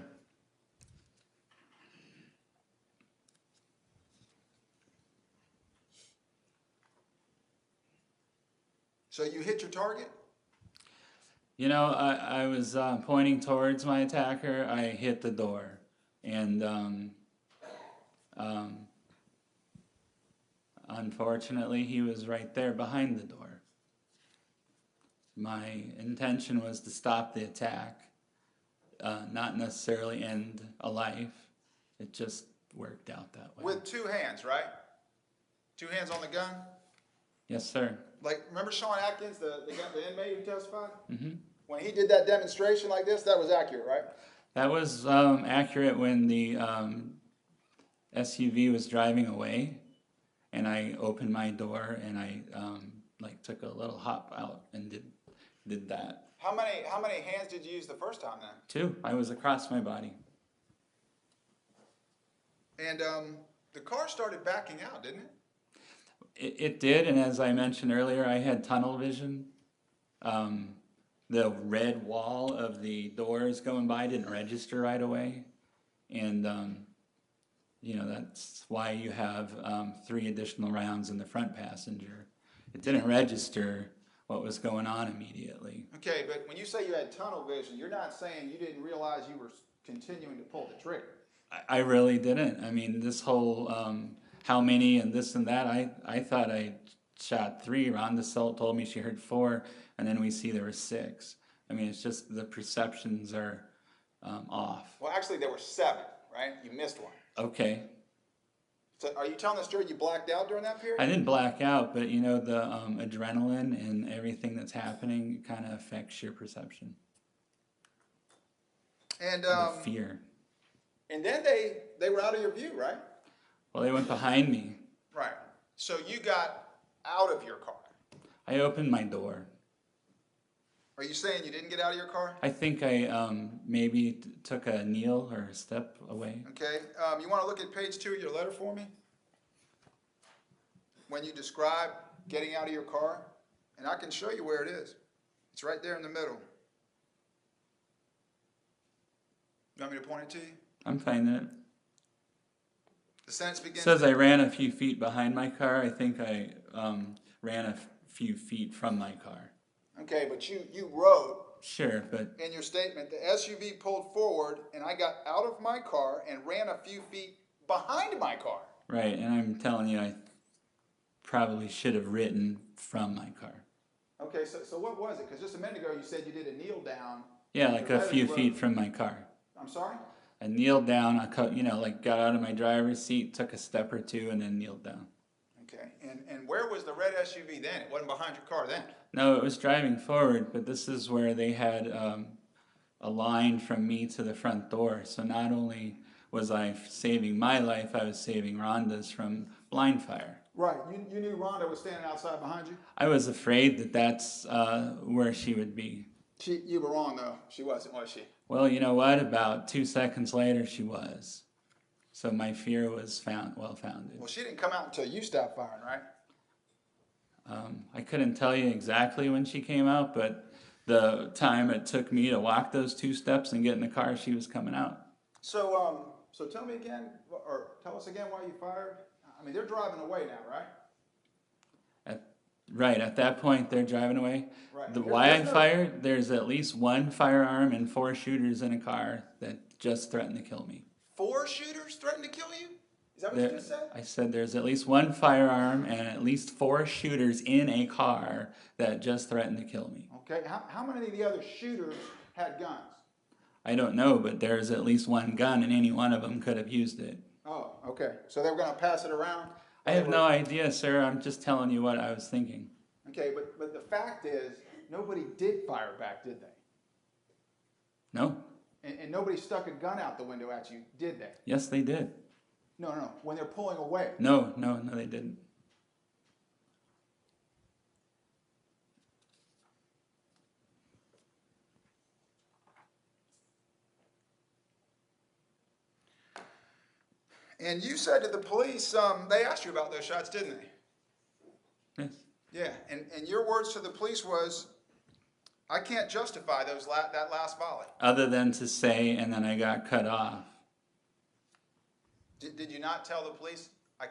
So you hit your target? You know, I was pointing towards my attacker. I hit the door, and unfortunately, he was right there behind the door. My intention was to stop the attack, not necessarily end a life. It just worked out that way. With two hands, right? Two hands on the gun? Yes, sir. Like, remember Sean Atkins, the inmate who testified? Mm-hmm. When he did that demonstration like this, that was accurate, right? That was accurate when the SUV was driving away, and I opened my door and I took a little hop out and did that. How many hands did you use the first time then? 2. I was across my body. And the car started backing out, didn't it? It did, and as I mentioned earlier, I had tunnel vision. The red wall of the doors going by didn't register right away, and that's why you have 3 additional rounds in the front passenger. It didn't register what was going on immediately. Okay, but when you say you had tunnel vision, you're not saying you didn't realize you were continuing to pull the trigger. I really didn't. I mean, this whole how many and this and that, I thought I shot 3. Rhonda told me she heard 4, and then we see there were 6. I mean, it's just the perceptions are off. Well, actually, there were 7, right? You missed one. Okay. So are you telling the story you blacked out during that period? I didn't black out, but you know, the adrenaline and everything that's happening kind of affects your perception. And The fear. and then they were out of your view, right? Well, they went behind me. Right. So you got out of your car. I opened my door. Are you saying you didn't get out of your car? I think I maybe took a kneel or a step away. Okay. You want to look at page 2 of your letter for me? When you describe getting out of your car, and I can show you where it is. It's right there in the middle. You want me to point it to you? I'm finding it. The sentence It begins. says I ran a few feet behind my car. I think I ran a few feet from my car. Okay, but you wrote Sure, but in your statement, the SUV pulled forward and I got out of my car and ran a few feet behind my car. right, and I'm telling you, I probably should have written from my car. Okay, so what was it? Because just a minute ago you said you did a kneel down. Yeah, In like your a letter few you wrote- feet from my car. I'm sorry? I kneeled down, got out of my driver's seat, took a step or 2, and then kneeled down. Okay, and where was the red SUV then? It wasn't behind your car then. No, it was driving forward, but this is where they had a line from me to the front door. So not only was I saving my life, I was saving Rhonda's from blind fire. Right, you knew Rhonda was standing outside behind you? I was afraid that that's where she would be. You were wrong though. She wasn't, was she? Well, you know what? About 2 seconds later, she was. So my fear was well founded. Well, she didn't come out until you stopped firing, right? I couldn't tell you exactly when she came out, but the time it took me to walk those 2 steps and get in the car, she was coming out. So tell me again, or tell us again why you fired. I mean, they're driving away now, right? Right, at that point, they're driving away. Right. Why I There's no- fired, there's at least 1 firearm and 4 shooters in a car that just threatened to kill me. 4 shooters threatened to kill you? Is that what you just said? I said there's at least 1 firearm and at least 4 shooters in a car that just threatened to kill me. Okay. How many of the other shooters had guns? I don't know, but there's at least 1 gun and any one of them could have used it. Oh, okay. So they were going to pass it around? I have no idea, sir. I'm just telling you what I was thinking. Okay, but the fact is, nobody did fire back, did they? No? And nobody stuck a gun out the window at you, did they? Yes, they did. No. When they're pulling away. No, they didn't. And you said to the police, they asked you about those shots, didn't they? Yes. Yeah, and your words to the police was, I can't justify that last volley. Other than to say, and then I got cut off. Did you not tell the police, I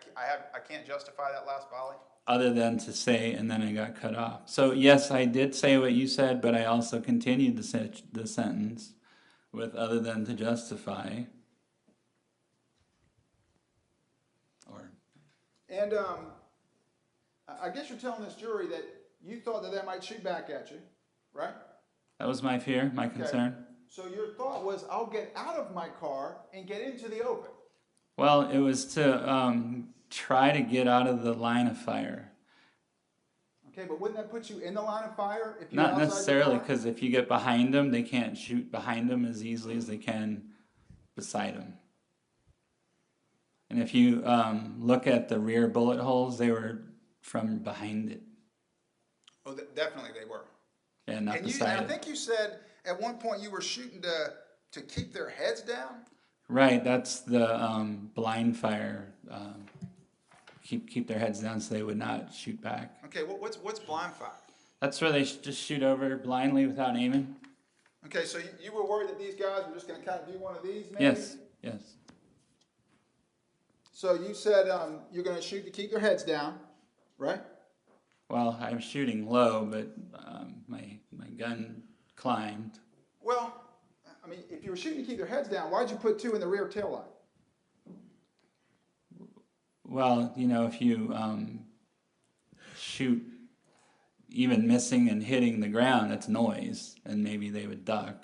can't justify that last volley? Other than to say, and then I got cut off. So yes, I did say what you said, but I also continued the sentence with other than to justify. And I guess you're telling this jury that you thought that they might shoot back at you, right? That was my fear, my concern. So your thought was, I'll get out of my car and get into the open. Well, it was to try to get out of the line of fire. Okay, but wouldn't that put you in the line of fire if you were Not outside your necessarily, car? because if you get behind them, they can't shoot behind them as easily as they can beside them. And if you look at the rear bullet holes, they were from behind it. Oh, definitely they were. And not And beside I it. think you said at one point you were shooting to keep their heads down. Right, that's the blind fire. Keep their heads down so they would not shoot back. Okay, what's blind fire? That's where they just shoot over blindly without aiming. Okay, so you were worried that these guys were just going to kind of do one of these, maybe? Yes. So you said you're going to shoot to keep their heads down, right? Well, I'm shooting low, but my gun climbed. Well, I mean, if you were shooting to keep their heads down, why'd you put 2 in the rear tail light? Well, if you shoot even missing and hitting the ground, that's noise, and maybe they would duck.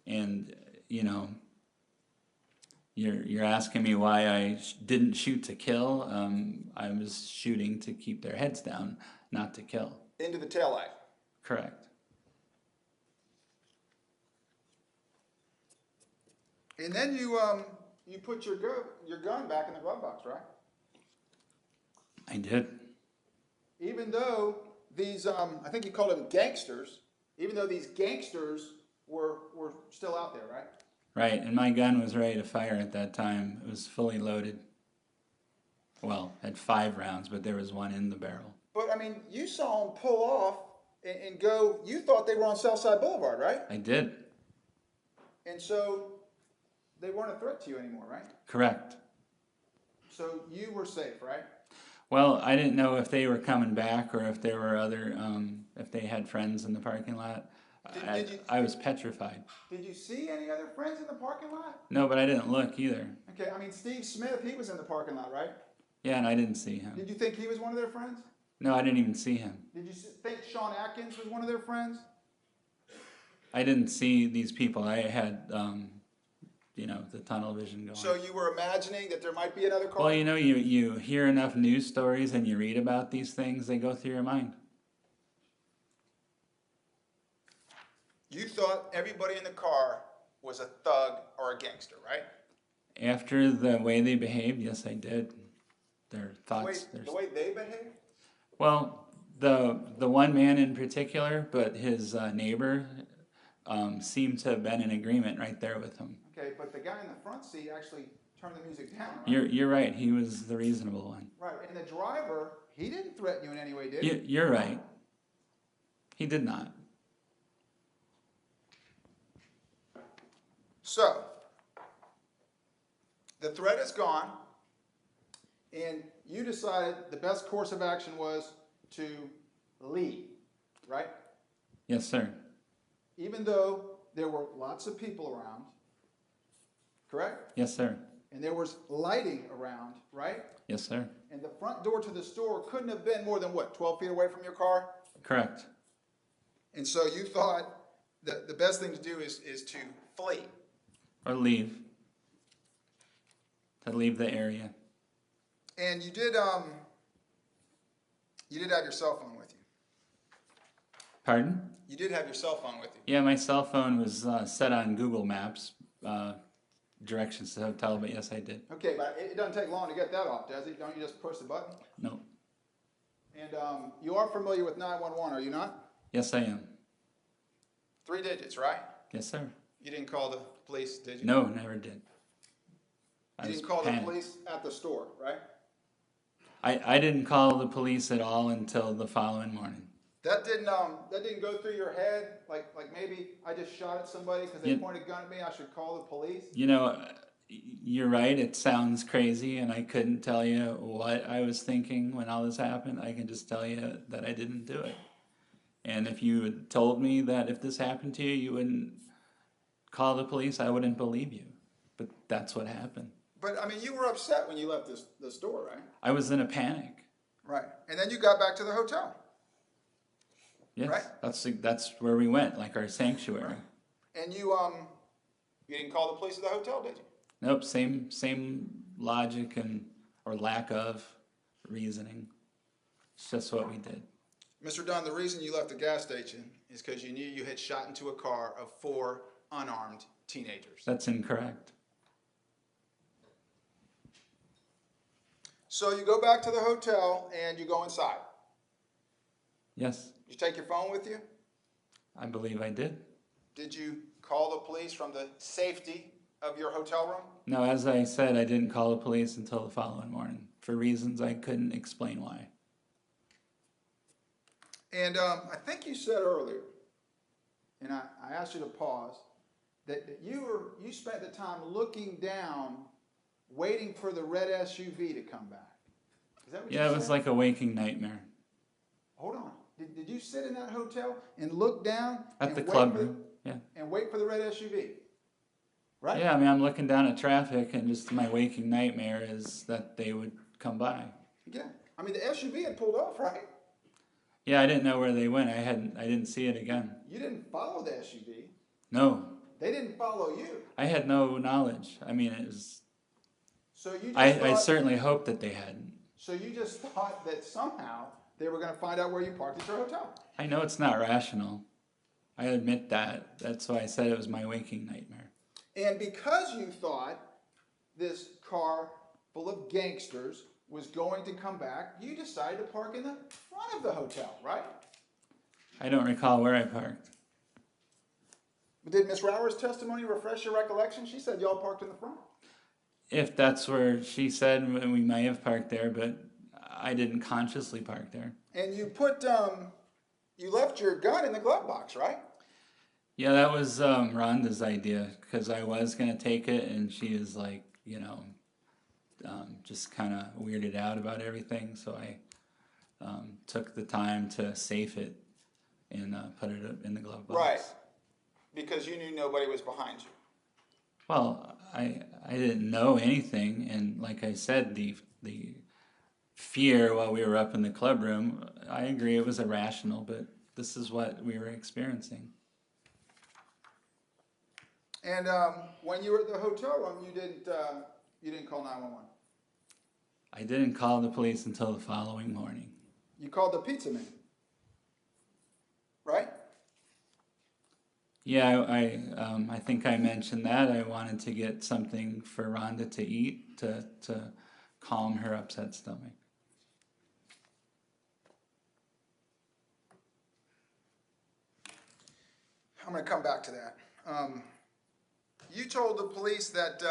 And, you're asking me why I didn't shoot to kill. I was shooting to keep their heads down, not to kill. Into the tail light. Correct. And then you put your gun back in the glove box, right? I did. Even though these, I think you called them gangsters, even though these gangsters were still out there, right? Right, and my gun was ready to fire at that time. It was fully loaded. Well, had 5 rounds, but there was 1 in the barrel. But, I mean, you saw them pull off and go, you thought they were on Southside Boulevard, right? I did. And so they weren't a threat to you anymore, right? Correct. So you were safe, right? Well, I didn't know if they were coming back or if there were other, if they had friends in the parking lot. I was petrified. Did you see any other friends in the parking lot? No, but I didn't look either. Okay, I mean, Steve Smith, he was in the parking lot, right? Yeah, and I didn't see him. Did you think he was one of their friends? No, I didn't even see him. Did you think Sean Atkins was one of their friends? I didn't see these people. I had, the tunnel vision going. So you were imagining that there might be another car? Well, you hear enough news stories and you read about these things, they go through your mind. You thought everybody in the car was a thug or a gangster, right? After the way they behaved, yes, I did. Their thoughts. The way they behaved? Well, the one man in particular, but his neighbor, seemed to have been in agreement right there with him. Okay, but the guy in the front seat actually turned the music down, right? You're right. He was the reasonable one. Right, and the driver, he didn't threaten you in any way, did he? You're right. He did not. So, the threat is gone, and you decided the best course of action was to leave, right? Yes, sir. Even though there were lots of people around, correct? Yes, sir. And there was lighting around, right? Yes, sir. And the front door to the store couldn't have been more than, what, 12 feet away from your car? Correct. And so you thought that the best thing to do is to flee. Or leave. To leave the area. And you did have your cell phone with you. Pardon? You did have your cell phone with you. Yeah, my cell phone was set on Google Maps, directions to the hotel, but yes, I did. Okay, but it doesn't take long to get that off, does it? Don't you just push the button? No. And you are familiar with 911, are you not? Yes, I am. 3 digits, right? Yes, sir. You didn't call the police, did you? No, never did. You didn't call the police at the store, right? I didn't call the police at all until the following morning. That didn't go through your head, like maybe I just shot at somebody because they pointed a gun at me, I should call the police? You know, you're right, it sounds crazy, and I couldn't tell you what I was thinking when all this happened. I can just tell you that I didn't do it. And if you had told me that if this happened to you, you wouldn't call the police, I wouldn't believe you. But that's what happened. But, I mean, you were upset when you left the store, right? I was in a panic. Right. And then you got back to the hotel. Yes, Right. that's where we went, like our sanctuary. Right. And you didn't call the police at the hotel, did you? Nope, same logic or lack of reasoning. It's just what we did. Mr. Dunn, the reason you left the gas station is because you knew you had shot into a car of 4 unarmed teenagers. That's incorrect. So you go back to the hotel and you go inside. Yes, You take your phone with you? I believe I did. Did you call the police from the safety of your hotel room? No, as I said, I didn't call the police until the following morning for reasons I couldn't explain why. And I think you said earlier, and I asked you to pause, that you spent the time looking down, waiting for the red SUV to come back. Is that what you said? Yeah, it was like a waking nightmare. Hold on. Did you sit in that hotel and look down At and the wait club for- room, yeah. and wait for the red SUV? Right? Yeah, I mean, I'm looking down at traffic, and just my waking nightmare is that they would come by. Yeah. I mean, the SUV had pulled off, right? Yeah, I didn't know where they went. I didn't see it again. You didn't follow the SUV. No, They didn't follow you. I had no knowledge. I mean, it was. So you just I thought, certainly hoped that they hadn't. So you just thought that somehow they were going to find out where you parked at your hotel. I know it's not rational. I admit that. That's why I said it was my waking nightmare. And because you thought this car full of gangsters was going to come back, you decided to park in the front of the hotel, right? I don't recall where I parked. But did Miss Rower's testimony refresh your recollection? She said y'all parked in the front. If that's where she said, we may have parked there, but I didn't consciously park there. And you you left your gun in the glove box, right? Yeah, that was Rhonda's idea, because I was going to take it, and she is like, just kind of weirded out about everything, so I took the time to safe it and put it in the glove box. Right. Because you knew nobody was behind you. Well, I didn't know anything, and like I said, the fear while we were up in the club room, I agree it was irrational, but this is what we were experiencing. And when you were at the hotel room, you didn't call 911. I didn't call the police until the following morning. You called the pizza man, right? Yeah, I think I mentioned that. I wanted to get something for Rhonda to eat to calm her upset stomach. I'm going to come back to that. You told the police that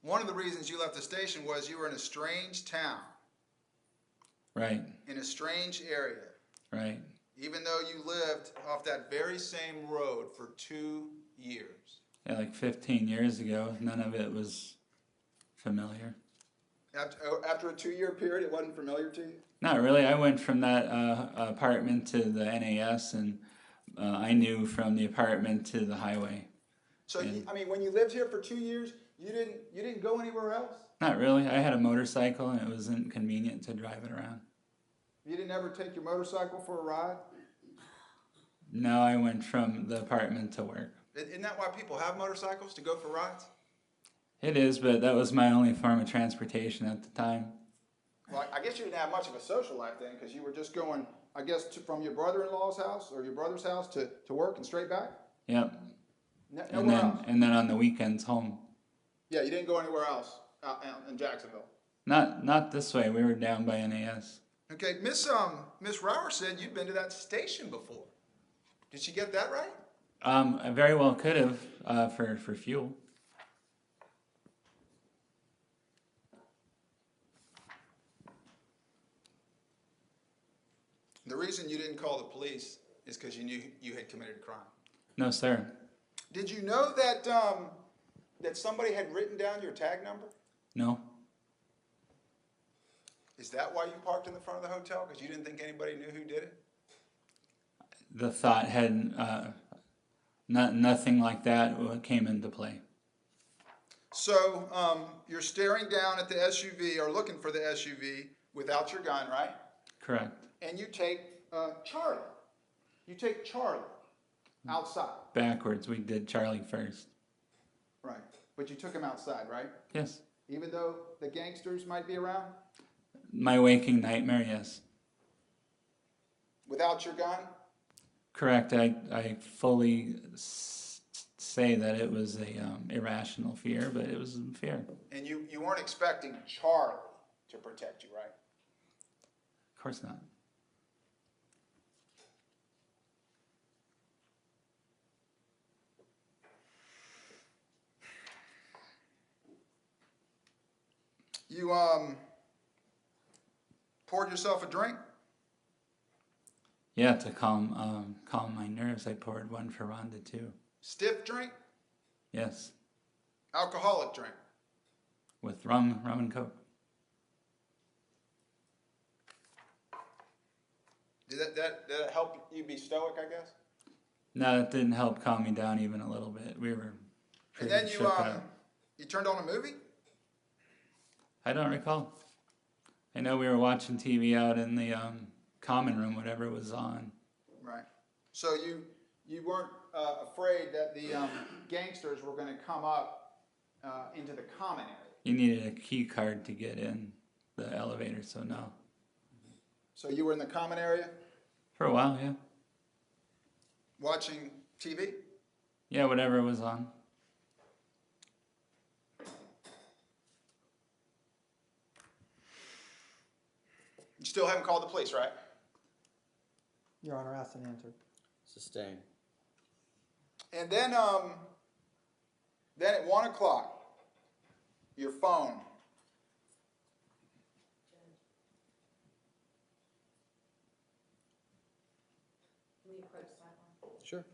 one of the reasons you left the station was you were in a strange town, Right, in a strange area, right. even though you lived off that very same road for 2 years. Yeah, like 15 years ago, none of it was familiar. After a 2-year period, it wasn't familiar to you? Not really. I went from that apartment to the NAS, and I knew from the apartment to the highway. So, And- I mean, when you lived here for 2 years, you didn't go anywhere else? Not really. I had a motorcycle, and it was inconvenient to drive it around. You didn't ever take your motorcycle for a ride? No, I went from the apartment to work. Isn't that why people have motorcycles, to go for rides? It is, but that was my only form of transportation at the time. Well, I guess you didn't have much of a social life then, because you were just going, I guess, from your brother-in-law's house or your brother's house to work and straight back? Yep. Nowhere else? And then on the weekends home. Yeah, you didn't go anywhere else out in Jacksonville. Not this way. We were down by NAS. Okay, Miss Rower said you'd been to that station before. Did she get that right? I very well could have for fuel. The reason you didn't call the police is because you knew you had committed a crime. No, sir. Did you know that that somebody had written down your tag number? No. Is that why you parked in the front of the hotel? Because you didn't think anybody knew who did it? The thought had nothing like that came into play. So you're staring down at the SUV or looking for the SUV without your gun, right? Correct. And you take Charlie. You take Charlie outside. Backwards. We did Charlie first. Right. But you took him outside, right? Yes. Even though the gangsters might be around? My waking nightmare, yes. Without your gun? Correct. I fully say that it was a irrational fear, but it was fear. And you weren't expecting Charlie to protect you, right? Of course not. You poured yourself a drink? Yeah, to calm my nerves, I poured one for Rhonda too. Stiff drink? Yes, Alcoholic drink? with rum and coke. Did that help you be stoic, I guess? No, that didn't help calm me down even a little bit. We were And pretty then shook up. you turned on a movie? I don't recall. I know we were watching TV out in the common room, whatever was on. Right. So you weren't afraid that the gangsters were going to come up into the common area? You needed a key card to get in the elevator, so no. So you were in the common area For a while, yeah. watching TV? Yeah, whatever was on. You still haven't called the police, right? Your Honor asked and answered. Sustain. And then at 1 o'clock, your phone. Sure.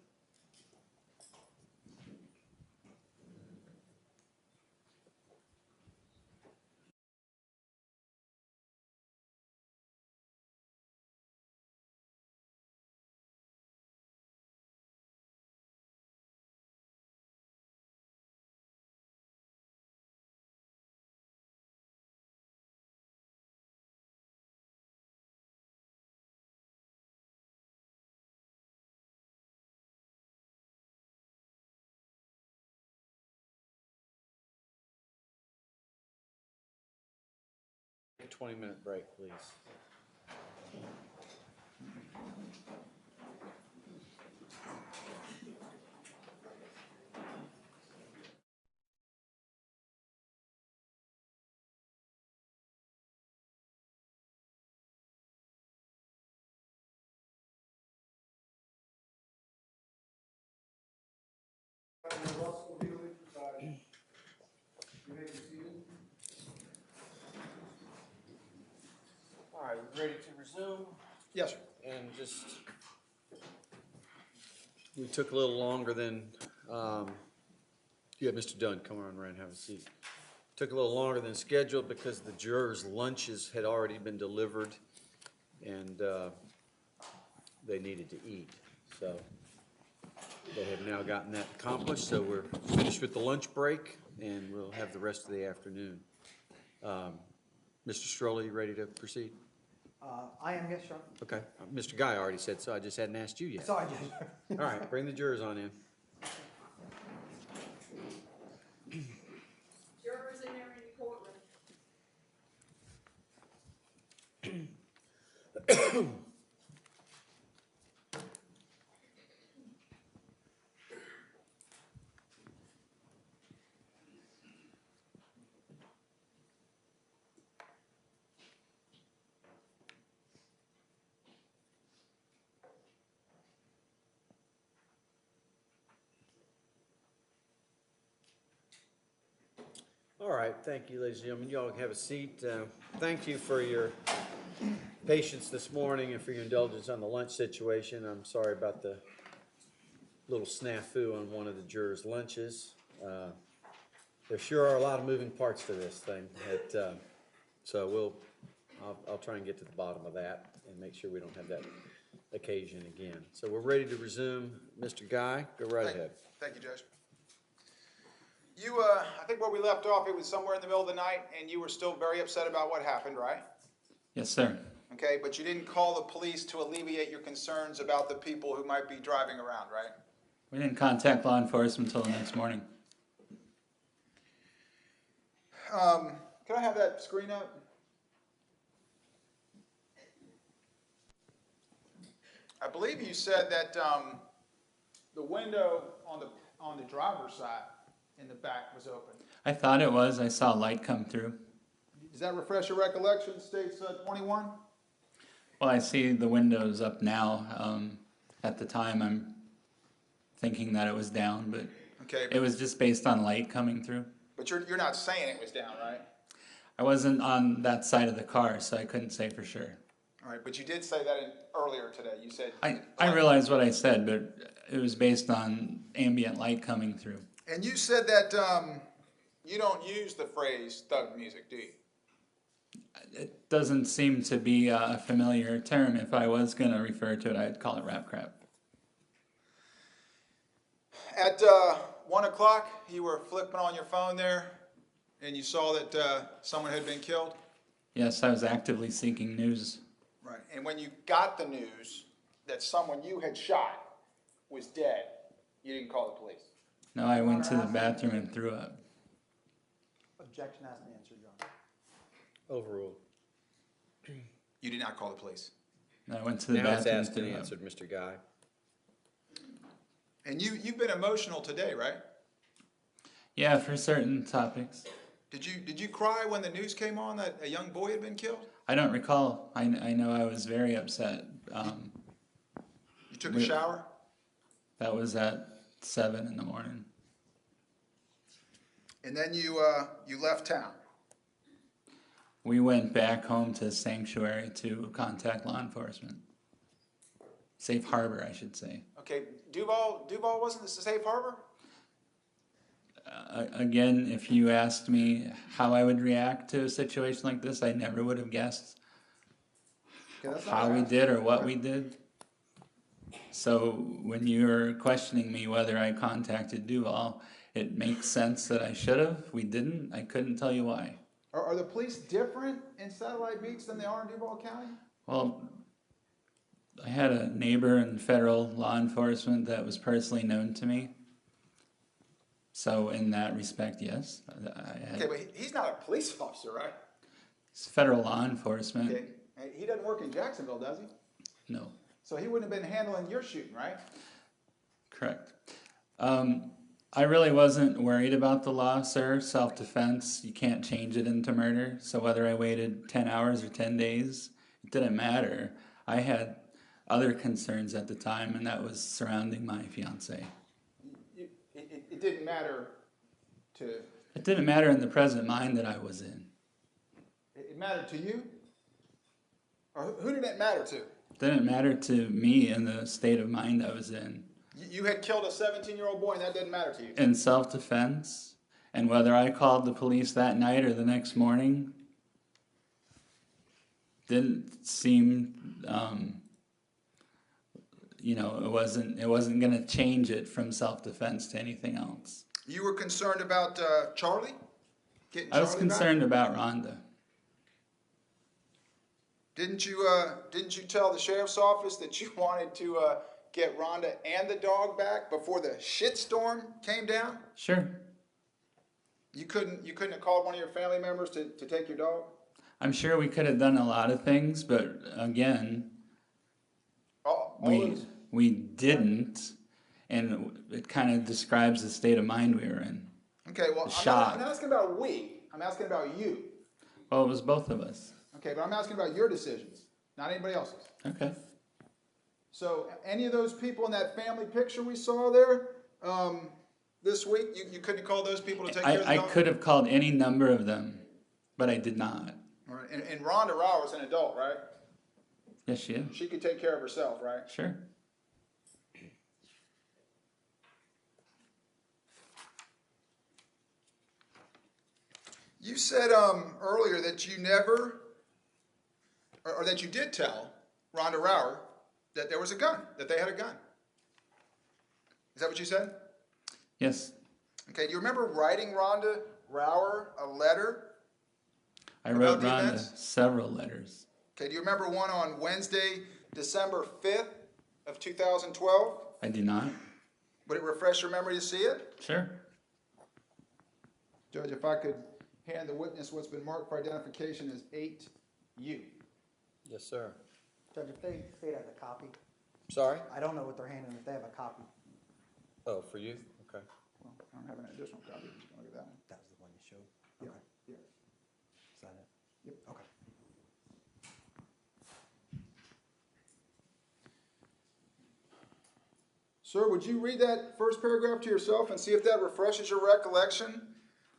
Take a 20-minute break, please. ready to resume? Yes, sir. And just, we took a little longer than, yeah, Mr. Dunn, come on around and have a seat. Took a little longer than scheduled because the jurors' lunches had already been delivered and they needed to eat. So they have now gotten that accomplished, so we're finished with the lunch break and we'll have the rest of the afternoon. Mr. Stroller, you ready to proceed? I am, yes, sir. Okay, Mr. Guy already said so, I just hadn't asked you yet. Sorry, Judge. All right, bring the jurors on in. Jurors in there in the courtroom. All right, thank you, ladies and gentlemen. You all have a seat. Thank you for your patience this morning and for your indulgence on the lunch situation. I'm sorry about the little snafu on one of the jurors' lunches. There sure are a lot of moving parts to this thing. So I'll try and get to the bottom of that and make sure we don't have that occasion again. So we're ready to resume. Mr. Guy, go right ahead. Thank you, Judge. I think where we left off, it was somewhere in the middle of the night, and you were still very upset about what happened, right? Yes, sir. Okay, but you didn't call the police to alleviate your concerns about the people who might be driving around, right? We didn't contact law enforcement until the next morning. Can I have that screen up? I believe you said that the window on the driver's side in the back was open. I thought it was. I saw light come through. Does that refresh your recollection? States 21? Well, I see the windows up now. At the time, I'm thinking that it was down, but Okay, it was just based on light coming through. but you're not saying it was down, right? I wasn't on that side of the car, so I couldn't say for sure. All right, but you did say that earlier today. You said I realized what I said, but it was based on ambient light coming through. And you said that you don't use the phrase thug music, do you? It doesn't seem to be a familiar term. If I was going to refer to it, I'd call it rap crap. At 1 o'clock, you were flipping on your phone there, and you saw that someone had been killed? Yes, I was actively seeking news. Right. And when you got the news that someone you had shot was dead, you didn't call the police? No, I went to the bathroom and threw up. Objection has been answered, Your Honor. Overruled. You did not call the police. No, I went to the Now it's bathroom and asked and threw up. answered, Mr. Guy. And you've been emotional today, right? Yeah, for certain topics. Did you cry when the news came on that a young boy had been killed? I don't recall. I know I was very upset. You took a shower? That was at 7 in the morning. And then you left town. We went back home to Sanctuary to contact law enforcement. Safe Harbor, I should say. Okay, Duval wasn't this a safe harbor? Again, if you asked me how I would react to a situation like this, I never would have guessed Okay, that's not how what I we asked. did or what we did. So when you're questioning me whether I contacted Duval, it makes sense that I should have. We didn't. I couldn't tell you why. Are the police different in Satellite Beach than they are in Duval County? Well, I had a neighbor in federal law enforcement that was personally known to me. So in that respect, yes. Okay, but he's not a police officer, right? It's federal law enforcement. Okay, he doesn't work in Jacksonville, does he? No, So he wouldn't have been handling your shooting, right? correct. I really wasn't worried about the law, sir. Self-defense, you can't change it into murder. So whether I waited 10 hours or 10 days, it didn't matter. I had other concerns at the time, and that was surrounding my fiance. It didn't matter to... It didn't matter in the present mind that I was in. It mattered to you? Or who did it matter to? Didn't matter to me in the state of mind I was in. You had killed a 17-year-old boy and that didn't matter to you? In self-defense, and whether I called the police that night or the next morning didn't seem, it wasn't going to change it from self-defense to anything else. You were concerned about Charlie? Getting I was Charlie back? concerned about Rhonda. Didn't you tell the sheriff's office that you wanted to get Rhonda and the dog back before the shitstorm came down? Sure. You couldn't have called one of your family members to take your dog? I'm sure we could have done a lot of things, but again, we didn't, and it kind of describes the state of mind we were in. Okay, well, I'm not asking about we. I'm asking about you. Well, it was both of us. Okay, but I'm asking about your decisions, not anybody else's. Okay. So, any of those people in that family picture we saw there this week, you couldn't call those people to take care of the I dog? could have called any number of them, but I did not. All right. And Rhonda Rauer is an adult, right? Yes, she is. She could take care of herself, right? Sure. You said earlier that you never, or that you did tell Rhonda Rauer that there was a gun, that they had a gun. Is that what you said? Yes. Okay, do you remember writing Rhonda Rauer a letter? I wrote About the Rhonda events? several letters. Okay, do you remember one on Wednesday, December 5th of 2012? I do not. Would it refresh your memory to see it? Sure. Judge, if I could hand the witness what's been marked for identification as 8U. Yes, sir. Judge, if they have a copy, Sorry? I don't know what they're handing, if they have a copy. Oh, for you? Okay. Well, I don't have an additional copy. I'm just going to look at that one. That was the one you showed? Yeah. Okay. Yeah. Is that it? Yep. Okay. Sir, would you read that first paragraph to yourself and see if that refreshes your recollection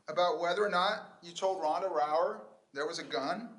about whether or not you told Rhonda Rauer there was a gun?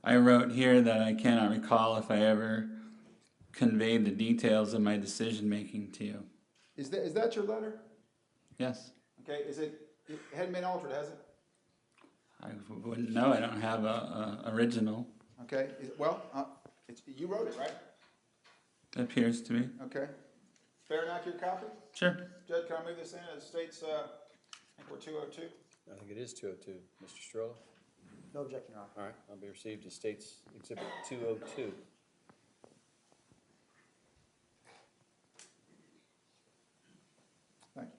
I wrote here that I cannot recall if I ever conveyed the details of my decision making to you. Is that your letter? Yes. Okay, it hadn't been altered, has it? I wouldn't know. I don't have a original. Okay, you wrote it, right? It appears to me. Okay. Fair and accurate copy? Sure. Judge, can I move this in as states, I think we're 202? I think it is 202. Mr. Strolla? No objection, Your Honor. All right, I'll be received as States Exhibit 202. Thank you.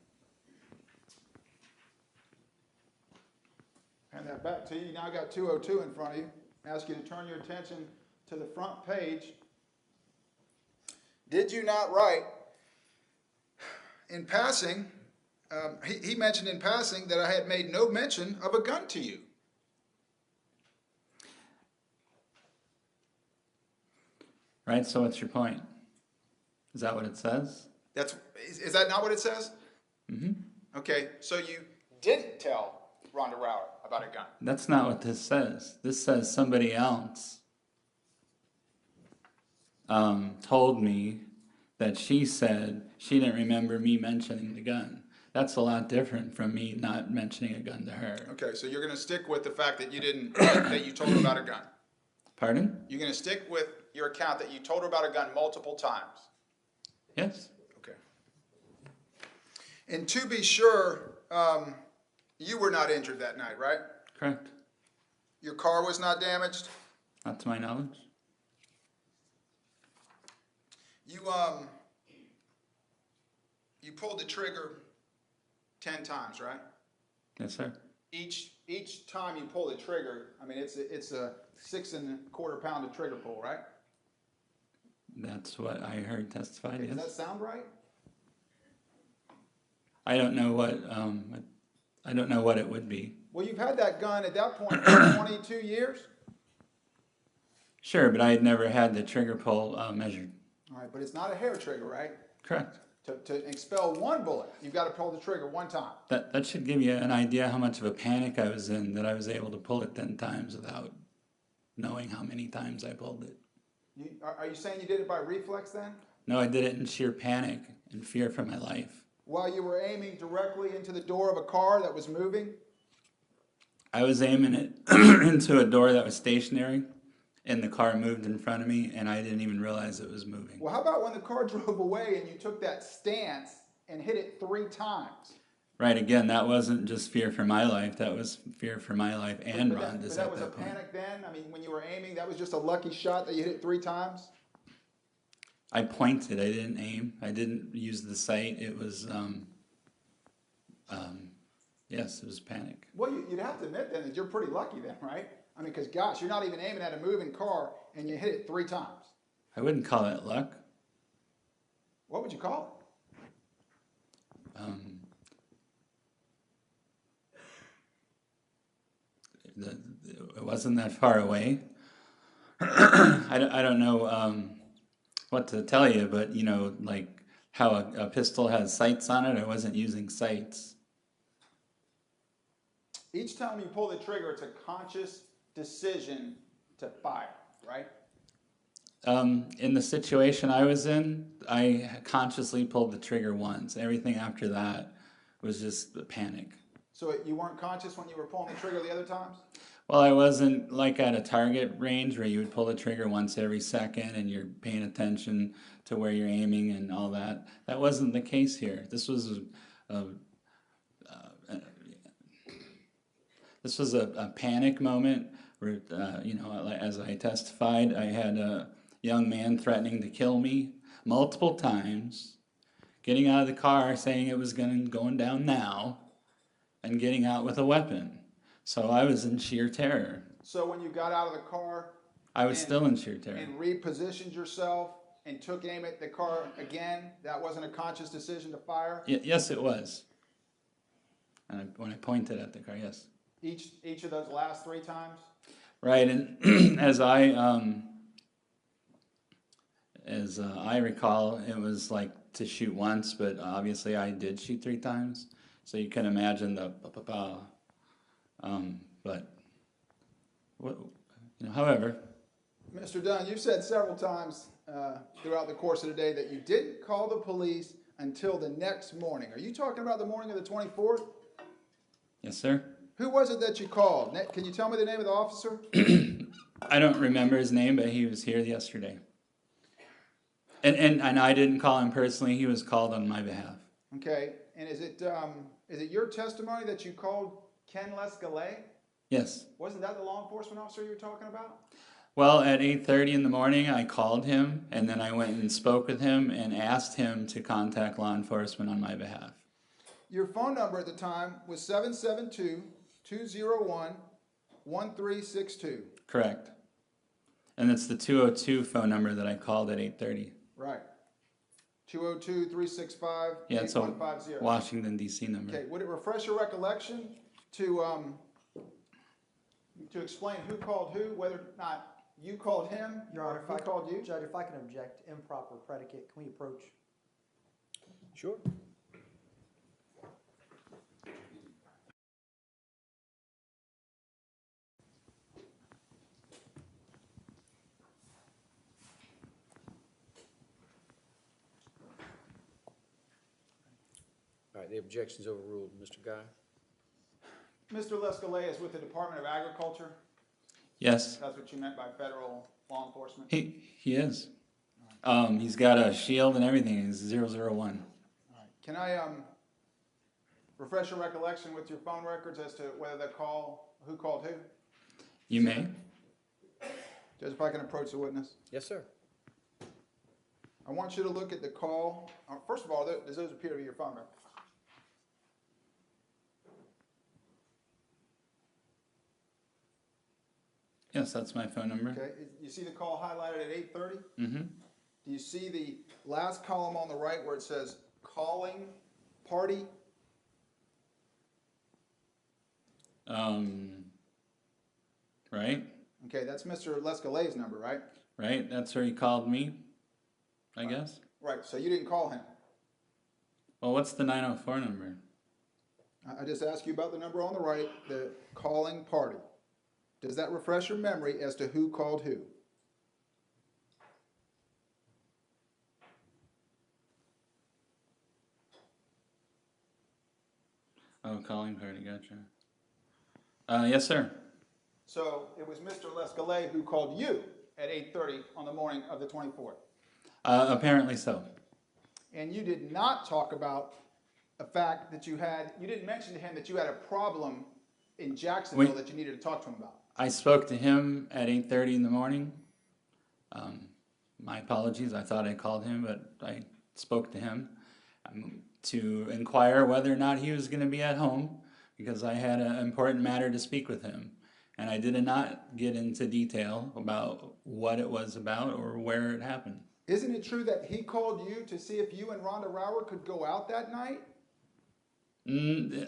Hand that back to you. Now I got 202 in front of you. Ask you to turn your attention to the front page. Did you not write, in passing, he mentioned in passing that I had made no mention of a gun to you. Right, so what's your point? Is that what it says? Is that not what it says? Mm-hmm. Okay, so you didn't tell Rhonda Rauer about a gun. That's not what this says. This says somebody else told me that she said she didn't remember me mentioning the gun. That's a lot different from me not mentioning a gun to her. Okay, so you're going to stick with the fact that you didn't, that you told her about a gun. Pardon? You're going to stick with your account that you told her about a gun multiple times. Yes. Okay. And to be sure, you were not injured that night, right? Correct. Your car was not damaged? Not to my knowledge. You pulled the trigger 10 times, right? Yes, sir. Each time you pull the trigger, I mean, it's a 6 1/4 pound of trigger pull, right? That's what I heard testified, Okay, does that yes. sound right? I don't know what it would be. Well, you've had that gun at that point for 22 years? Sure, but I had never had the trigger pull measured. All right, but it's not a hair trigger, right? Correct. To expel one bullet, you've got to pull the trigger one time. That should give you an idea how much of a panic I was in that I was able to pull it 10 times without knowing how many times I pulled it. Are you saying you did it by reflex then? No, I did it in sheer panic and fear for my life. While you were aiming directly into the door of a car that was moving? I was aiming it into a door that was stationary, and the car moved in front of me, and I didn't even realize it was moving. Well, how about when the car drove away and you took that stance and hit it 3 times? Right, again, that wasn't just fear for my life, that was fear for my life and But Rhonda's that at was a that point. panic then? I mean, when you were aiming, that was just a lucky shot that you hit it 3 times? I pointed, I didn't aim, I didn't use the sight, it was, yes, it was panic. Well, you'd have to admit then that you're pretty lucky then, right? I mean, because gosh, you're not even aiming at a moving car and you hit it 3 times. I wouldn't call it luck. What would you call It wasn't that far away. I don't know what to tell you, but you know, like how a pistol has sights on it, I wasn't using sights. it? Each time you pull the trigger, it's a conscious decision to fire, right? In the situation I was in, I consciously pulled the trigger once. Everything after that was just a panic. So you weren't conscious when you were pulling the trigger the other times? Well, I wasn't like at a target range where you would pull the trigger once every second and you're paying attention to where you're aiming and all that. That wasn't the case here. This was a panic moment where, you know, as I testified, I had a young man threatening to kill me multiple times, getting out of the car saying it was going down now, and getting out with a weapon. So I was in sheer terror. So when you got out of the car I was still in sheer terror. and repositioned yourself and took aim at the car again, that wasn't a conscious decision to fire? Yes, it was. And when I pointed at the car, yes. Each of those last 3 times? Right, and as I recall, it was like to shoot once, but obviously I did shoot 3 times. So you can imagine the but you know, however, Mr. Dunn, you've said several times throughout the course of the day that you didn't call the police until the next morning. Are you talking about the morning of the 24th? yes, sir. Who was it that you called? Can you tell me the name of the officer? I don't remember his name, but he was here yesterday. And I didn't call him personally. He was called on my behalf. Okay, and is it your testimony that you called Ken Lescalais? Yes. Wasn't that the law enforcement officer you were talking about? Well, at 8:30 in the morning, I called him, and then I went and spoke with him and asked him to contact law enforcement on my behalf. Your phone number at the time was 772-201-1362. Correct. And it's the 202 phone number that I called at 8:30. Right. 202-365-8150. Yeah, it's a Washington, D.C. number. Okay, would it refresh your recollection to explain who called who, whether or not you called him Your or Honor, who called you? Judge, if I can object, improper predicate, can we approach? Sure. All right, the objection's overruled. Mr. Guy? Mr. Lescalais is with the Department of Agriculture. Yes, That's what you meant by federal law enforcement. he is. He's got a shield and everything. He's 001. Can I refresh your recollection with your phone records as to whether who called who? You may. Judge, if I can approach the witness. Yes, sir. I want you to look at the call. First of all, does those appear to be your phone records? Yes, that's my phone number. Okay. You see the call highlighted at 8:30? Mm-hmm. Do you see the last column on the right where it says calling party? Right, Okay, that's Mr. Lescalet's number, right? right, that's where he called me, I guess. Right, so you didn't call him. Well, what's the 904 number? I just asked you about the number on the right, the calling party. Does that refresh your memory as to who called who? Oh, calling party, gotcha. Yes, sir. So it was Mr. Lescalet who called you at 8:30 on the morning of the 24th. Apparently so. And you did not talk about a fact that you didn't mention to him that you had a problem in Jacksonville that you needed to talk to him about. I spoke to him at 8:30 in the morning. My apologies, I thought I called him, but I spoke to him to inquire whether or not he was going to be at home because I had an important matter to speak with him. And I did not get into detail about what it was about or where it happened. Isn't it true that he called you to see if you and Rhonda Rower could go out that night?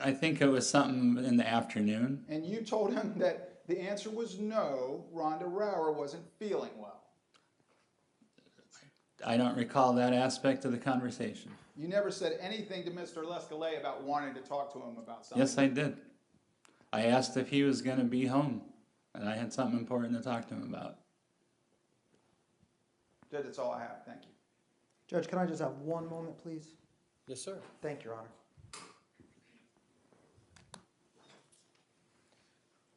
I think it was something in the afternoon. And you told him that the answer was no, Rhonda Rower wasn't feeling well. I don't recall that aspect of the conversation. You never said anything to Mr. Lescalet about wanting to talk to him about something. Yes, I did. I asked if he was going to be home, and I had something important to talk to him about. Judge, that's all I have. Thank you. Judge, can I just have one moment, please? Yes, sir. Thank you, Your Honor.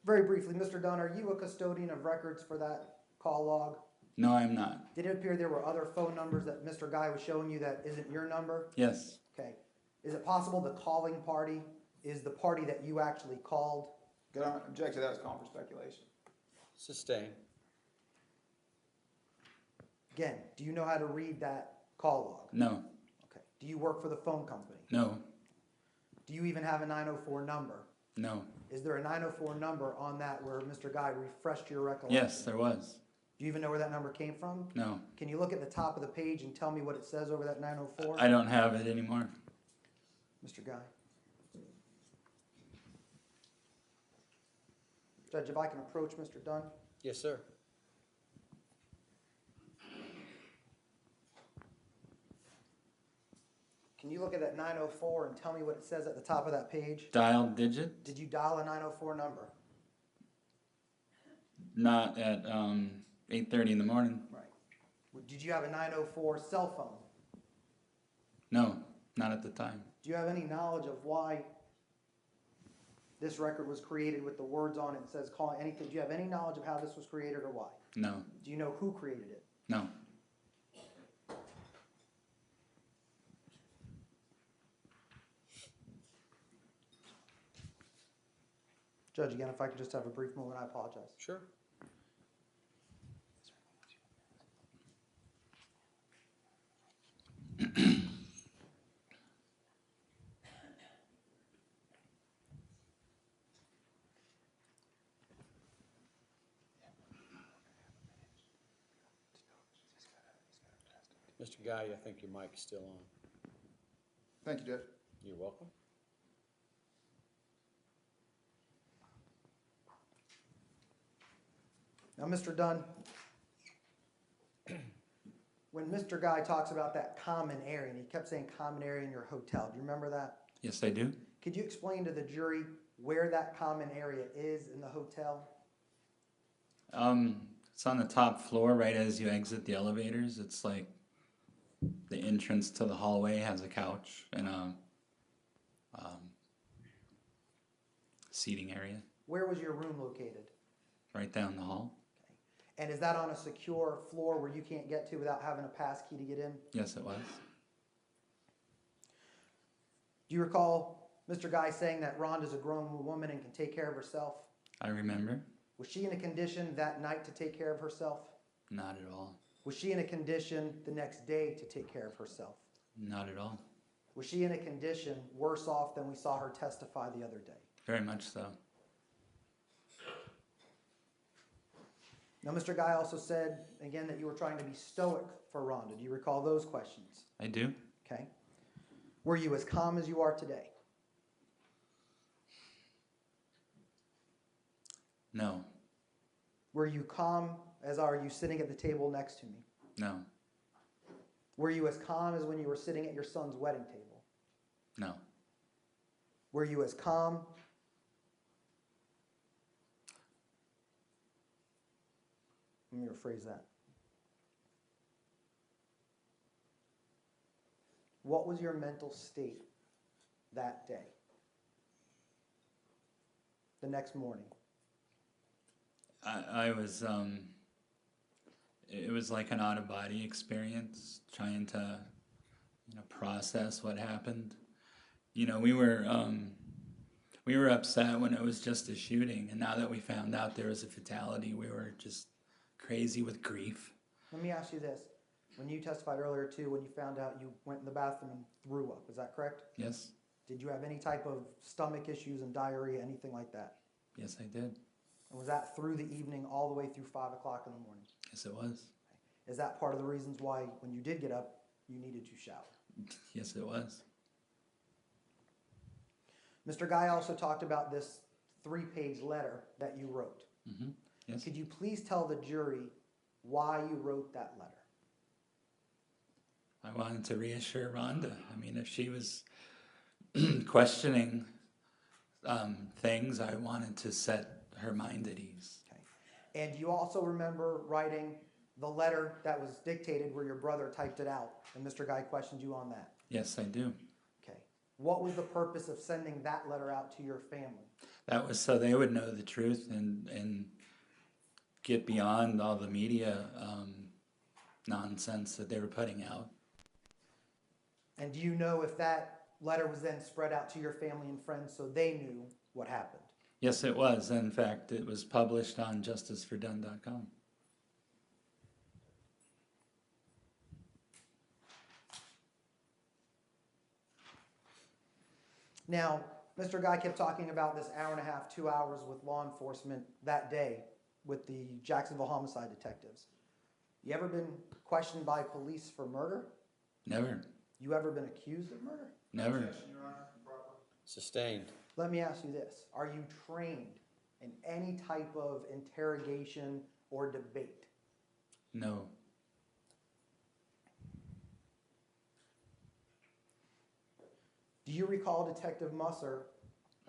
Very briefly, Mr. Dunn, are you a custodian of records for that call log? No, I'm not. Did it appear there were other phone numbers that Mr. Guy was showing you that isn't your number? Yes. Okay. Is it possible the calling party is the party that you actually called? Good on, object to that as calling for speculation. Sustain. Again, do you know how to read that call log? No. Okay. Do you work for the phone company? No. Do you even have a 904 number? No. Is there a 904 number on that where Mr. Guy refreshed your recollection? Yes, there was. Do you even know where that number came from? No. Can you look at the top of the page and tell me what it says over that 904? I don't have it anymore. Mr. Guy. Judge, if I can approach Mr. Dunn? Yes, sir. Can you look at that 904 and tell me what it says at the top of that page? Dial digit? Did you dial a 904 number? Not at 8:30 in the morning. Right. Did you have a 904 cell phone? No, not at the time. Do you have any knowledge of why this record was created with the words on it and says call anything? Do you have any knowledge of how this was created or why? No. Do you know who created it? No. Judge, again, if I could just have a brief moment, I apologize. Sure. Mr. Guy, I think your mic is still on. Thank you, Judge. You're welcome. Now, Mr. Dunn, when Mr. Guy talks about that common area, and he kept saying common area in your hotel, do you remember that? Yes, I do. Could you explain to the jury where that common area is in the hotel? It's on the top floor right as you exit the elevators. It's like the entrance to the hallway has a couch and a seating area Where was your room located? right down the hall. And is that on a secure floor where you can't get to without having a pass key to get in? Yes, it was. Do you recall Mr. Guy saying that Rhonda's a grown woman and can take care of herself? I remember. Was she in a condition that night to take care of herself? Not at all. Was she in a condition the next day to take care of herself? Not at all. Was she in a condition worse off than we saw her testify the other day? Very much so. Now, Mr. Guy also said, again, that you were trying to be stoic for Rhonda. Do you recall those questions? I do. Okay. Were you as calm as you are today? No. Were you calm as are you sitting at the table next to me? No. Were you as calm as when you were sitting at your son's wedding table? No. Were you as calm? Let me rephrase that. What was your mental state that day? The next morning? I was, it was like an out-of-body experience, trying to, process what happened. We were upset when it was just a shooting, and now that we found out there was a fatality, we were just crazy with grief. Let me ask you this. When you testified earlier too, when you found out, you went in the bathroom and threw up, is that correct? Yes, Did you have any type of stomach issues and diarrhea, anything like that? yes, I did. And was that through the evening all the way through 5 o'clock in the morning? Yes, it was. Is that part of the reasons why when you did get up, you needed to shower? Yes, it was. Mr. Guy also talked about this 3-page letter that you wrote. Mm-hmm. Yes. Could you please tell the jury why you wrote that letter? I wanted to reassure Rhonda. I mean, if she was questioning things, I wanted to set her mind at ease. Okay. And you also remember writing the letter that was dictated where your brother typed it out, and Mr. Guy questioned you on that. Yes, I do. Okay. What was the purpose of sending that letter out to your family? That was so they would know the truth and get beyond all the media nonsense that they were putting out. And do you know if that letter was then spread out to your family and friends so they knew what happened? Yes, it was. In fact, it was published on justicefordunn.com. Now, Mr. Guy kept talking about this hour and a half, 2 hours with law enforcement that day with the Jacksonville homicide detectives. You ever been questioned by police for murder? Never. You ever been accused of murder? Never. Sustained. Let me ask you this. Are you trained in any type of interrogation or debate? No. Do you recall Detective Musser,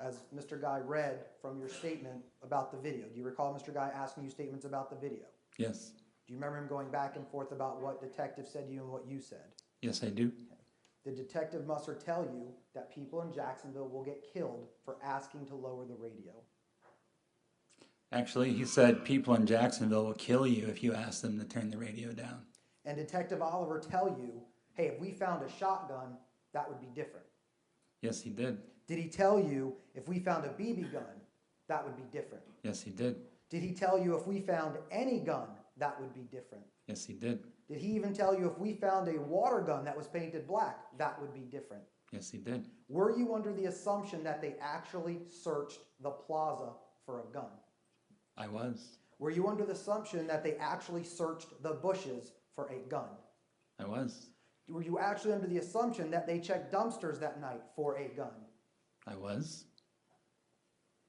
as Mr. Guy read from your statement about the video? Do you recall Mr. Guy asking you statements about the video? Yes. Do you remember him going back and forth about what detective said to you and what you said? Yes, I do. Did Detective Musser tell you that people in Jacksonville will get killed for asking to lower the radio? Actually, he said people in Jacksonville will kill you if you ask them to turn the radio down. And Detective Oliver tell you, hey, if we found a shotgun, that would be different? Yes, he did. Did he tell you if we found a BB gun, that would be different? Yes, he did. Did he tell you if we found any gun, that would be different? Yes, he did. Did he even tell you if we found a water gun that was painted black, that would be different? Yes, he did. Were you under the assumption that they actually searched the plaza for a gun? I was. Were you under the assumption that they actually searched the bushes for a gun? I was. Were you actually under the assumption that they checked dumpsters that night for a gun? I was.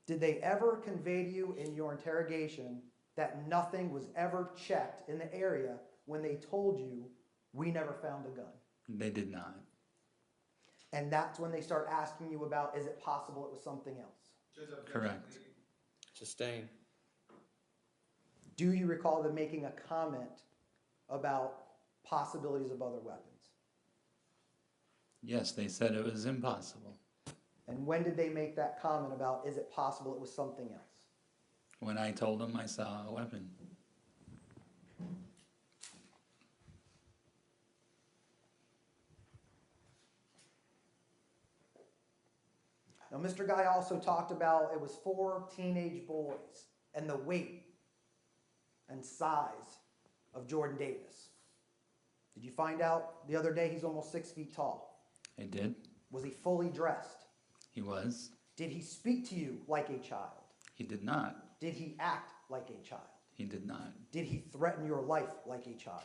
Did they ever convey to you in your interrogation that nothing was ever checked in the area when they told you, we never found a gun? They did not. And that's when they start asking you about, is it possible it was something else? Correct. Sustained. Do you recall them making a comment about possibilities of other weapons? Yes, they said it was impossible. And when did they make that comment about, is it possible it was something else? When I told them I saw a weapon. Now, Mr. Guy also talked about it was 4 teenage boys and the weight and size of Jordan Davis. Did you find out the other day he's almost 6 feet tall? I did. Was he fully dressed? He was. Did he speak to you like a child? He did not. Did he act like a child? He did not. Did he threaten your life like a child?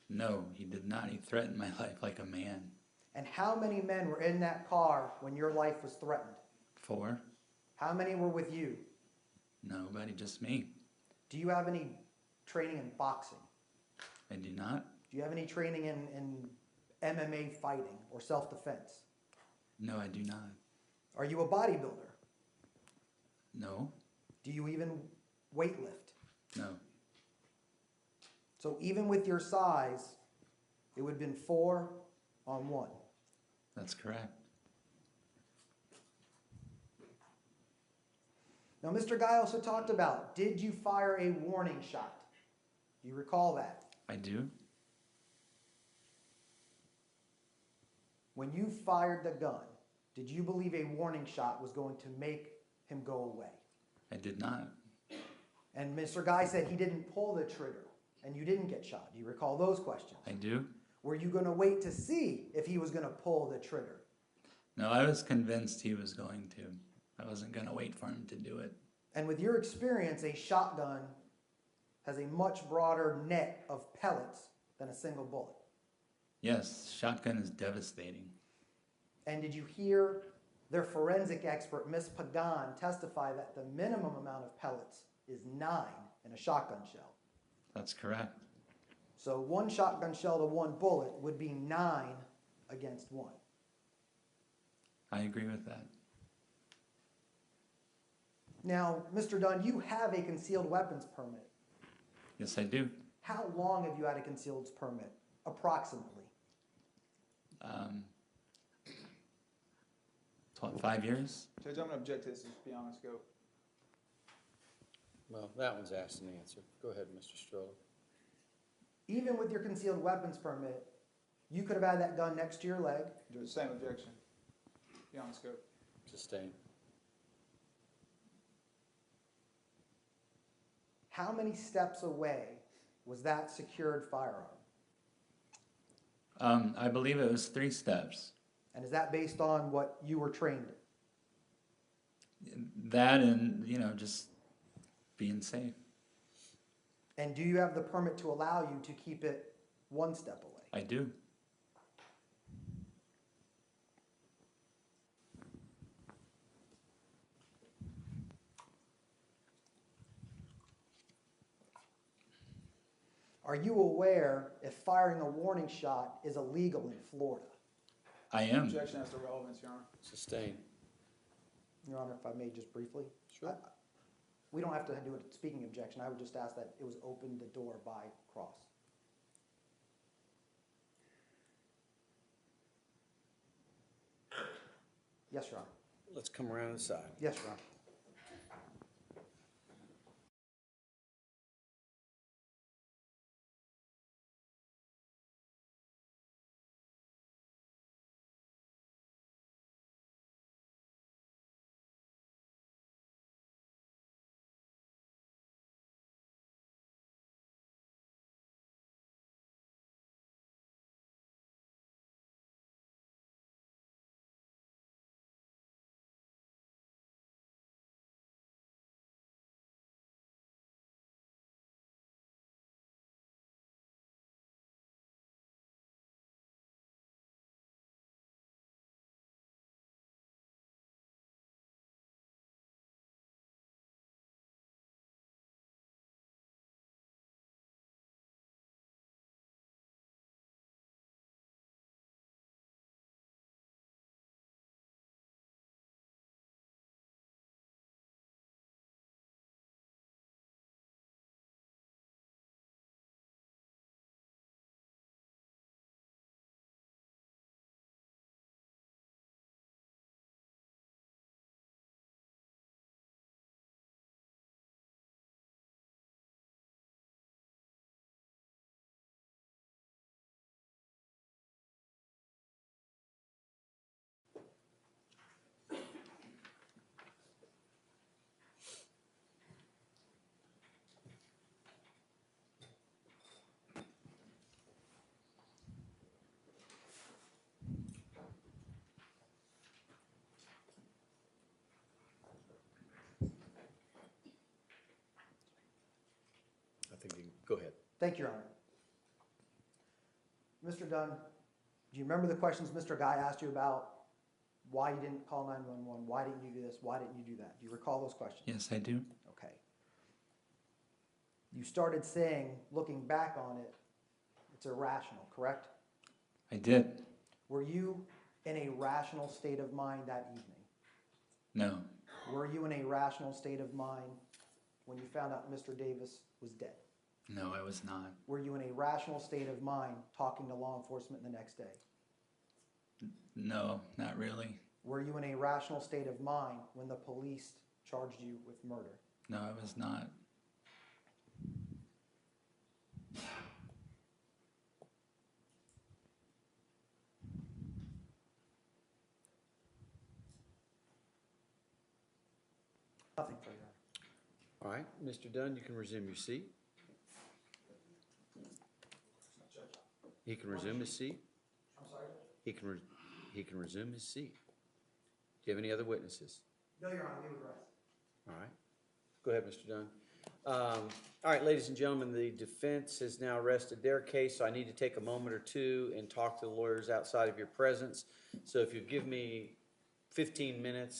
No, he did not. He threatened my life like a man. And how many men were in that car when your life was threatened? 4? How many were with you? Nobody, just me. Do you have any training in boxing? I do not. Do you have any training in MMA fighting or self-defense? No, I do not. Are you a bodybuilder? No, Do you even weightlift? no. So even with your size, it would have been 4 on 1. That's correct. Now, Mr. Guy also talked about, did you fire a warning shot? Do you recall that? I do. When you fired the gun, did you believe a warning shot was going to make him go away? I did not. And Mr. Guy said he didn't pull the trigger and you didn't get shot. Do you recall those questions? I do. Were you going to wait to see if he was going to pull the trigger? No, I was convinced he was going to. I wasn't going to wait for him to do it. And with your experience, a shotgun has a much broader net of pellets than a single bullet. Yes, shotgun is devastating. And did you hear their forensic expert, Miss Pagan, testify that the minimum amount of pellets is 9 in a shotgun shell? That's correct. So 1 shotgun shell to 1 bullet would be 9 against 1. I agree with that. Now, Mr. Dunn, you have a concealed weapons permit. Yes, I do. How long have you had a concealed permit, approximately? 5 years? Judge, I'm gonna object to this, just be honest, go. Well, that one's asked and answered. Go ahead, Mr. Stroller. Even with your concealed weapons permit, you could have had that gun next to your leg. Judge, same objection. Be honest, go. Sustained. How many steps away was that secured firearm? I believe it was 3 steps. And is that based on what you were trained in? That and, just being safe. And do you have the permit to allow you to keep it 1 step away? I do. Are you aware if firing a warning shot is illegal in Florida? I am. Objection as to relevance, Your Honor. Sustained. Your Honor, if I may just briefly. Sure. We don't have to do a speaking objection. I would just ask that it was opened the door by cross. Yes, Your Honor. Let's come around the side. Yes, Your Honor. Go ahead. Thank you, Your Honor. Mr. Dunn, do you remember the questions Mr. Guy asked you about why you didn't call 911? Why didn't you do this? Why didn't you do that? Do you recall those questions? Yes, I do. Okay. You started saying, looking back on it, it's irrational, correct? I did. Were you in a rational state of mind that evening? No. Were you in a rational state of mind when you found out Mr. Davis was dead? No, I was not. Were you in a rational state of mind talking to law enforcement the next day? No, not really. Were you in a rational state of mind when the police charged you with murder? No, I was not. Nothing further. All right, Mr. Dunn, you can resume your seat. He can resume his seat. I'm sorry? He can resume his seat. Do you have any other witnesses? No, Your Honor, we would rest. All right. Go ahead, Mr. Dunn. All right, ladies and gentlemen, the defense has now rested their case, so I need to take a moment or two and talk to the lawyers outside of your presence. So if you give me 15 minutes,